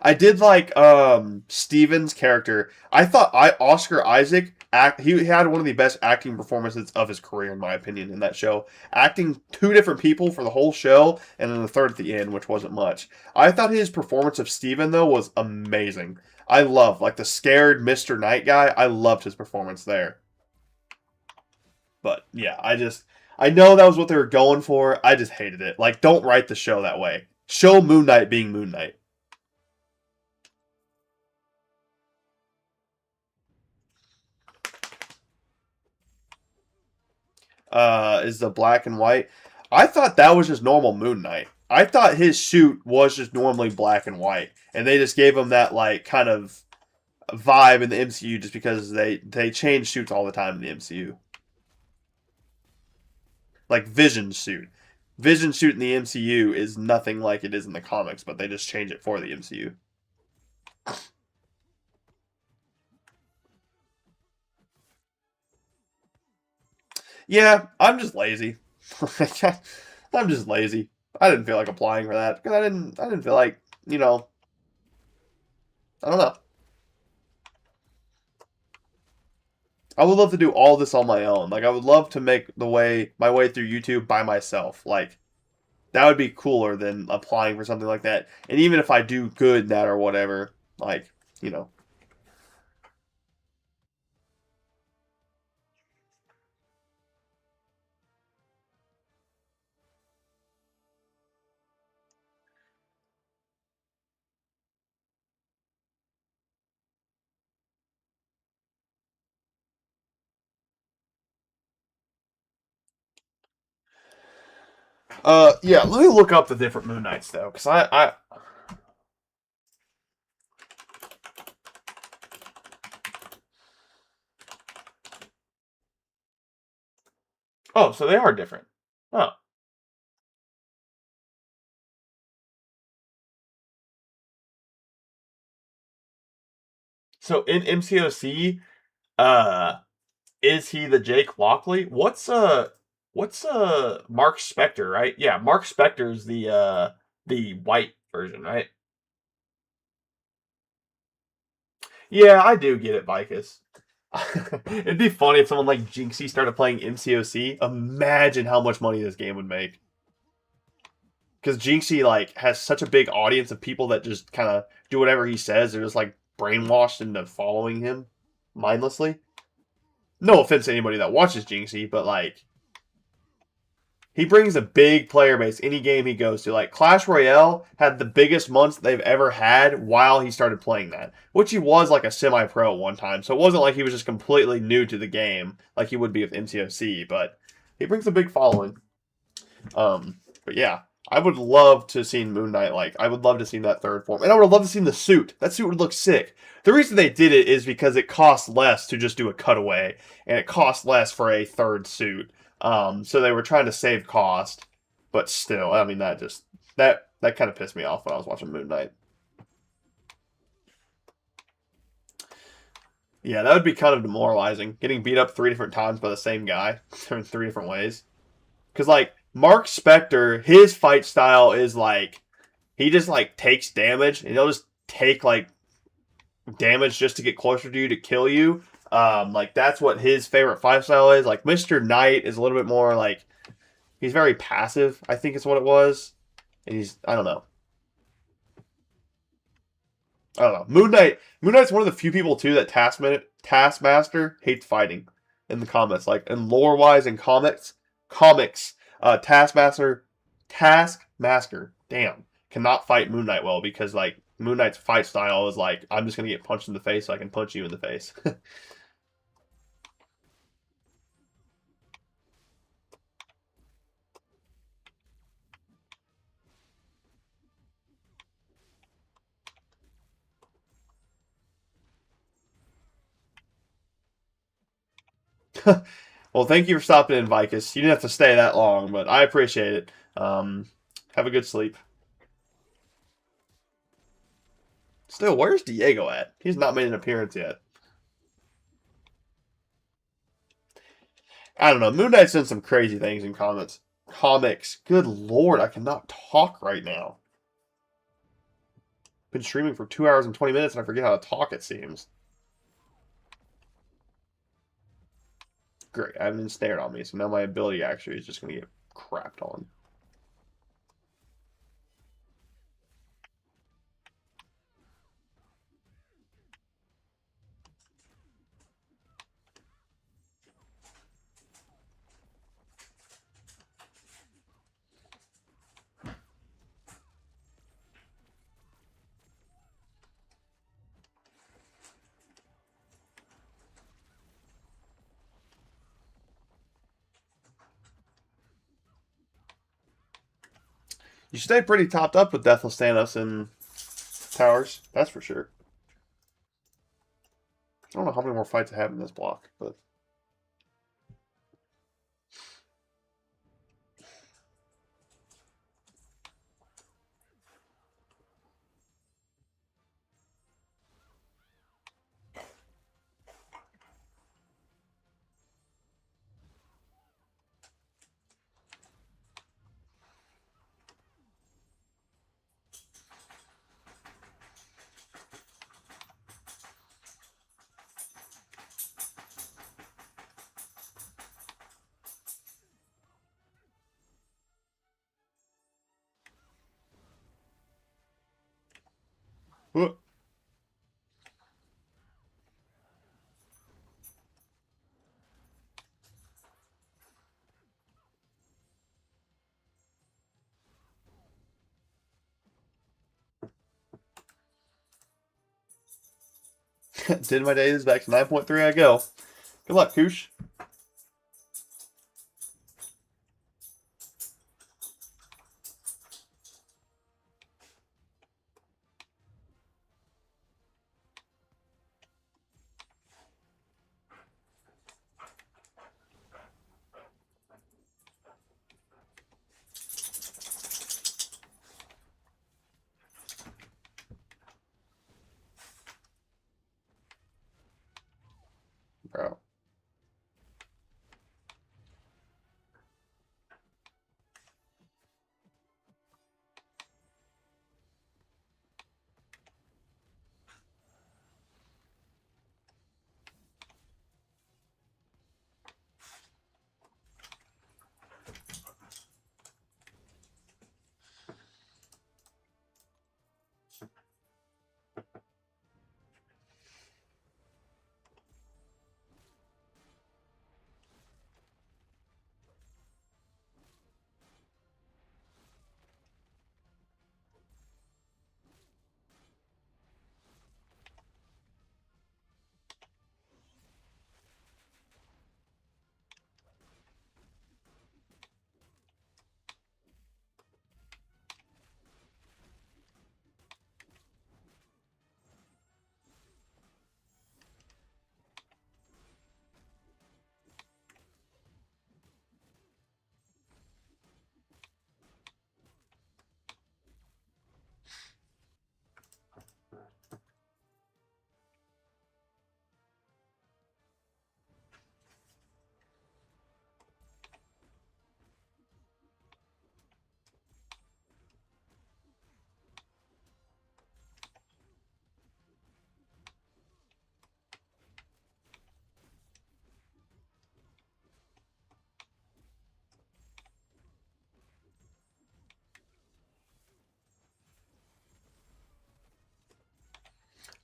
I did like Steven's character. I thought Oscar Isaac he had one of the best acting performances of his career, in my opinion, in that show. Acting two different people for the whole show, and then the third at the end, which wasn't much. I thought his performance of Steven, though, was amazing. I love the scared Mr. Knight guy. I loved his performance there. But yeah, I know that was what they were going for. I just hated it. Don't write the show that way. Show Moon Knight being Moon Knight. Is the black and white. I thought that was just normal Moon Knight. I thought his suit was just normally black and white, and they just gave him that kind of vibe in the MCU just because they change suits all the time in the MCU. Vision's suit. Vision's suit in the MCU is nothing like it is in the comics, but they just change it for the MCU. Yeah, I'm just lazy. I'm just lazy. I didn't feel like applying for that because I didn't feel like, I don't know. I would love to do all this on my own. I would love to make my way through YouTube by myself. That would be cooler than applying for something like that. And even if I do good in that or whatever, you know. Yeah, let me look up the different Moon Knights, though, because Oh, so they are different. Oh. So in MCOC, uh, is he the Jake Lockley? What's Mark Spector, right? Yeah, Mark Spector's the white version, right? Yeah, I do get it, Vicus. It'd be funny if someone like Jinxie started playing MCOC. Imagine how much money this game would make. Because Jinxie has such a big audience of people that just kind of do whatever he says. They're just brainwashed into following him mindlessly. No offense to anybody that watches Jinxie, but He brings a big player base any game he goes to. Like Clash Royale had the biggest months they've ever had while he started playing that, which he was like a semi-pro at one time. So it wasn't like he was just completely new to the game like he would be with MCOC, but he brings a big following. But yeah, I would love to see Moon Knight. Like I would love to see that third form, and I would love to see the suit. That suit would look sick. The reason they did it is because it costs less to just do a cutaway, and it costs less for a third suit. So they were trying to save cost, but still, I mean, that kind of pissed me off when I was watching Moon Knight. Yeah, that would be kind of demoralizing. Getting beat up 3 different times by the same guy in 3 different ways. Because, like, Mark Spector, his fight style is, like, he just, like, takes damage, and he'll just take, like, damage just to get closer to you to kill you. Like, that's what his favorite fight style is. Like, Mr. Knight is a little bit more, like, he's very passive, I think is what it was. And I don't know. Moon Knight's one of the few people, too, that Taskmaster hates fighting in the comments. Like, in lore-wise in comics, Taskmaster, damn, cannot fight Moon Knight well because, like, Moon Knight's fight style is like, I'm just going to get punched in the face so I can punch you in the face. Well, thank you for stopping in, Vicus. You didn't have to stay that long, but I appreciate it. Have a good sleep. Still, where's Diego at? He's not made an appearance yet. I don't know. Moon Knight's done some crazy things in comics. Good lord, I cannot talk right now. Been streaming for 2 hours and 20 minutes and I forget how to talk, it seems. Great, I haven't been stared on me, so now my ability actually is just going to get crapped on. You stay pretty topped up with Deathless Thanos and Towers, that's for sure. I don't know how many more fights I have in this block, but... Did my days back to 9.3 I go. Good luck, Koosh. Bro.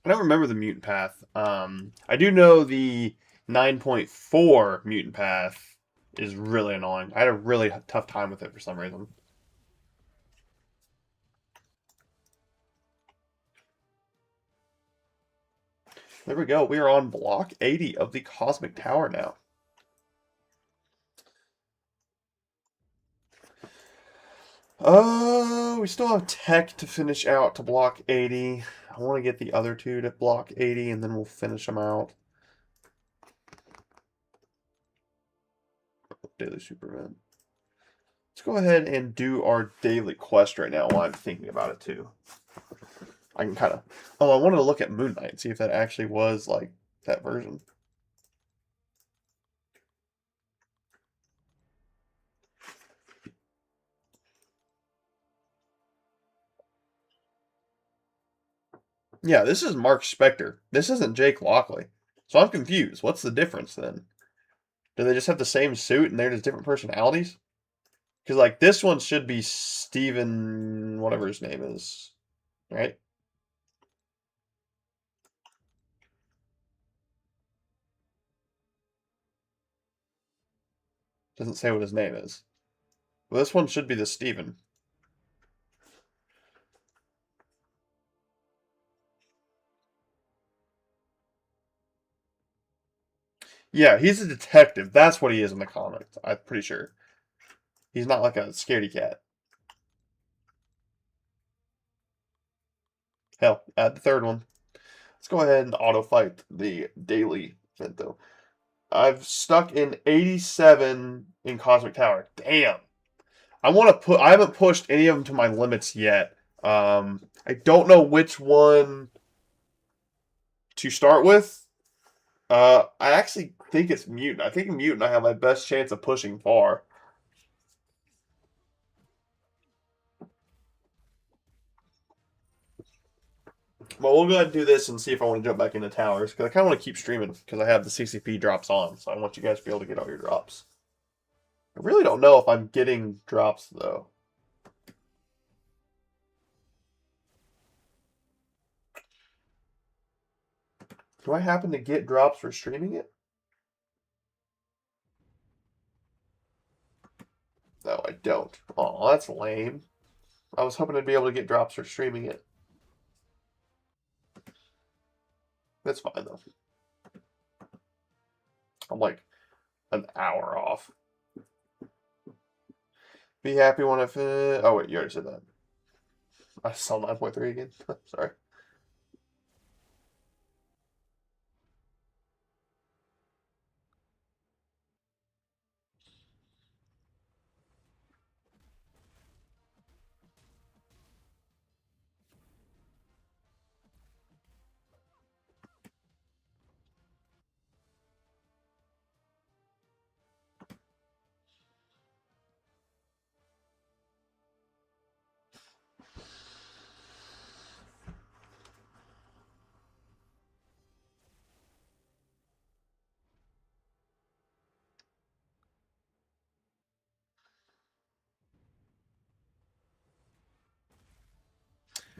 I don't remember the mutant path. I do know the 9.4 mutant path is really annoying. I had a really tough time with it for some reason. There we go. We are on block 80 of the Cosmic Tower now. We still have tech to finish out to block 80. I want to get the other two to block 80, and then we'll finish them out. Daily super event. Let's go ahead and do our daily quest right now while I'm thinking about it too. I can kind of... Oh, I wanted to look at Moon Knight and see if that actually was like that version. Yeah, this is Mark Spector. This isn't Jake Lockley. So I'm confused. What's the difference then? Do they just have the same suit and they're just different personalities? Because, like, this one should be Steven, whatever his name is, right? Doesn't say what his name is. Well, this one should be the Steven. Yeah, he's a detective. That's what he is in the comics. I'm pretty sure. He's not like a scaredy cat. Hell, add the third one. Let's go ahead and auto fight the daily event though. I've stuck in 87 in Cosmic Tower. Damn. I haven't pushed any of them to my limits yet. I don't know which one to start with. I actually think it's Mutant. I think Mutant I have my best chance of pushing far. Well, we'll go ahead and do this and see if I want to jump back into towers, because I kind of want to keep streaming, because I have the CCP drops on, so I want you guys to be able to get all your drops. I really don't know if I'm getting drops, though. Do I happen to get drops for streaming it? No, I don't. Oh, that's lame. I was hoping I'd be able to get drops for streaming it. That's fine, though. I'm like an hour off. Be happy when I finish. Oh, wait, you already said that. I saw 9.3 again. Sorry.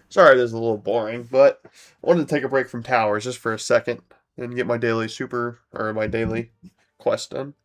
Sorry, this is a little boring, but I wanted to take a break from towers just for a second and get my daily super or my daily quest done.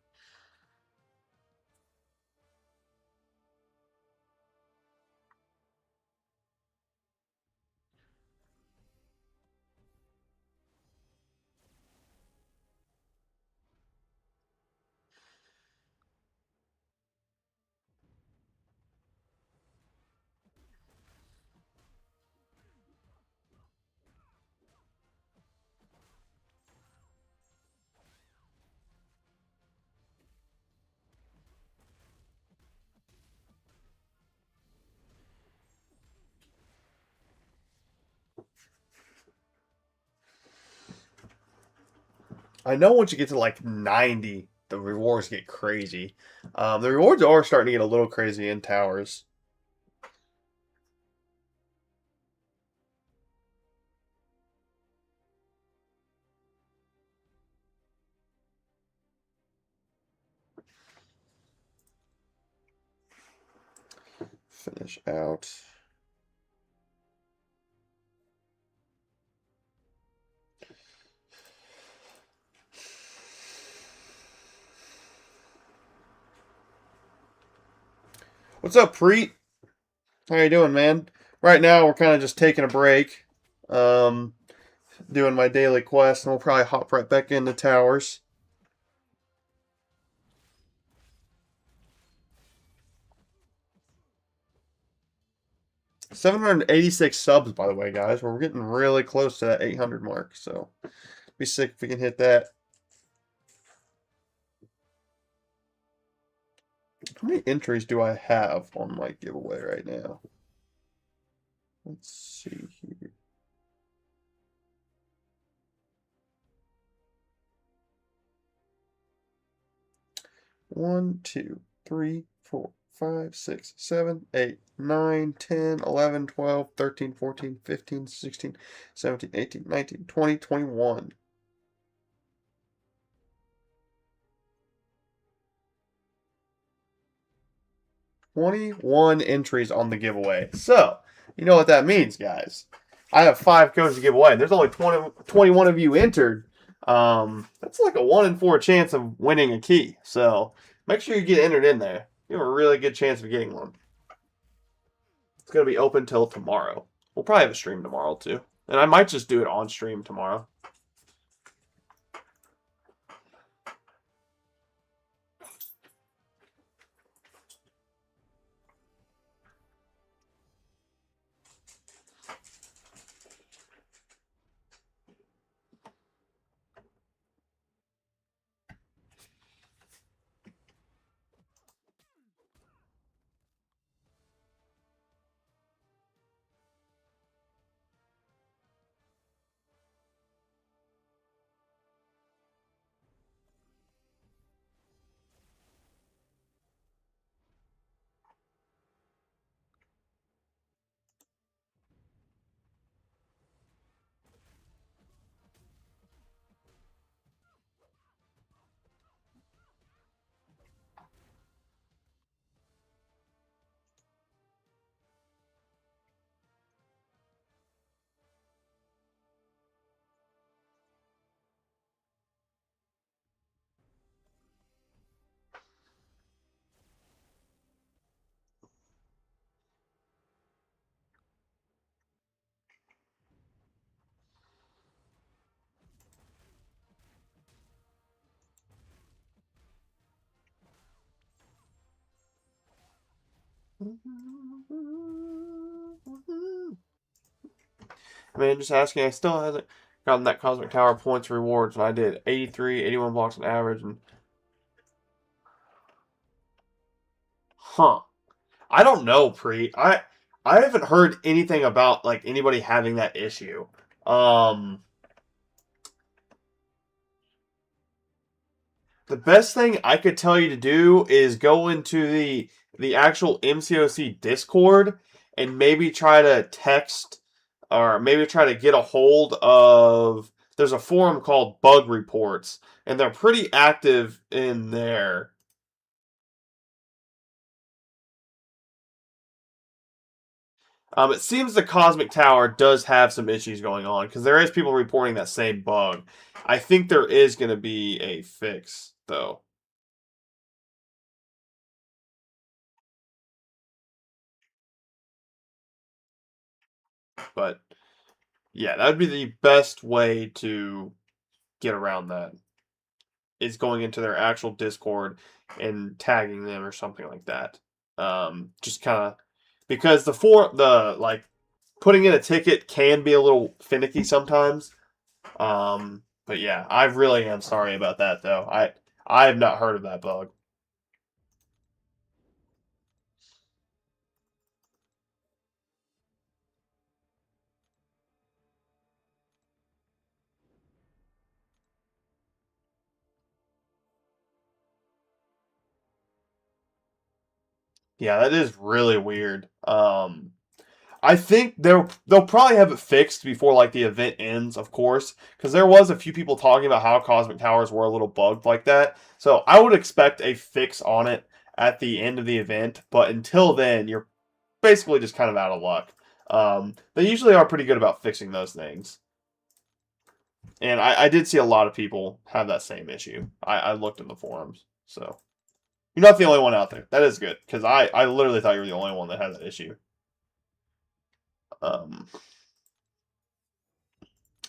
I know once you get to like 90, the rewards get crazy. The rewards are starting to get a little crazy in towers. Finish out. What's up, Preet? How you doing, man? Right now, we're kind of just taking a break, um, doing my daily quest, and we'll probably hop right back into towers. 786 subs, by the way, guys. We're getting really close to that 800 mark, so be sick if we can hit that. How many entries do I have on my giveaway right now? Let's see here. One, two, three, 4, 5, 6, 7, 8, 9, 10, 11, 12, 13, 14, 15, 16, 17, 18, 19, 20, 21. 21 entries on the giveaway. So, you know what that means, guys. I have 5 codes to give away, and there's only 21 of you entered. That's like a 1 in 4 chance of winning a key. So, make sure you get entered in there. You have a really good chance of getting one. It's going to be open till tomorrow. We'll probably have a stream tomorrow, too. And I might just do it on stream tomorrow. Man, just asking, I still haven't gotten that Cosmic Tower points rewards, and I did 83, 81 blocks on average, and I don't know, Preet. I haven't heard anything about like anybody having that issue. Um, the best thing I could tell you to do is go into the actual MCOC Discord and maybe try to text or maybe try to get a hold of. There's a forum called Bug Reports, and they're pretty active in there. It seems the Cosmic Tower does have some issues going on because there is people reporting that same bug. I think there is going to be a fix, though. But yeah, that would be the best way to get around that. Is going into their actual Discord and tagging them or something like that. Just kind of because the like putting in a ticket can be a little finicky sometimes. But yeah, I really am sorry about that though. I have not heard of that bug. Yeah, that is really weird. I think they'll probably have it fixed before like the event ends, of course, because there was a few people talking about how Cosmic Towers were a little bugged like that. So I would expect a fix on it at the end of the event, but until then, you're basically just kind of out of luck. They usually are pretty good about fixing those things, and I did see a lot of people have that same issue. I looked in the forums, so You're not the only one out there. That is good, because I literally thought you were the only one that had that issue. How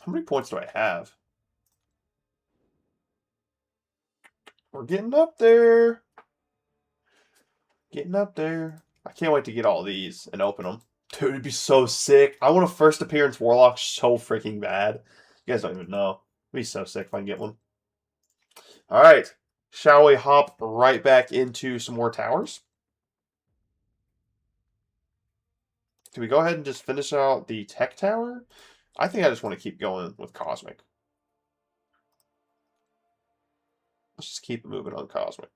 many points do I have? We're getting up there. Getting up there. I can't wait to get all these and open them. Dude, it'd be so sick. I want a first appearance Warlock so freaking bad. You guys don't even know. It'd be so sick if I can get one. Alright. Shall we hop right back into some more towers? Can we go ahead and just finish out the tech tower? I think I just want to keep going with Cosmic. Let's just keep moving on Cosmic.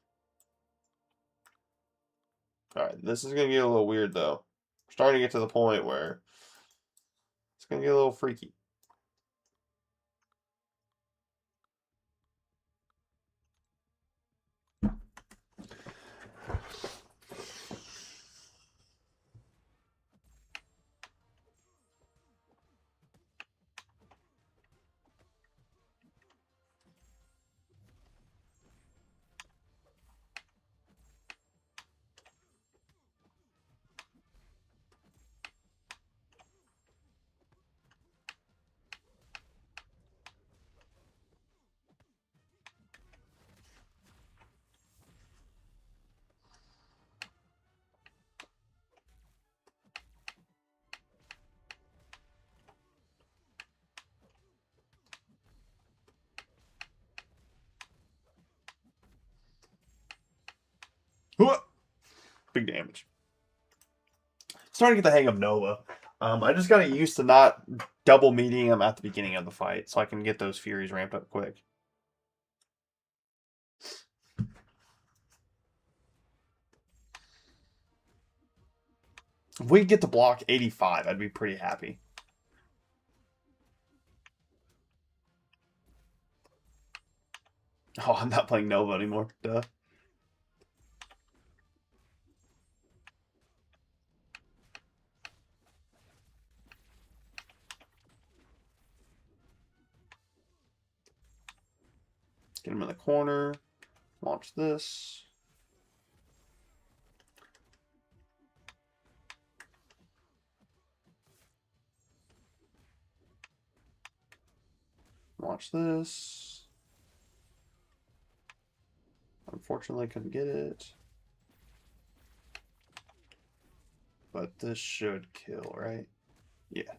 Alright, this is going to get a little weird, though. We're starting to get to the point where it's going to get a little freaky. Big damage. Starting to get the hang of Nova. I just got used to not double meeting them at the beginning of the fight, so I can get those Furies ramped up quick. If we get to block 85, I'd be pretty happy. Oh, I'm not playing Nova anymore. Duh. Get him in the corner. Launch this. Launch this. Unfortunately, couldn't get it. But this should kill, right? Yeah.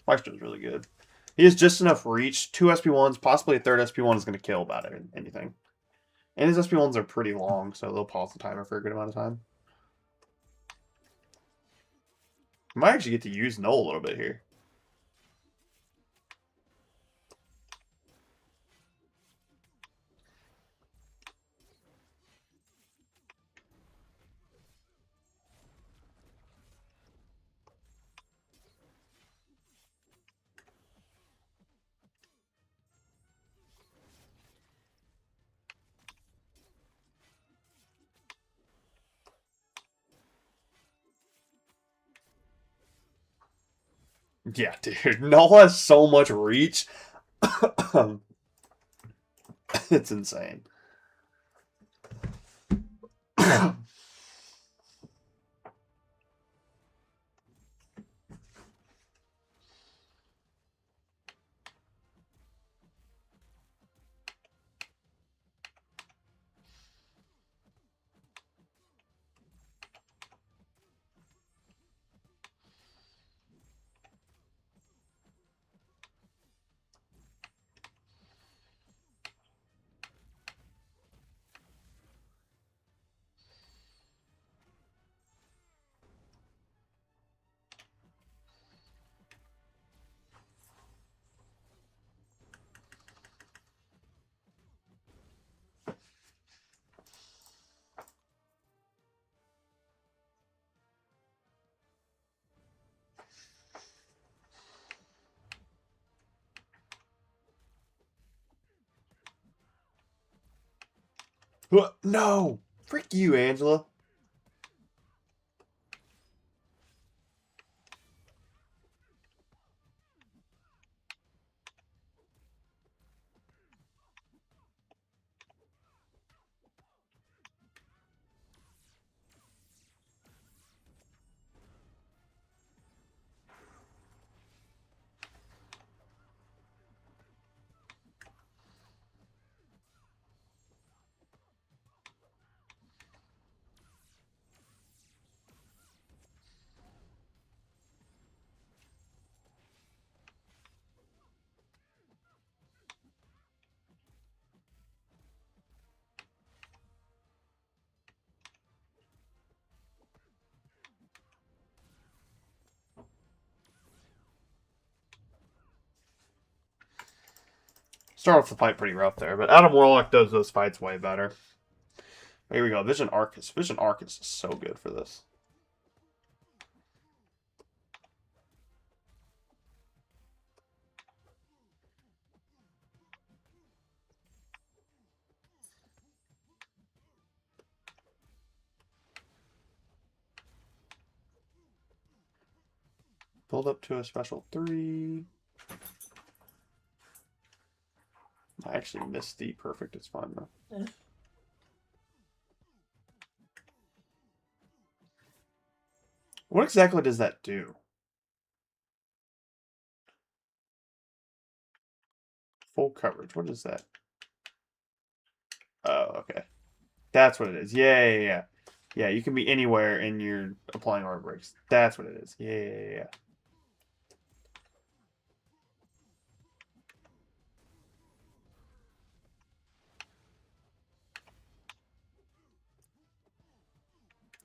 Maestro's really good. He has just enough reach. 2 SP1s, possibly a third SP1 is going to kill about anything. And his SP1s are pretty long, so they'll pause the timer for a good amount of time. I might actually get to use Null a little bit here. Yeah, dude. Null has so much reach. It's insane. No! Frick you, Angela. Start off the fight pretty rough there, but Adam Warlock does those fights way better. Here we go. Vision Arcus. Vision Arcus is so good for this. Build up to a special 3. I actually missed the perfect. It's fine though. Yeah. What exactly does that do? Full coverage. What is that? Oh, okay. That's what it is. Yeah. Yeah, you can be anywhere and you're applying aura breaks. That's what it is. Yeah.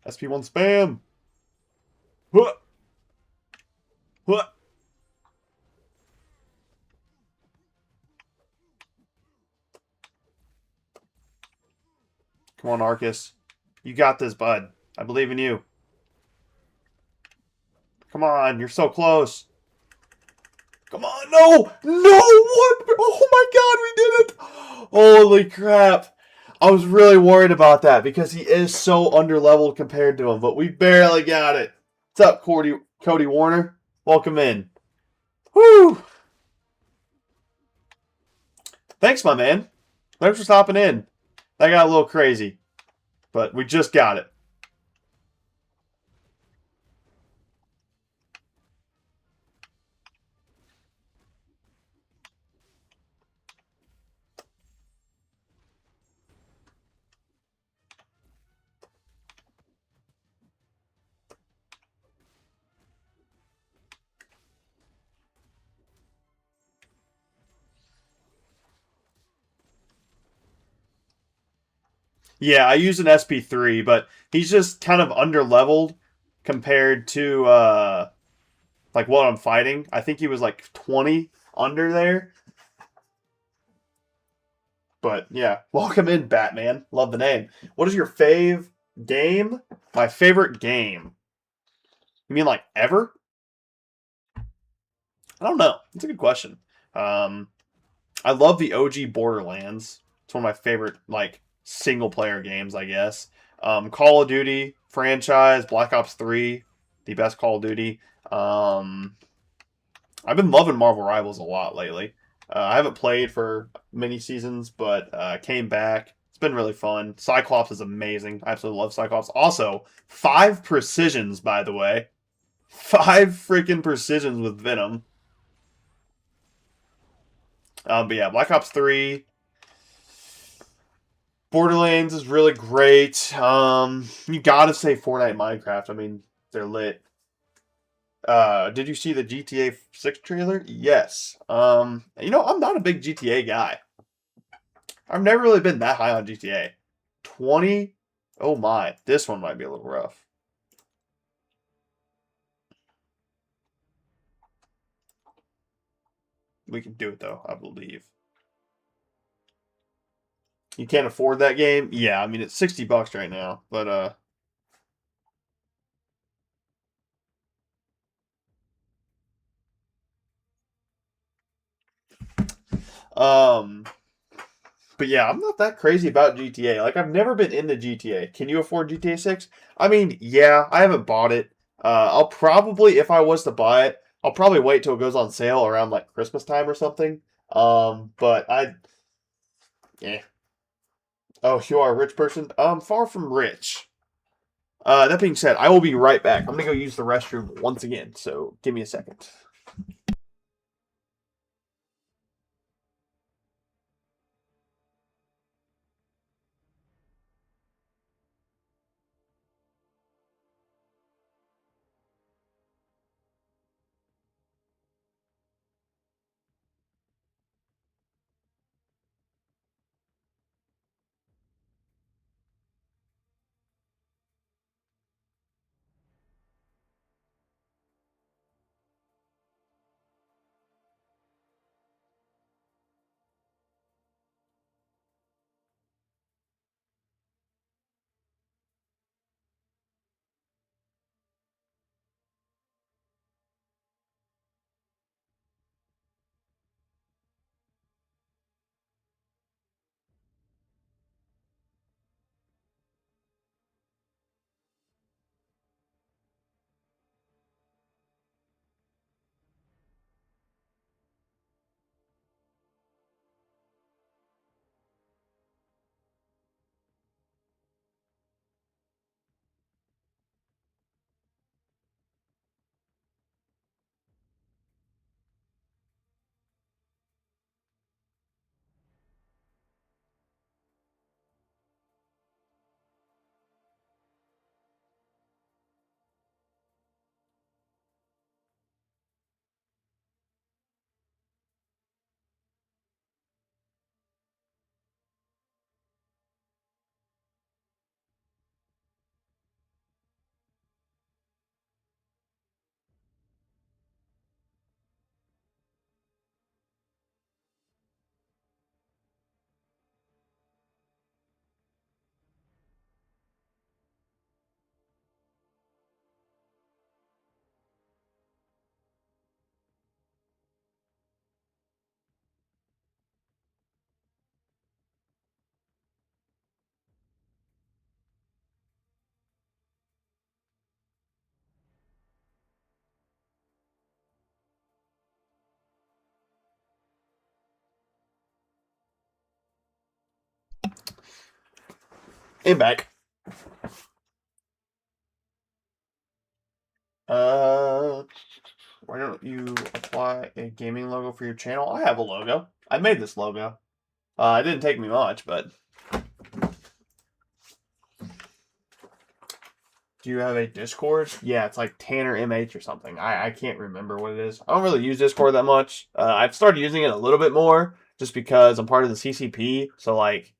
SP1 spam! Huh! Huh! Come on, Arcus. You got this, bud. I believe in you. Come on, you're so close. Come on, no! No! What? Oh my god, we did it! Holy crap. I was really worried about that because he is so underleveled compared to him, but we barely got it. What's up, Cody Warner? Welcome in. Woo! Thanks, my man. Thanks for stopping in. That got a little crazy, but we just got it. Yeah, I use an SP3, but he's just kind of underleveled compared to like what I'm fighting. I think he was like 20 under there. But yeah, welcome in, Batman. Love the name. What is your fave game? My favorite game. You mean like ever? I don't know. That's a good question. I love the OG Borderlands. It's one of my favorite like single player games, I guess. Call of Duty franchise, Black Ops 3, the best Call of Duty. I've been loving Marvel Rivals a lot lately. I haven't played for many seasons, but came back. It's been really fun. Cyclops is amazing. I absolutely love Cyclops. Also, 5 precisions, by the way. 5 freaking precisions with Venom. But yeah, Black Ops 3. Borderlands is really great. You gotta say Fortnite, Minecraft. I mean, they're lit. Did you see the GTA 6 trailer? Yes. I'm not a big GTA guy. I've never really been that high on GTA. 20? Oh my, this one might be a little rough. We can do it though, I believe. You can't afford that game? Yeah, I mean it's $60 right now, but um but yeah, I'm not that crazy about GTA. Like I've never been into GTA. Can you afford GTA 6? I mean, yeah, I haven't bought it. I'll probably if I was to buy it, I'll probably wait till it goes on sale around like Christmas time or something. But yeah. Oh, you are a rich person? Far from rich. That being said, I will be right back. I'm gonna go use the restroom once again, so give me a second. And back. Why don't you apply a gaming logo for your channel? I have a logo. I made this logo. It didn't take me much, but... Do you have a Discord? Yeah, it's like Tanner MH or something. I can't remember what it is. I don't really use Discord that much. I've started using it a little bit more just because I'm part of the CCP. So, like,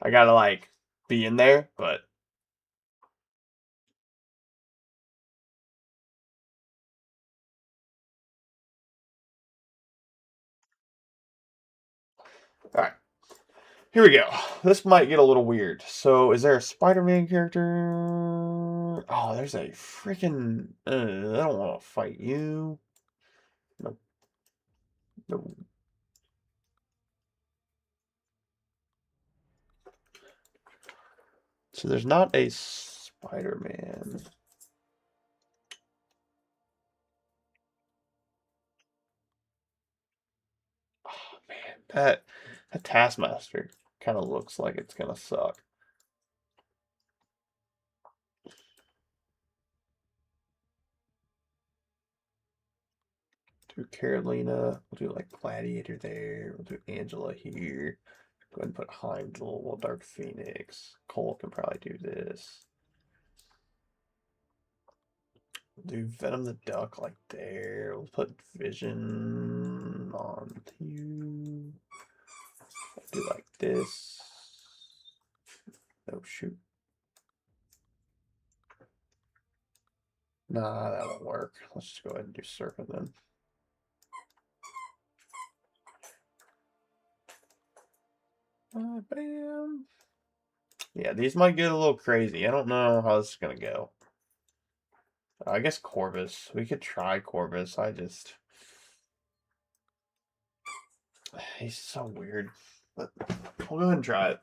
I gotta, like, be in there, but... Alright. Here we go. This might get a little weird. So, is there a Spider-Man character? Oh, there's a freaking... I don't want to fight you. No. No. So, there's not a Spider-Man. Oh, man. That Taskmaster kind of looks like it's going to suck. Do Carolina. We'll do like Gladiator there. We'll do Angela here. Go ahead and put Heimdall. Well, Dark Phoenix. Cole can probably do this. We'll do Venom the Duck like there. We'll put Vision on you. Do like this. Oh, shoot. Nah, that won't work. Let's just go ahead and do Serpent then. Bam. Yeah, these might get a little crazy. I don't know how this is going to go. I guess Corvus. We could try Corvus. He's so weird. But we'll go ahead and try it.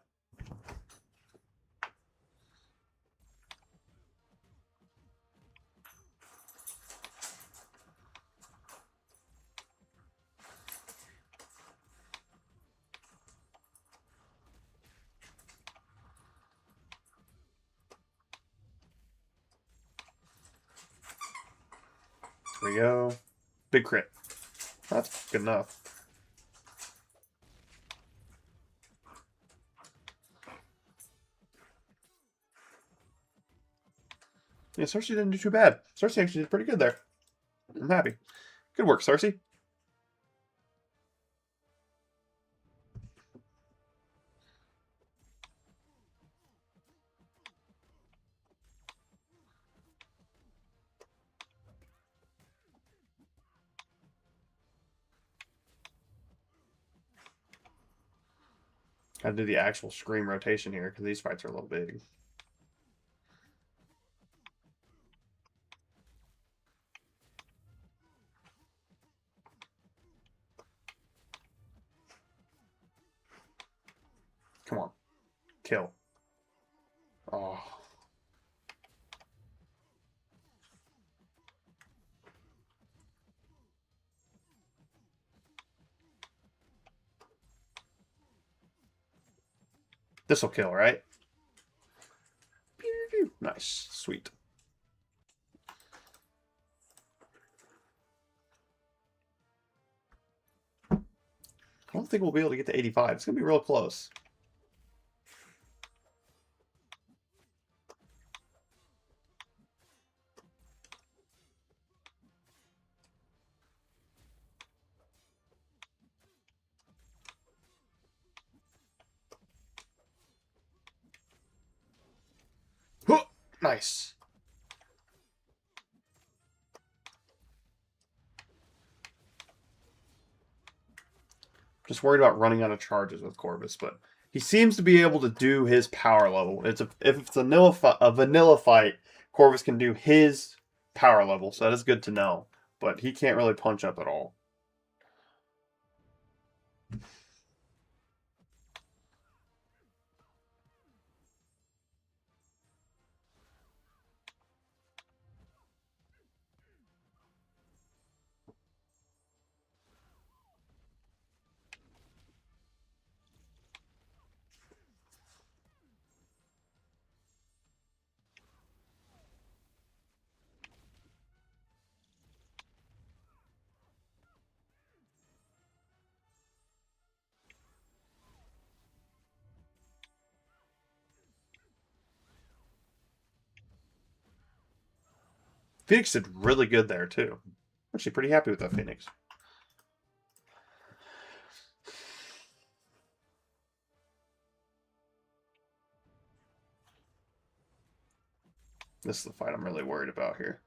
Here we go. Big crit. That's good enough. Yeah, Cersei didn't do too bad. Cersei actually did pretty good there. I'm happy. Good work, Cersei. I do the actual scream rotation here because these fights are a little big. Come on. Kill. Oh. This'll kill, right? Nice. Sweet. I don't think we'll be able to get to 85. It's going to be real close. Nice. Just worried about running out of charges with Corvus, but he seems to be able to do his power level. If it's a vanilla fight, Corvus can do his power level, so that is good to know. But he can't really punch up at all. Phoenix did really good there, too. I'm actually pretty happy with that Phoenix. This is the fight I'm really worried about here.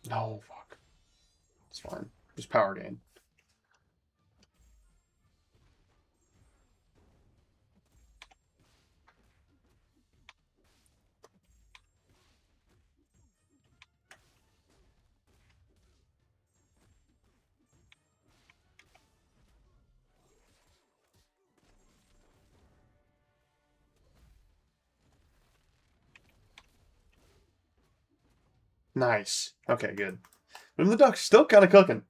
No, fuck. It's fine. Just power gain. Nice. Okay, good. And the duck's still kind of cooking.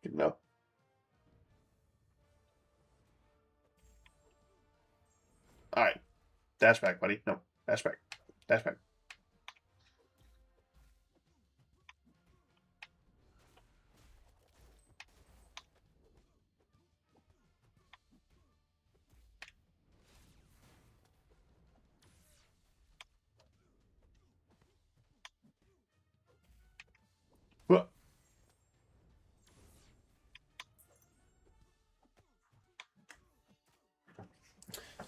Good to know. All right. Dash back, buddy. No. Dash back. Dash back. What?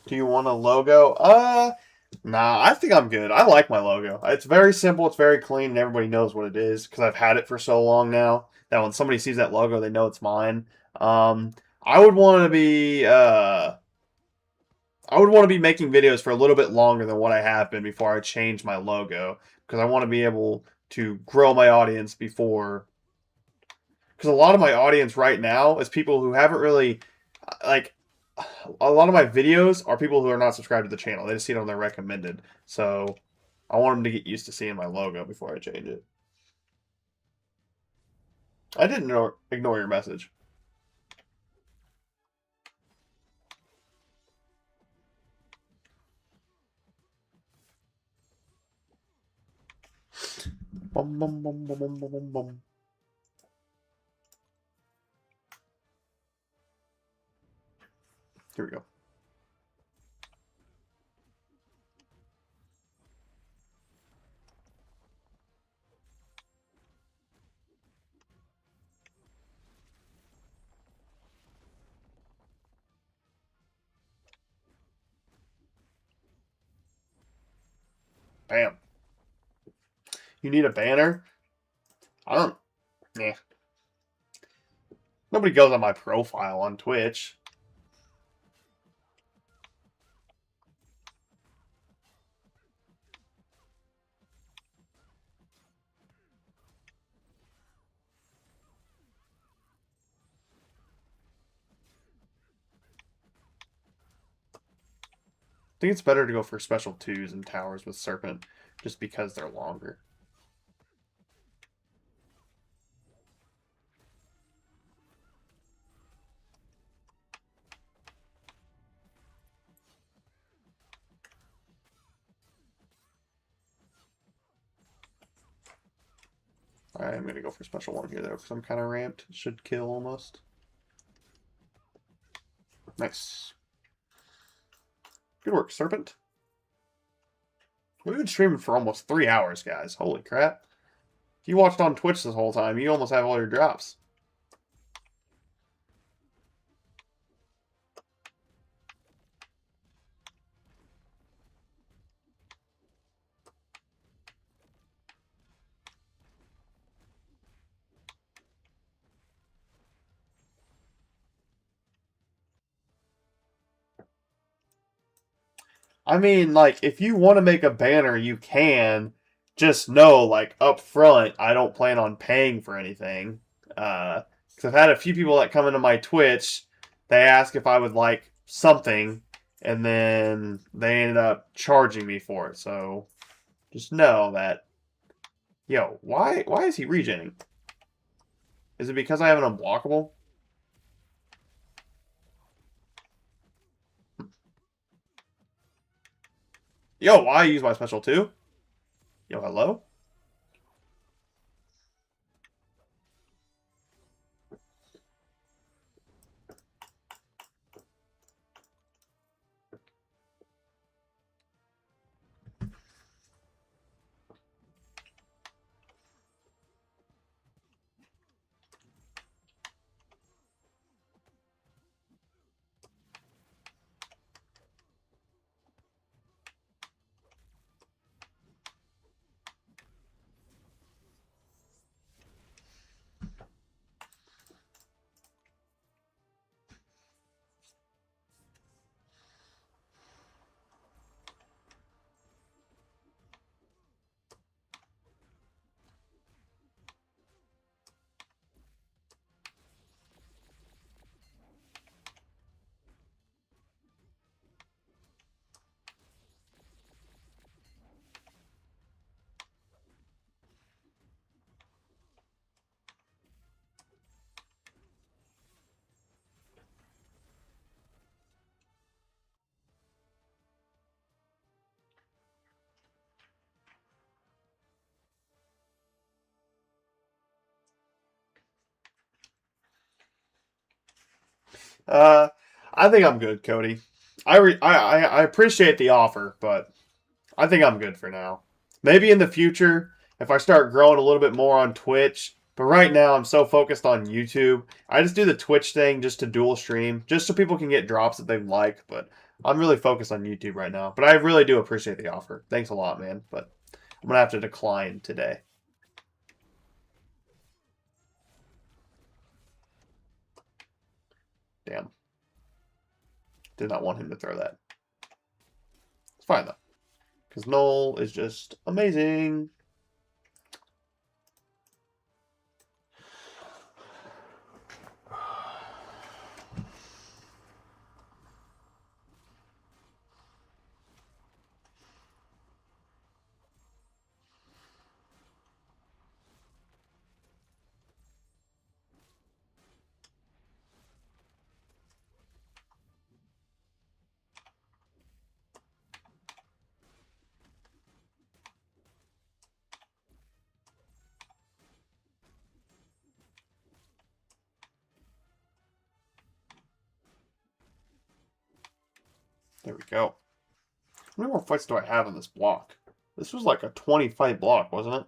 Do you want a logo? Nah, I think I'm good. I like my logo. It's very simple, it's very clean, and everybody knows what it is because I've had it for so long now that when somebody sees that logo, they know it's mine. I would want to be making videos for a little bit longer than what I have been before I change my logo because I want to be able to grow my audience before, because a lot of my audience right now is people who haven't really, like, a lot of my videos are people who are not subscribed to the channel. They just see it on their recommended. So I want them to get used to seeing my logo before I change it. I didn't ignore your message. Bum, bum, bum, bum, bum, bum, bum. Here we go. Bam. You need a banner? I don't. Eh. Nobody goes on my profile on Twitch. I think it's better to go for special 2s and towers with Serpent just because they're longer. I'm going to go for special 1 here, though, because I'm kind of ramped. Should kill almost. Nice. Good work, Serpent. We've been streaming for almost 3 hours, guys. Holy crap. If you watched on Twitch this whole time, you almost have all your drops. I mean, like, if you want to make a banner, you can. Just know, like, up front, I don't plan on paying for anything. Because I've had a few people that come into my Twitch, they ask if I would like something, and then they ended up charging me for it. So just know that, yo, why is he regenning? Is it because I have an unblockable? Yo, why use my special too? Yo, hello? I think I'm good, Cody. I appreciate the offer, but I think I'm good for now. Maybe in the future, if I start growing a little bit more on Twitch, but right now I'm so focused on YouTube. I just do the Twitch thing just to dual stream, just so people can get drops that they like, but I'm really focused on YouTube right now. But I really do appreciate the offer. Thanks a lot, man, but I'm going to have to decline today. Damn. Did not want him to throw that. It's fine, though, because Noel is just amazing. There we go. How many more fights do I have in this block? This was like a 20 fight block, wasn't it?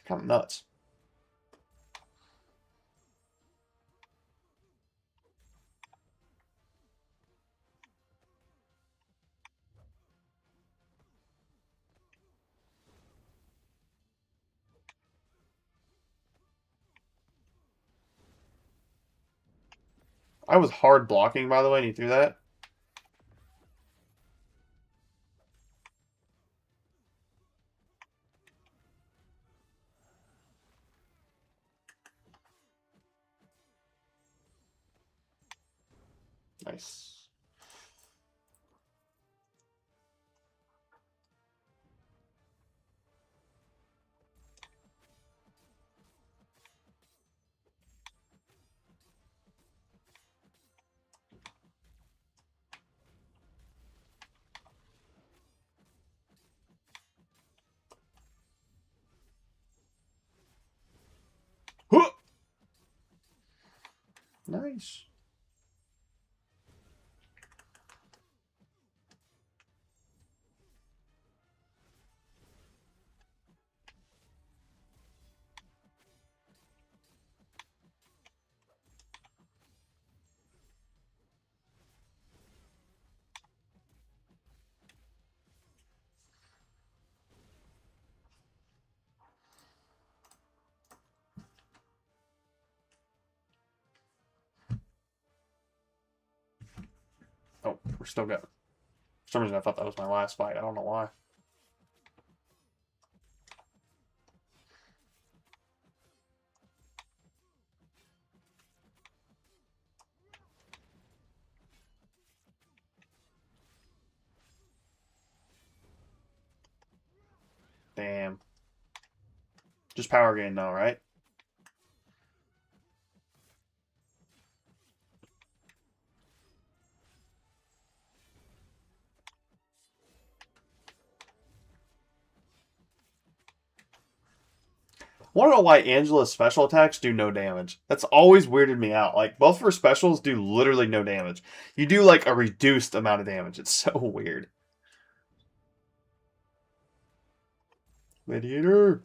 Kind of nuts. I was hard blocking, by the way, and you threw that. Nice. Huh! Nice. Oh, we're still good. For some reason, I thought that was my last fight. I don't know why. Damn. Just power gain, though, right? I want to know why Angela's special attacks do no damage. That's always weirded me out. Like, both of her specials do literally no damage. You do, like, a reduced amount of damage. It's so weird. Mediator.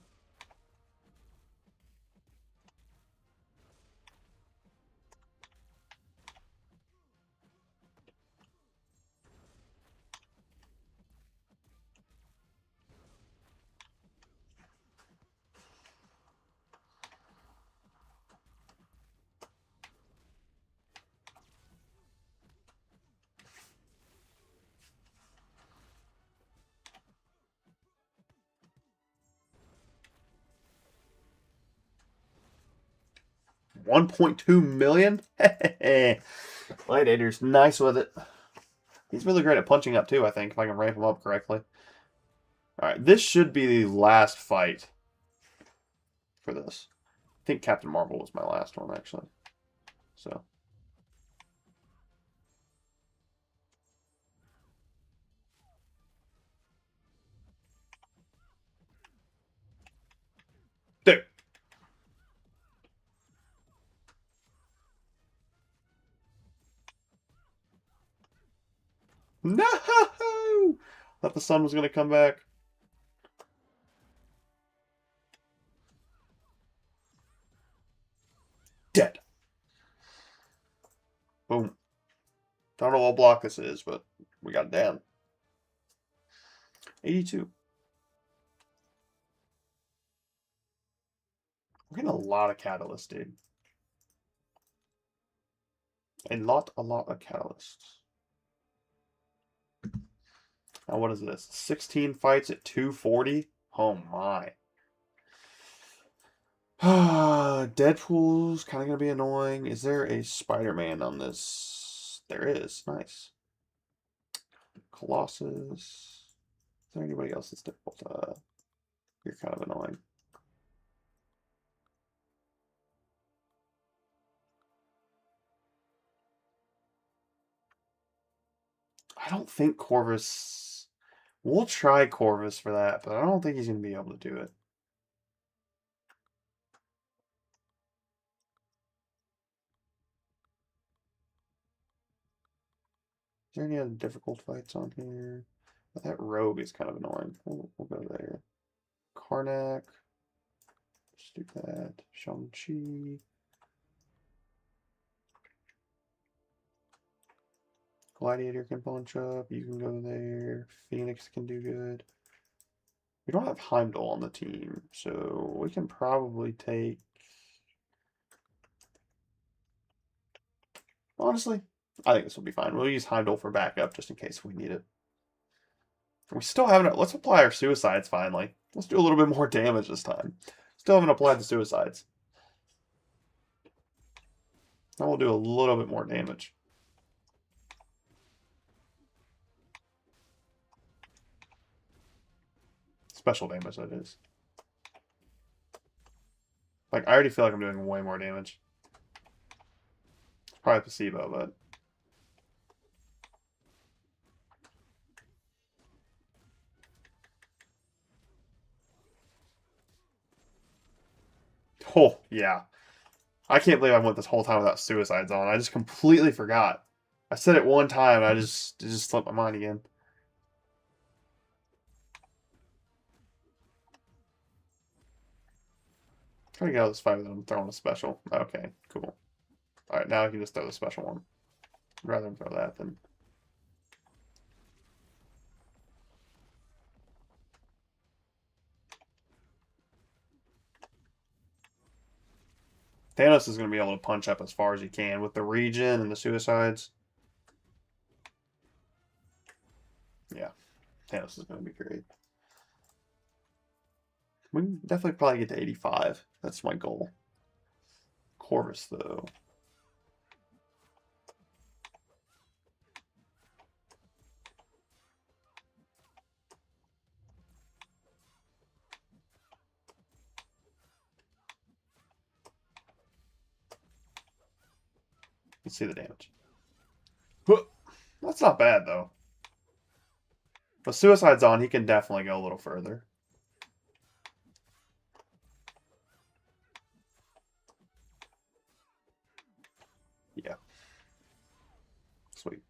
$1.2 million? Gladiator's nice with it. He's really great at punching up, too, I think, if I can ramp him up correctly. Alright, this should be the last fight for this. I think Captain Marvel was my last one, actually. So. There. Thought the sun was going to come back. Dead. Boom. Don't know what block this is, but we got it down. 82. We're getting a lot of catalysts, dude. A lot of catalysts. Now, what is this? 16 fights at 240? Oh, my. Deadpool's kind of going to be annoying. Is there a Spider-Man on this? There is. Nice. Colossus. Is there anybody else that's difficult? You're kind of annoying. I don't think Corvus... We'll try Corvus for that, but I don't think he's going to be able to do it. Is there any other difficult fights on here? But that rogue is kind of annoying. We'll go there. Karnak. Let's do that. Shang-Chi. Gladiator can punch up. You can go there. Phoenix can do good. We don't have Heimdall on the team, so we can probably take... Honestly, I think this will be fine. We'll use Heimdall for backup just in case we need it. We still haven't... Let's apply our suicides finally. Let's do a little bit more damage this time. Still haven't applied the suicides. Now we'll do a little bit more damage. Special damage, that is. Like, I already feel like I'm doing way more damage. It's probably placebo, but... Oh, yeah. I can't believe I went this whole time without suicides on. I just completely forgot. I said it one time, and it just slipped my mind again. Trying to get out of this fight without him throwing a special. Okay, cool. Alright, now I can just throw the special one. I'd rather than throw that than... Thanos is going to be able to punch up as far as he can with the regen and the suicides. Yeah, Thanos is going to be great. We can definitely probably get to 85. That's my goal. Corvus, though. Let's see the damage. That's not bad, though. With suicides on, he can definitely go a little further. Yeah. Sweet.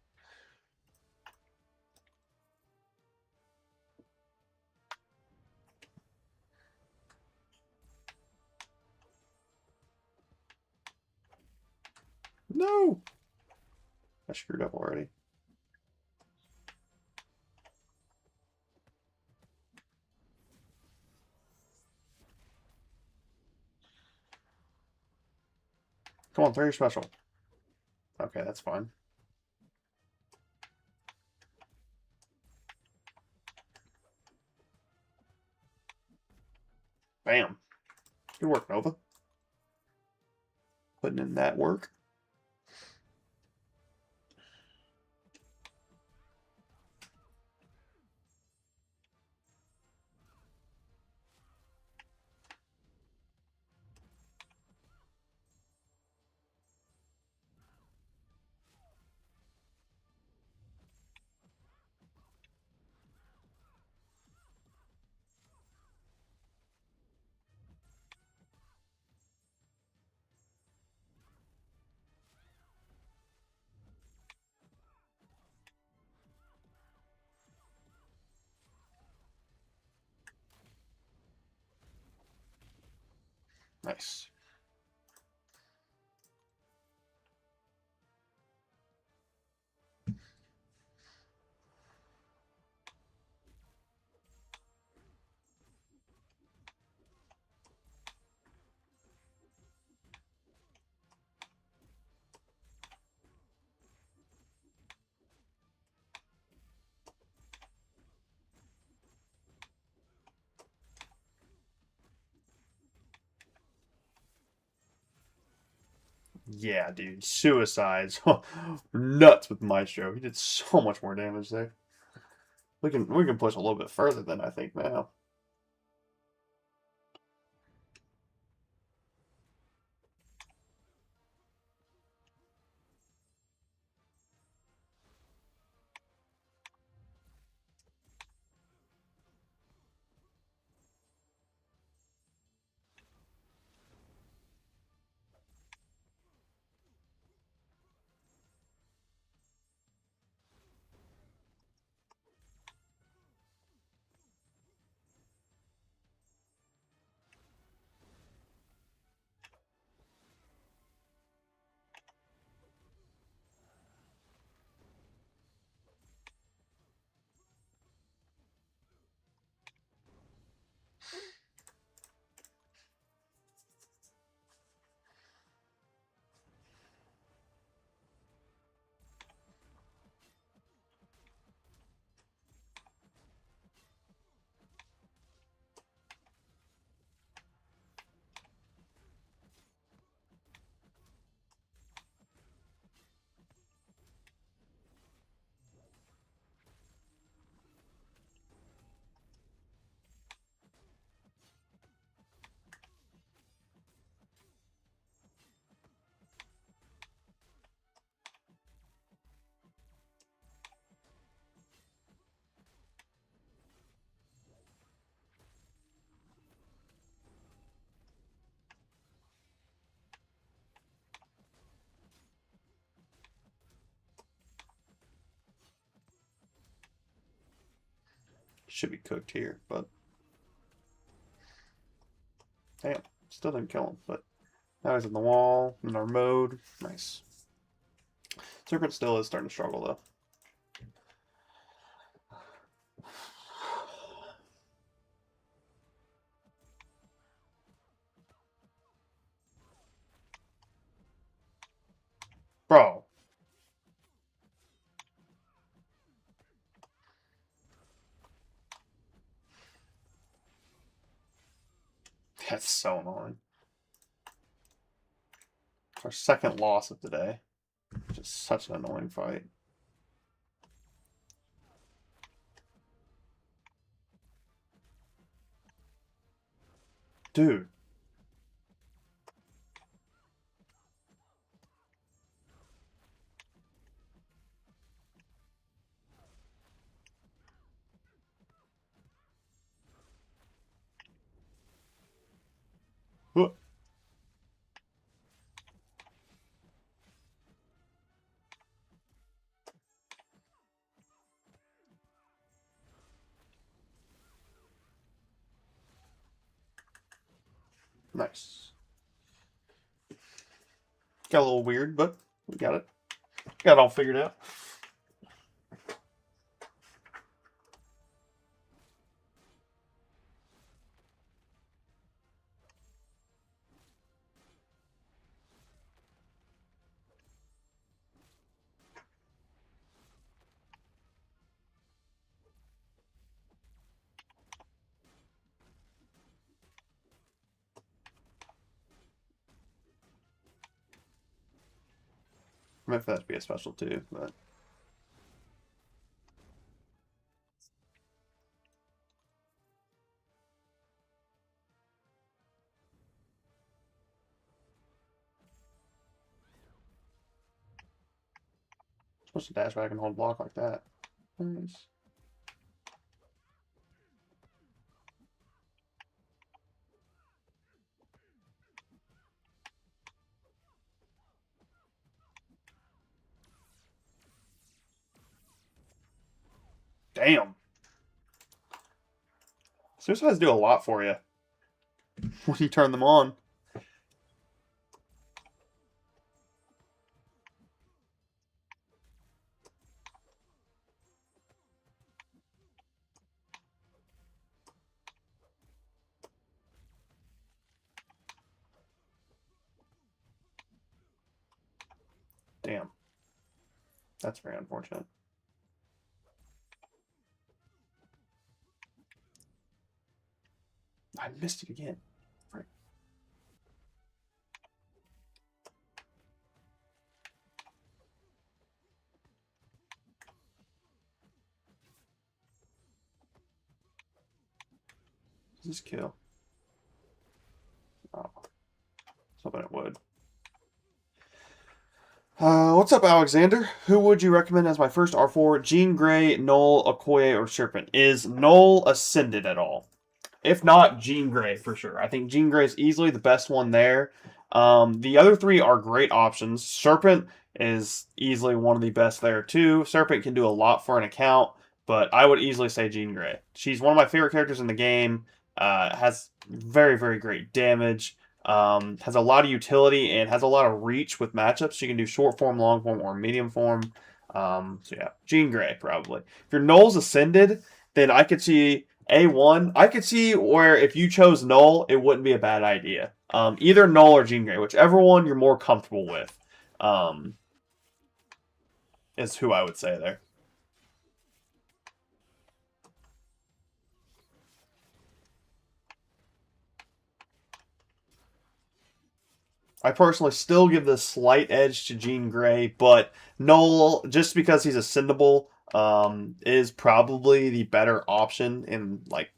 No! I screwed up already. Come on, throw your special. Okay, that's fine. Bam. Good work, Nova. Putting in that work. Nice. Yeah, dude. Suicides. Nuts with Maestro. He did so much more damage there. We can push a little bit further than I think now. Should be cooked here, but damn, still didn't kill him. But now he's in the wall in our mode. Nice. Serpent still is starting to struggle though. Bro. That's so annoying. Our second loss of the day. Just such an annoying fight. Dude. What? Nice. Got a little weird, but we got it. Got it all figured out. I meant for that to be a special too, but supposed to dash back and hold block like that. Nice. Damn. Suicides do a lot for you when you turn them on. That's very unfortunate. I missed it again. Right. Does this kill? Oh. Hoping it would. What's up, Alexander? Who would you recommend as my first R4? Jean Grey, Null, Okoye, or Serpent? Is Null ascended at all? If not, Jean Grey for sure. I think Jean Grey is easily the best one there. The other three are great options. Serpent is easily one of the best there too. Serpent can do a lot for an account, but I would easily say Jean Grey. She's one of my favorite characters in the game. Has very, very great damage. Has a lot of utility and has a lot of reach with matchups. She can do short form, long form, or medium form. So yeah, Jean Grey probably. If your Null's ascended, then I could see A1. I could see where if you chose Null, it wouldn't be a bad idea. Either Null or Jean Grey, whichever one you're more comfortable with, is who I would say there. I personally still give the slight edge to Jean Grey, but Null, just because he's ascendable, is probably the better option in like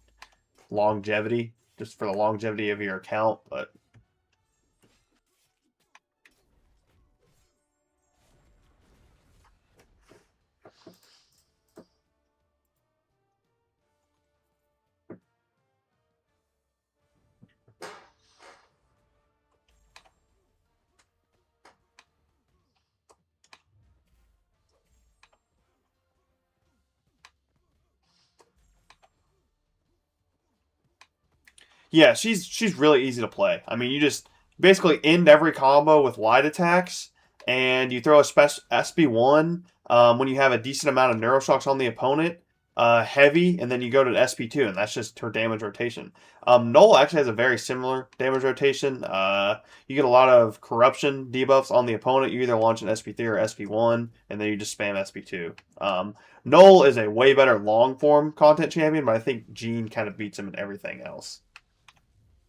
longevity, just for the longevity of your account. But yeah, she's really easy to play. I mean, you just basically end every combo with light attacks, and you throw a SB1 when you have a decent amount of neuroshocks on the opponent, heavy, and then you go to SP2, and that's just her damage rotation. Null actually has a very similar damage rotation. You get a lot of corruption debuffs on the opponent. You either launch an SP3 or SP1, and then you just spam SP2. Null is a way better long form content champion, but I think Jean kind of beats him in everything else.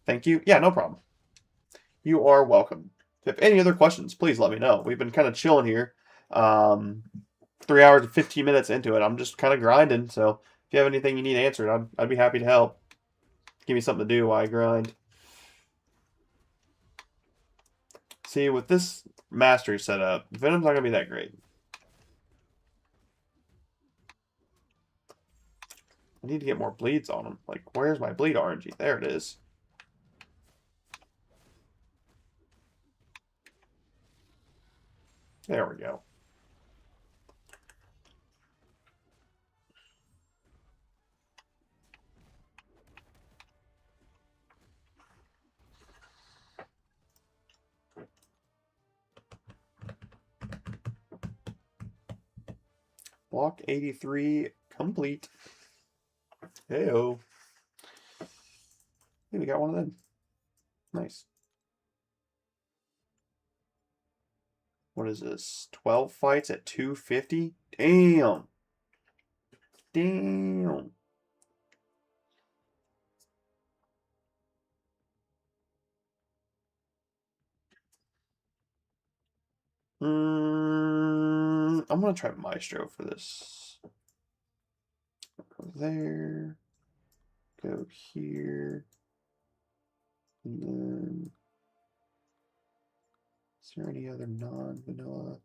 Thank you. Yeah, no problem. You are welcome. If you have any other questions, please let me know. We've been kind of chilling here. 3 hours and 15 minutes into it. I'm just kind of grinding. So if you have anything you need answered, I'd be happy to help. Give me something to do while I grind. See, with this mastery setup, Venom's not going to be that great. I need to get more bleeds on him. Like, where's my bleed RNG? There it is. There we go. Block 83 complete. Heyo. Hey, we got one of them. Nice. What is this? 12 fights at 250? Damn. Damn. I'm going to try Maestro for this. Go there. Go here. And then... Is there any other non-vanilla?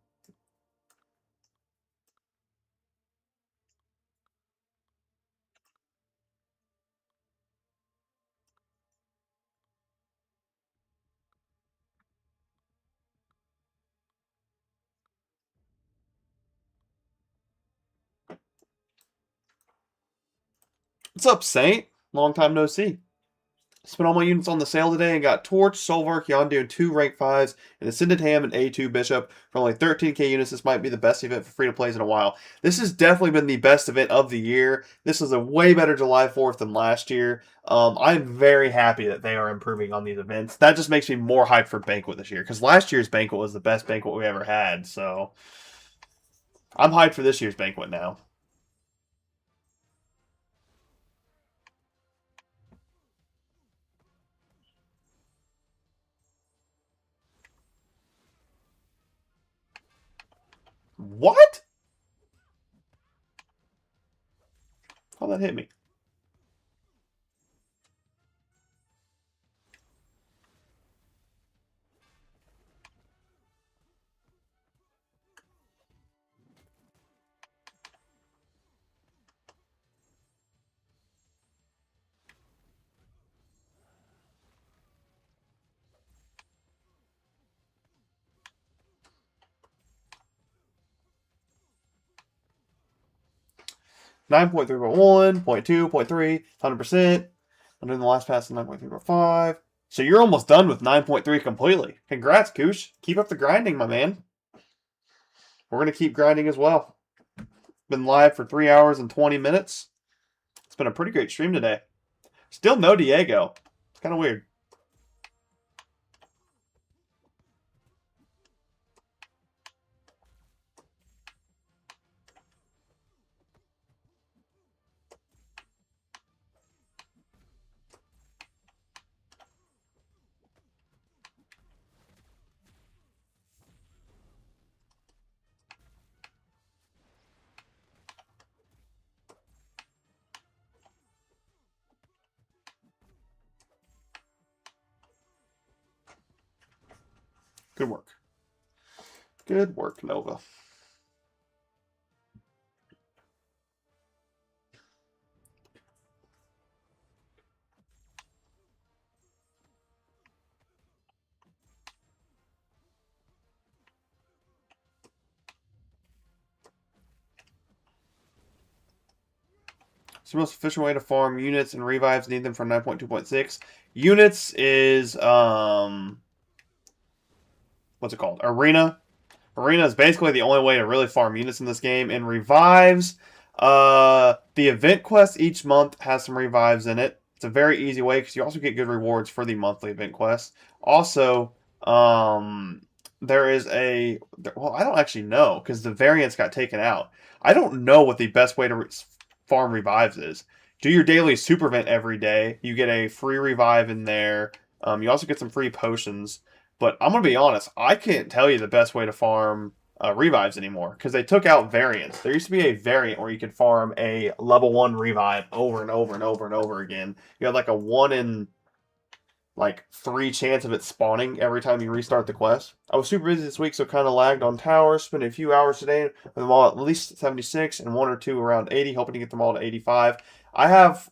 What's up, Saint? Long time no see. Spent all my units on the sale today and got Torch, Solvark, Yondu, and 2 rank 5s, and Ascended Ham and A2 Bishop for only 13k units. This might be the best event for free-to-plays in a while. This has definitely been the best event of the year. This is a way better July 4th than last year. I'm very happy that they are improving on these events. That just makes me more hyped for Banquet this year, because last year's Banquet was the best Banquet we ever had, so... I'm hyped for this year's banquet now. What? How'd that hit me? Nine point 3.1, 0.2, 0.3, 100%. I'm doing the last pass in 9.3.5. So you're almost done with 9.3 completely. Congrats, Koosh. Keep up the grinding, my man. We're going to keep grinding as well. Been live for 3 hours and 20 minutes. It's been a pretty great stream today. Still no Diego. It's kind of weird. Good work. Good work, Nova. It's the most efficient way to farm units and revives. Need them for 9.2.6. Units is what's it called? Arena. Arena is basically the only way to really farm units in this game. And revives, the event quest each month has some revives in it. It's a very easy way because you also get good rewards for the monthly event quest. Also, there is a well, I don't actually know because the variants got taken out. I don't know what the best way to farm revives is. Do your daily super event every day. You get a free revive in there. You also get some free potions. But I'm going to be honest, I can't tell you the best way to farm revives anymore because they took out variants. There used to be a variant where you could farm a level 1 revive over and over and over and over again. You had like a 1 in like 3 chance of it spawning every time you restart the quest. I was super busy this week, so kind of lagged on towers. Spent a few hours today with them all at least 76 and 1 or 2 around 80, hoping to get them all to 85. I have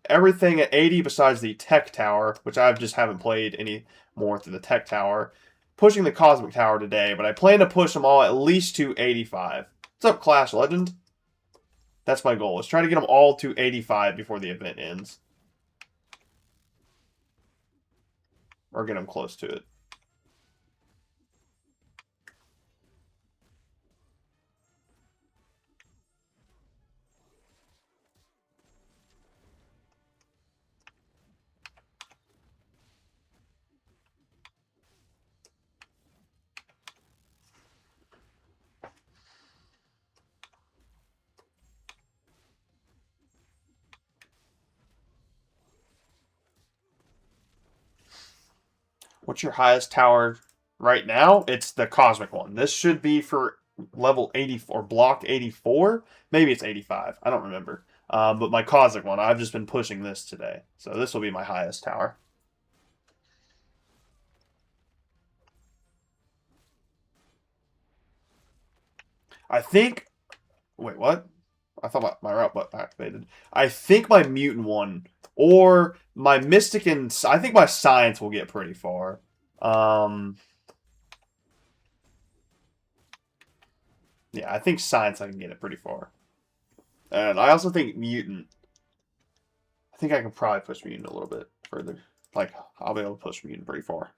everything at 80 besides the tech tower, which I just haven't played any more through the tech tower. Pushing the cosmic tower today, but I plan to push them all at least to 85. What's up, Clash Legend? That's my goal. Is try to get them all to 85 before the event ends. Or get them close to it. What's your highest tower right now? It's the cosmic one. This should be for level 84, or block 84. Maybe it's 85. I don't remember. But my cosmic one, I've just been pushing this today. So this will be my highest tower. I think... Wait, what? I thought my route button activated. I think my mutant one, or my mystic and... I think my science will get pretty far. Yeah, I think science I can get it pretty far. And I also think mutant. I think I can probably push mutant a little bit further. Like, I'll be able to push mutant pretty far.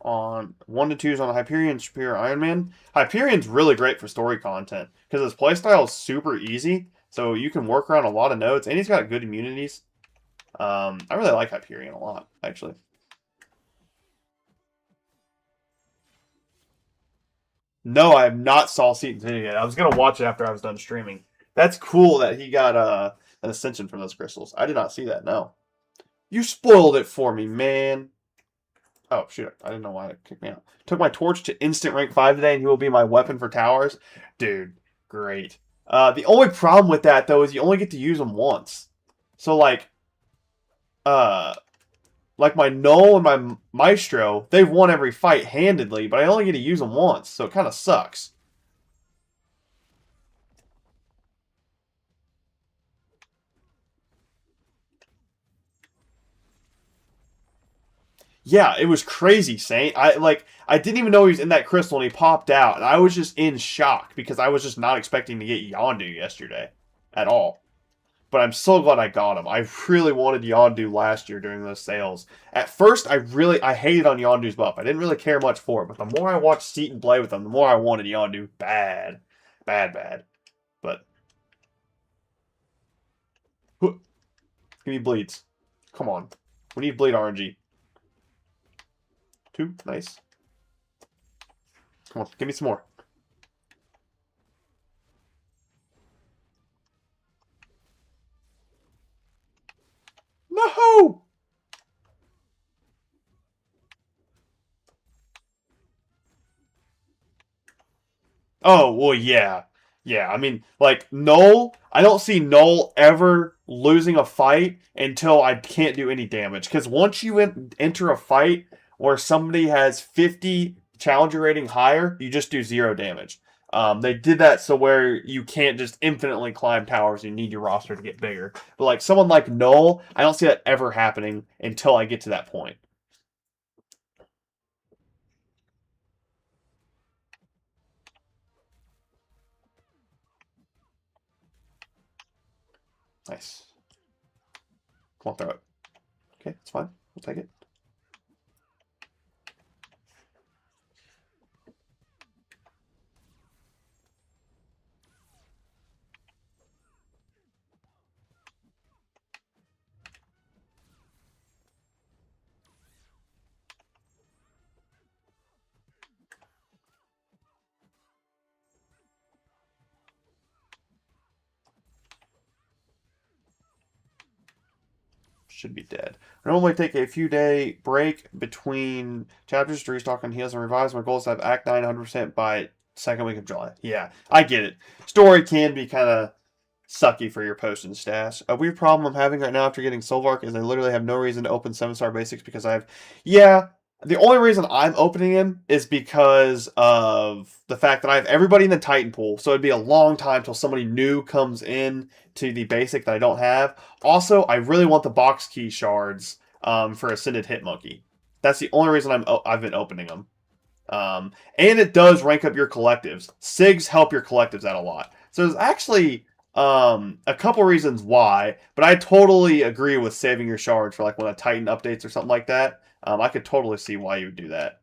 on 1 to 2s on Hyperion, Superior Iron Man. Hyperion's really great for story content because his playstyle is super easy, so you can work around a lot of nodes, and he's got good immunities. I really like Hyperion a lot, actually. No, I have not saw Seaton's video yet. I was gonna watch it after I was done streaming. That's cool that he got an ascension from those crystals. I did not see that. No, you spoiled it for me, man. Oh shoot! I didn't know why it kicked me out. Took my torch to instant rank 5 today, and he will be my weapon for towers. Dude, great. The only problem with that though is you only get to use them once. So uh, like my Null and my Maestro, they've won every fight handedly, but I only get to use them once, so it kind of sucks. Yeah, it was crazy, Saint. I didn't even know he was in that crystal, and he popped out, and I was just in shock because I was just not expecting to get Yondu yesterday at all. But I'm so glad I got him. I really wanted Yondu last year during those sales. At first, I hated on Yondu's buff. I didn't really care much for it, but the more I watched Seaton play with him, the more I wanted Yondu bad. Bad, bad. But give me bleeds. Come on. We need bleed RNG. 2, nice. Come on, give me some more. No! Oh, well, yeah. Yeah, I mean, like, Null, I don't see Null ever losing a fight until I can't do any damage. Because once you enter a fight where somebody has 50 challenger rating higher, you just do 0 damage. They did that so where you can't just infinitely climb towers. You need your roster to get bigger. But, like, someone like Null, I don't see that ever happening until I get to that point. Nice. Come on, throw it. Okay, it's fine. We'll take it. Should be dead. I normally take a few day break between chapters to restock on heals and revives. My goal is to have Act 9 100% by second week of July. Yeah, I get it. Story can be kind of sucky for your potion stash. A weird problem I'm having right now after getting Solvark is I literally have no reason to open 7-star basics because I have... Yeah, the only reason I'm opening him is because of the fact that I have everybody in the Titan pool, so it'd be a long time till somebody new comes in to the basic that I don't have. Also, I really want the box key shards for Ascended Hitmonkey. That's the only reason I've been opening them. And it does rank up your collectives. SIGs help your collectives out a lot. So there's actually a couple reasons why, but I totally agree with saving your shards for like when a Titan updates or something like that. I could totally see why you would do that.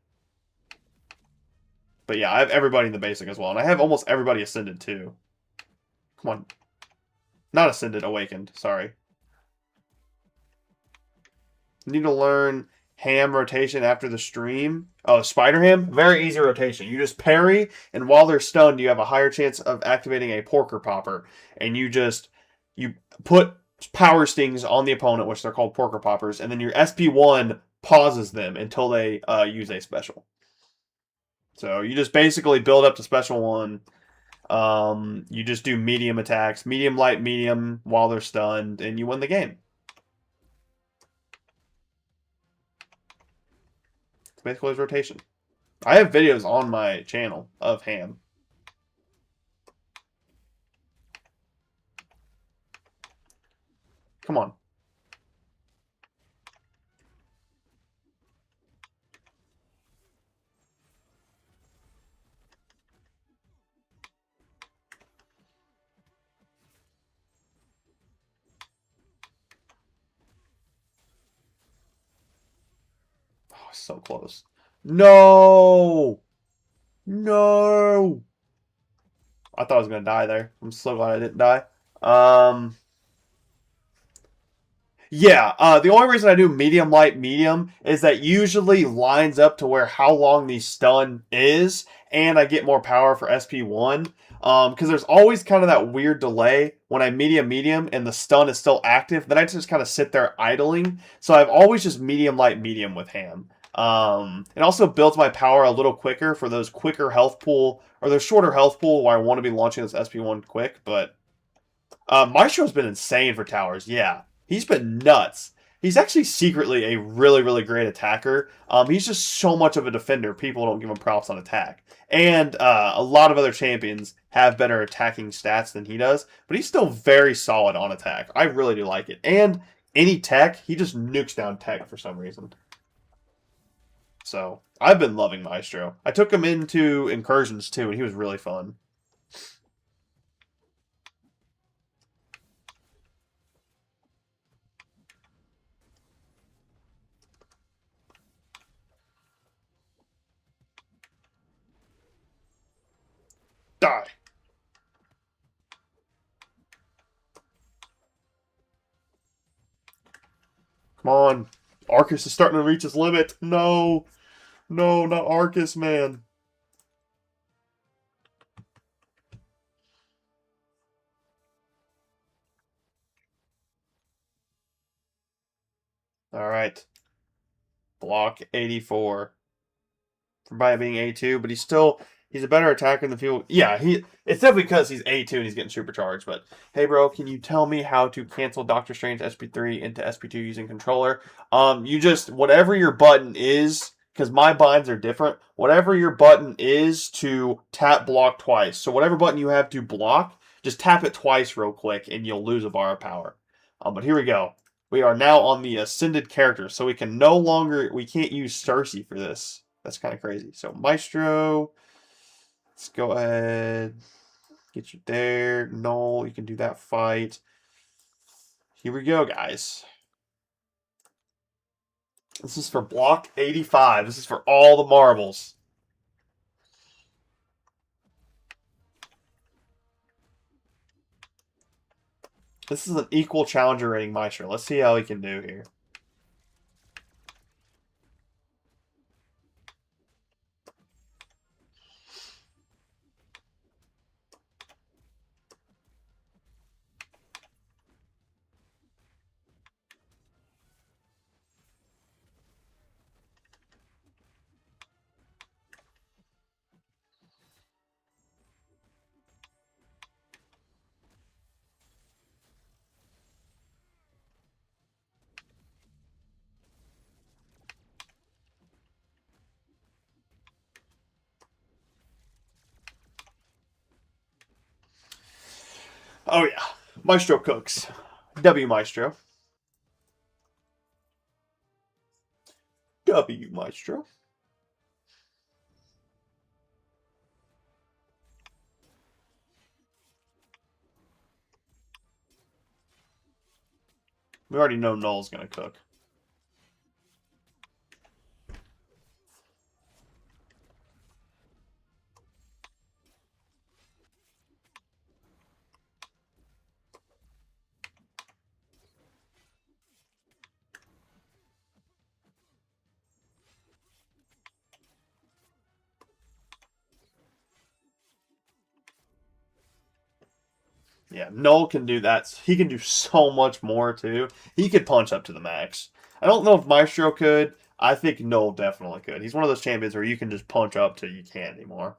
But yeah, I have everybody in the basic as well, and I have almost everybody Ascended too. Come on. Not Ascended, Awakened, sorry. You need to learn ham rotation after the stream. Oh, Spider Ham? Very easy rotation. You just parry, and while they're stunned, you have a higher chance of activating a Porker Popper. And you put power stings on the opponent, which they're called Porker Poppers, and then your SP1 pauses them until they use a special. So you just basically build up the special one. You just do medium attacks, medium, light, medium while they're stunned, and you win the game. It's basically his rotation. I have videos on my channel of ham. Come on. Oh, so close. No! No! I thought I was going to die there. I'm so glad I didn't die. Um, Yeah, the only reason I do medium, light, medium is that usually lines up to where how long the stun is, and I get more power for SP1. Because there's always kind of that weird delay when I medium, medium, and the stun is still active. Then I just kind of sit there idling. So I've always just medium, light, medium with Ham. It also builds my power a little quicker for those quicker health pool or those shorter health pool where I want to be launching this SP1 quick, but Maestro's been insane for towers. Yeah, he's been nuts. He's actually secretly a really, really great attacker. He's just so much of a defender. People don't give him props on attack. And a lot of other champions have better attacking stats than he does, but he's still very solid on attack. I really do like it. And any tech, he just nukes down tech for some reason. So I've been loving Maestro. I took him into incursions too, and he was really fun. Die. Come on. Arcus is starting to reach his limit. No. No, not Arcus, man. All right. Block 84. For by being A2, but he's a better attacker than people. Yeah, it's definitely because he's A2 and he's getting supercharged. But hey, bro, can you tell me how to cancel Doctor Strange SP3 into SP2 using controller? You just whatever your button is, because my binds are different. Whatever your button is to tap block twice. So whatever button you have to block, just tap it twice real quick, and you'll lose a bar of power. But here we go. We are now on the ascended character, so we can't use Cersei for this. That's kind of crazy. So Maestro, let's go ahead, get you there. Null, you can do that fight. Here we go, guys. This is for block 85. This is for all the marbles. This is an equal challenger rating Maestro. Let's see how he can do here. Oh yeah, Maestro cooks. W Maestro. W Maestro. We already know Null's gonna cook. Yeah, Null can do that. He can do so much more too. He could punch up to the max. I don't know if Maestro could. I think Null definitely could. He's one of those champions where you can just punch up till you can't anymore.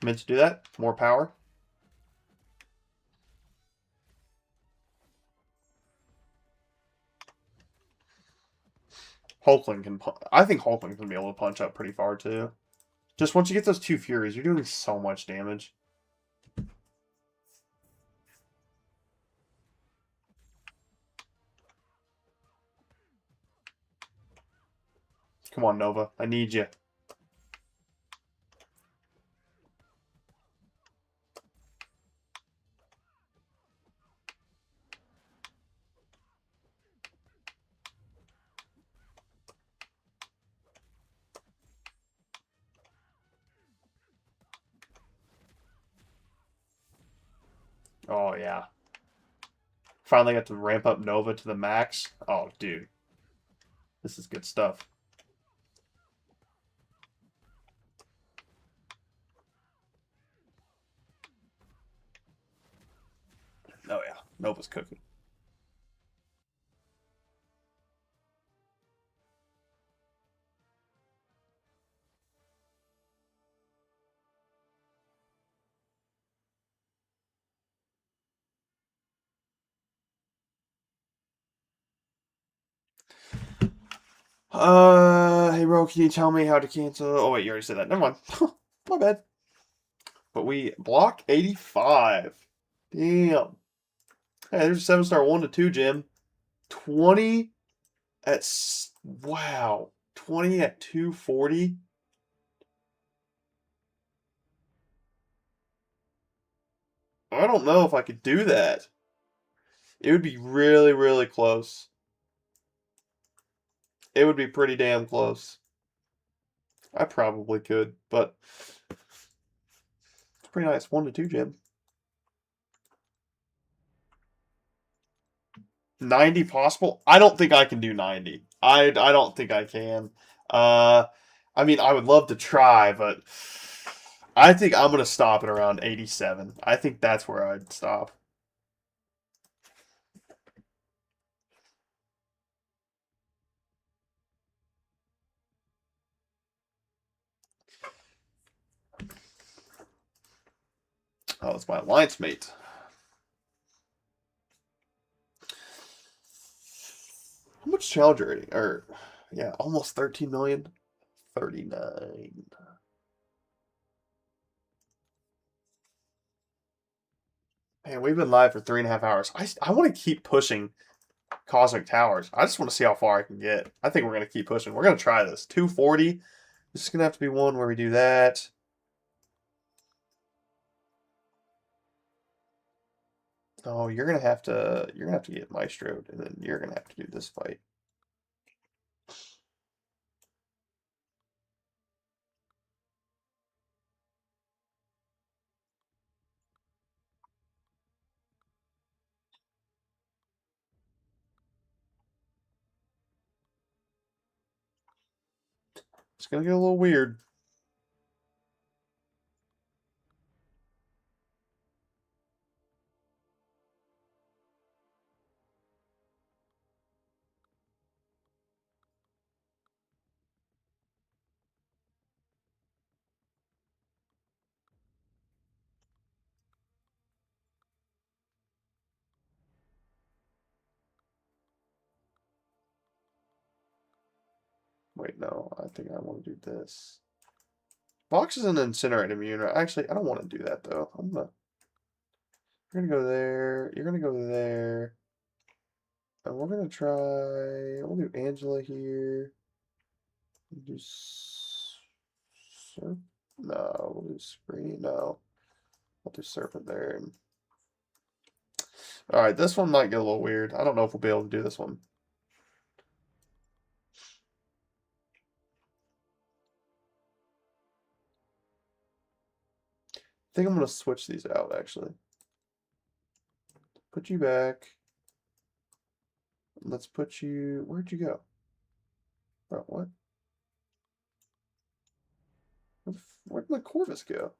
Meant to do that. More power. Hulkling can. I think Hulkling can be able to punch up pretty far too. Just once you get those 2 Furies, you're doing so much damage. Come on, Nova. I need you. Oh, yeah. Finally got to ramp up Nova to the max. Oh, dude. This is good stuff. Oh, yeah. Nova's cooking. Hey, bro, can you tell me how to cancel? Oh, wait, you already said that. Never mind. My bad. But we block 85. Damn. Hey, there's a 7-star 1 to 2, Jim. 20 at. Wow. 20 at 240. I don't know if I could do that. It would be really, really close. It would be pretty damn close. I probably could, but it's pretty nice. 1 to 2, Jim. 90 possible? I don't think I can do 90. I don't think I can. Uh, I mean, I would love to try, but I think I'm going to stop at around 87. I think that's where I'd stop. Oh, it's my alliance mate. How much challenger rating? Or, yeah, almost 13 million. 39. Man, we've been live for 3.5 hours. I want to keep pushing Cosmic Towers. I just want to see how far I can get. I think we're going to keep pushing. We're going to try this. 240. This is going to have to be one where we do that. Oh, you're gonna have to get Maestroed, and then you're gonna have to do this fight. It's gonna get a little weird. Wait, no, I think I want to do this. Box is an incinerate immune. Actually, I don't want to do that though. You're gonna go there. You're gonna go there. And we're gonna try. We'll do Angela here. We'll do Serp. No, we'll do Screen. No, we'll do Serpent there. All right, this one might get a little weird. I don't know if we'll be able to do this one. I think I'm going to switch these out, actually. Put you back. Let's put you... Where'd you go? Oh, what? Where'd my Corvus go?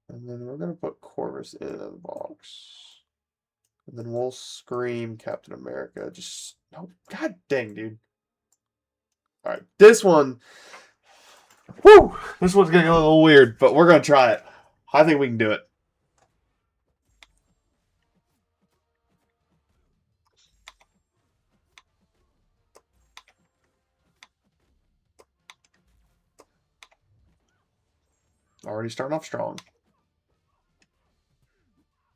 And then we're going to put Corvus in a box. And then we'll scream Captain America. Just... No, god dang, dude. Alright, this one... Woo! This one's gonna get a little weird, but we're gonna try it. I think we can do it. Already starting off strong.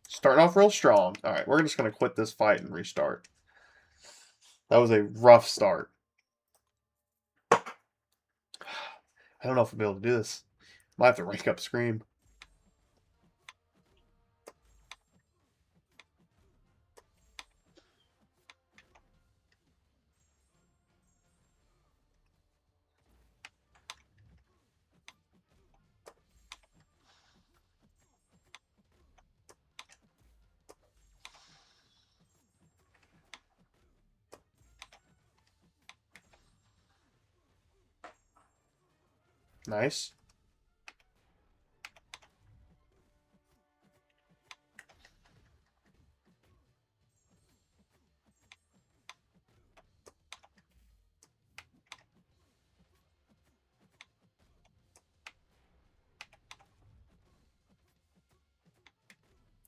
Starting off real strong. All right, we're just going to quit this fight and restart. That was a rough start. I don't know if I'll be able to do this. Might have to rank up Scream. Nice.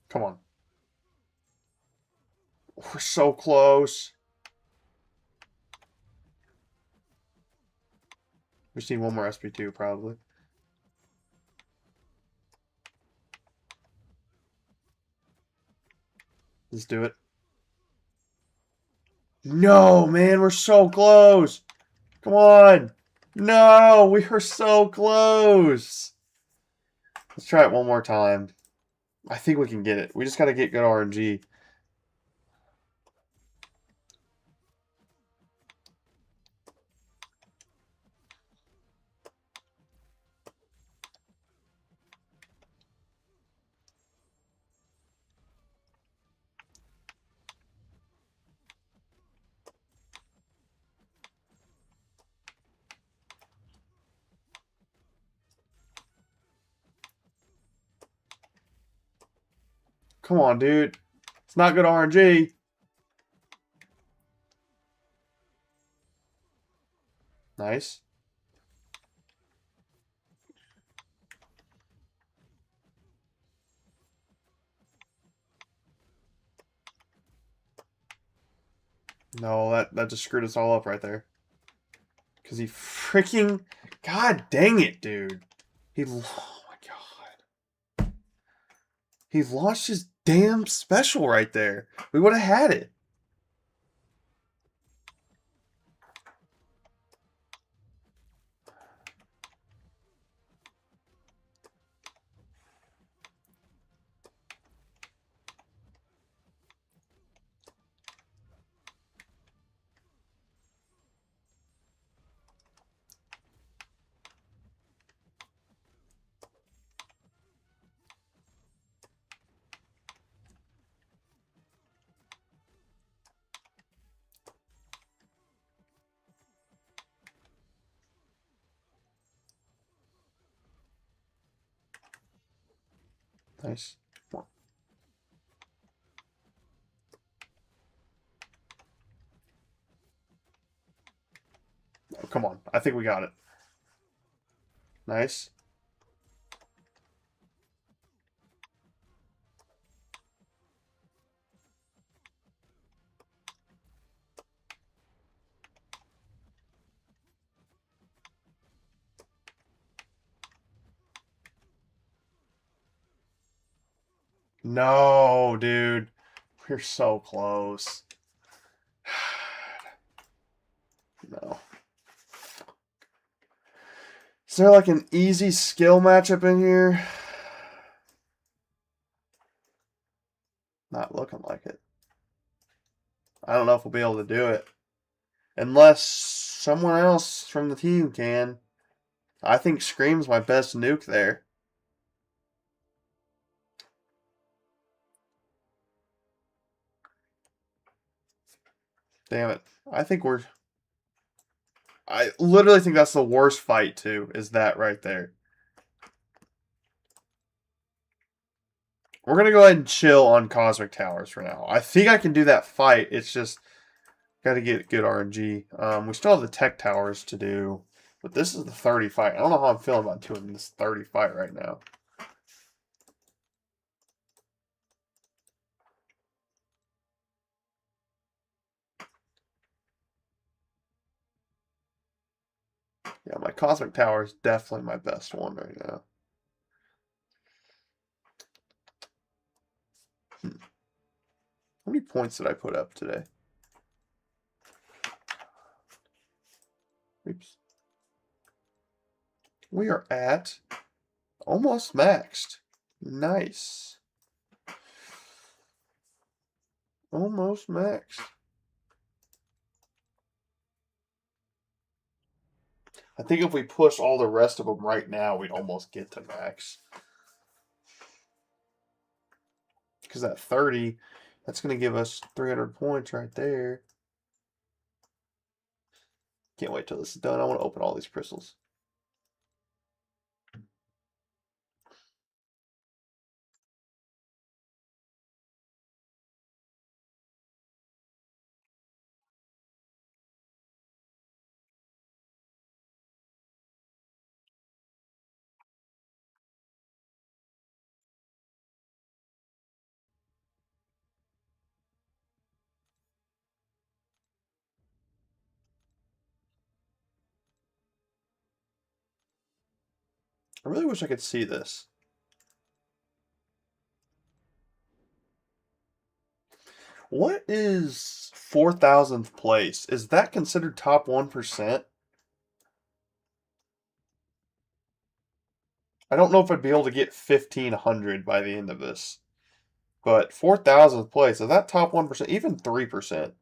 Come on. We're so close. We just need one more SP2 probably. Let's do it. No, man, we're so close. Come on. No, we were so close. Let's try it one more time. I think we can get it. We just got to get good RNG. Come on, dude. It's not good RNG. Nice. No, that just screwed us all up right there. Because he freaking... God dang it, dude. Oh my god. He lost his damn special right there. We would have had it. Nice. Oh, come on. I think we got it. Nice. No, dude. We're so close. No. Is there like an easy skill matchup in here? Not looking like it. I don't know if we'll be able to do it. Unless someone else from the team can. I think Scream's my best nuke there. Damn it. I literally think that's the worst fight, too, is that right there. We're going to go ahead and chill on Cosmic Towers for now. I think I can do that fight. It's just got to get good RNG. We still have the Tech Towers to do. But this is the 30 fight. I don't know how I'm feeling about doing this 30 fight right now. Yeah, my Cosmic Tower is definitely my best one right now. How many points did I put up today? Oops. We are at almost maxed. Nice. Almost maxed. I think if we push all the rest of them right now, we'd almost get to max. Because that 30, that's going to give us 300 points right there. Can't wait till this is done. I want to open all these crystals. I really wish I could see this. What is 4,000th place? Is that considered top 1%? I don't know if I'd be able to get 1,500 by the end of this. But 4,000th place, is that top 1%? Even 3%.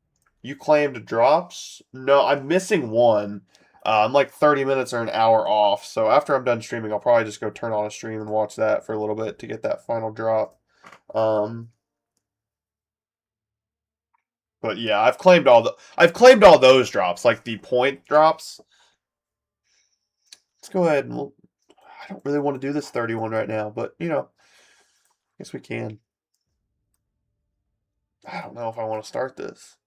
You claimed drops? No, I'm missing one. I'm like 30 minutes or an hour off. So after I'm done streaming, I'll probably just go turn on a stream and watch that for a little bit to get that final drop. But yeah, I've claimed all those drops, like the point drops. Let's go ahead and I don't really want to do this 31 right now, but you know, I guess we can. I don't know if I want to start this.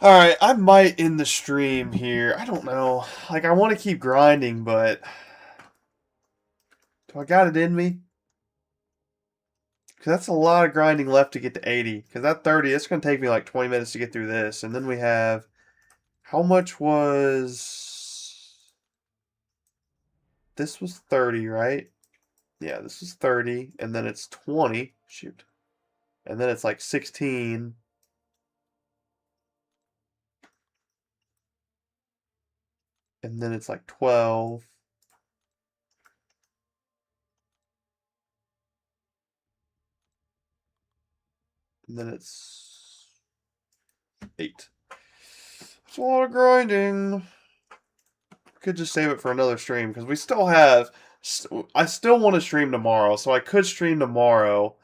All right, I might end the stream here. I don't know. Like, I want to keep grinding, but do I got it in me? Because that's a lot of grinding left to get to 80. Because that 30, it's going to take me like 20 minutes to get through this. And then we have, how much was, this was 30, right? Yeah, this is 30, and then it's 20. Shoot. And then it's like 16. And then it's like 12. And then it's 8. It's a lot of grinding. Could just save it for another stream because we still have. I still want to stream tomorrow, so I could stream tomorrow.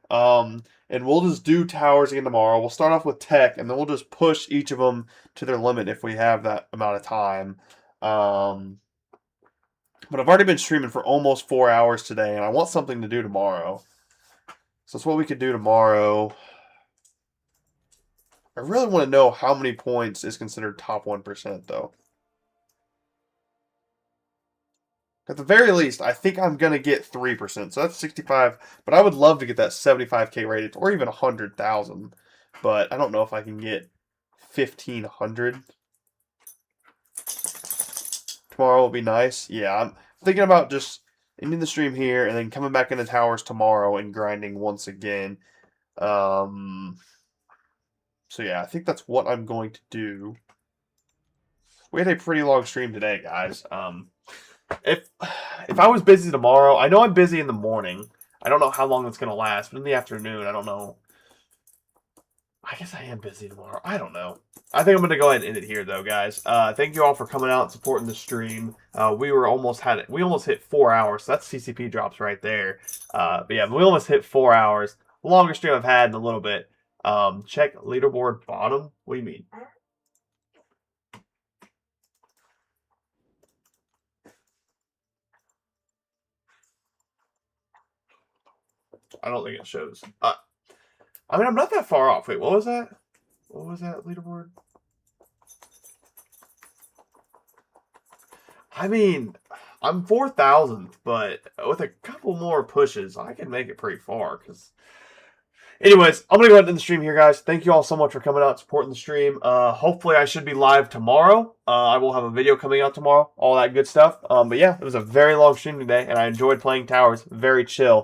And we'll just do towers again tomorrow. We'll start off with tech, and then we'll just push each of them to their limit if we have that amount of time. But I've already been streaming for almost 4 hours today, and I want something to do tomorrow. So that's what we could do tomorrow. I really want to know how many points is considered top 1%, though. At the very least, I think I'm going to get 3%. So that's 65. But I would love to get that 75K rated or even 100,000. But I don't know if I can get 1,500. Tomorrow will be nice. Yeah, I'm thinking about just ending the stream here, and then coming back into towers tomorrow and grinding once again. So yeah, I think that's what I'm going to do. We had a pretty long stream today, guys. If I was busy tomorrow, I know I'm busy in the morning. I don't know how long it's gonna last, but in the afternoon, I don't know. I guess I am busy tomorrow. I don't know. I think I'm gonna go ahead and end it here, though, guys. Thank you all for coming out and supporting the stream. We almost hit 4 hours. So that's CCP drops right there. But yeah, we almost hit 4 hours. Longest stream I've had in a little bit. Check leaderboard bottom. What do you mean? I don't think it shows. I mean, I'm not that far off. Wait, what was that? What was that leaderboard? I mean, I'm 4,000th, but with a couple more pushes, I can make it pretty far. Anyways, I'm going to go ahead and end the stream here, guys. Thank you all so much for coming out and supporting the stream. Hopefully, I should be live tomorrow. I will have a video coming out tomorrow. All that good stuff. But yeah, it was a very long stream today, and I enjoyed playing towers. Very chill.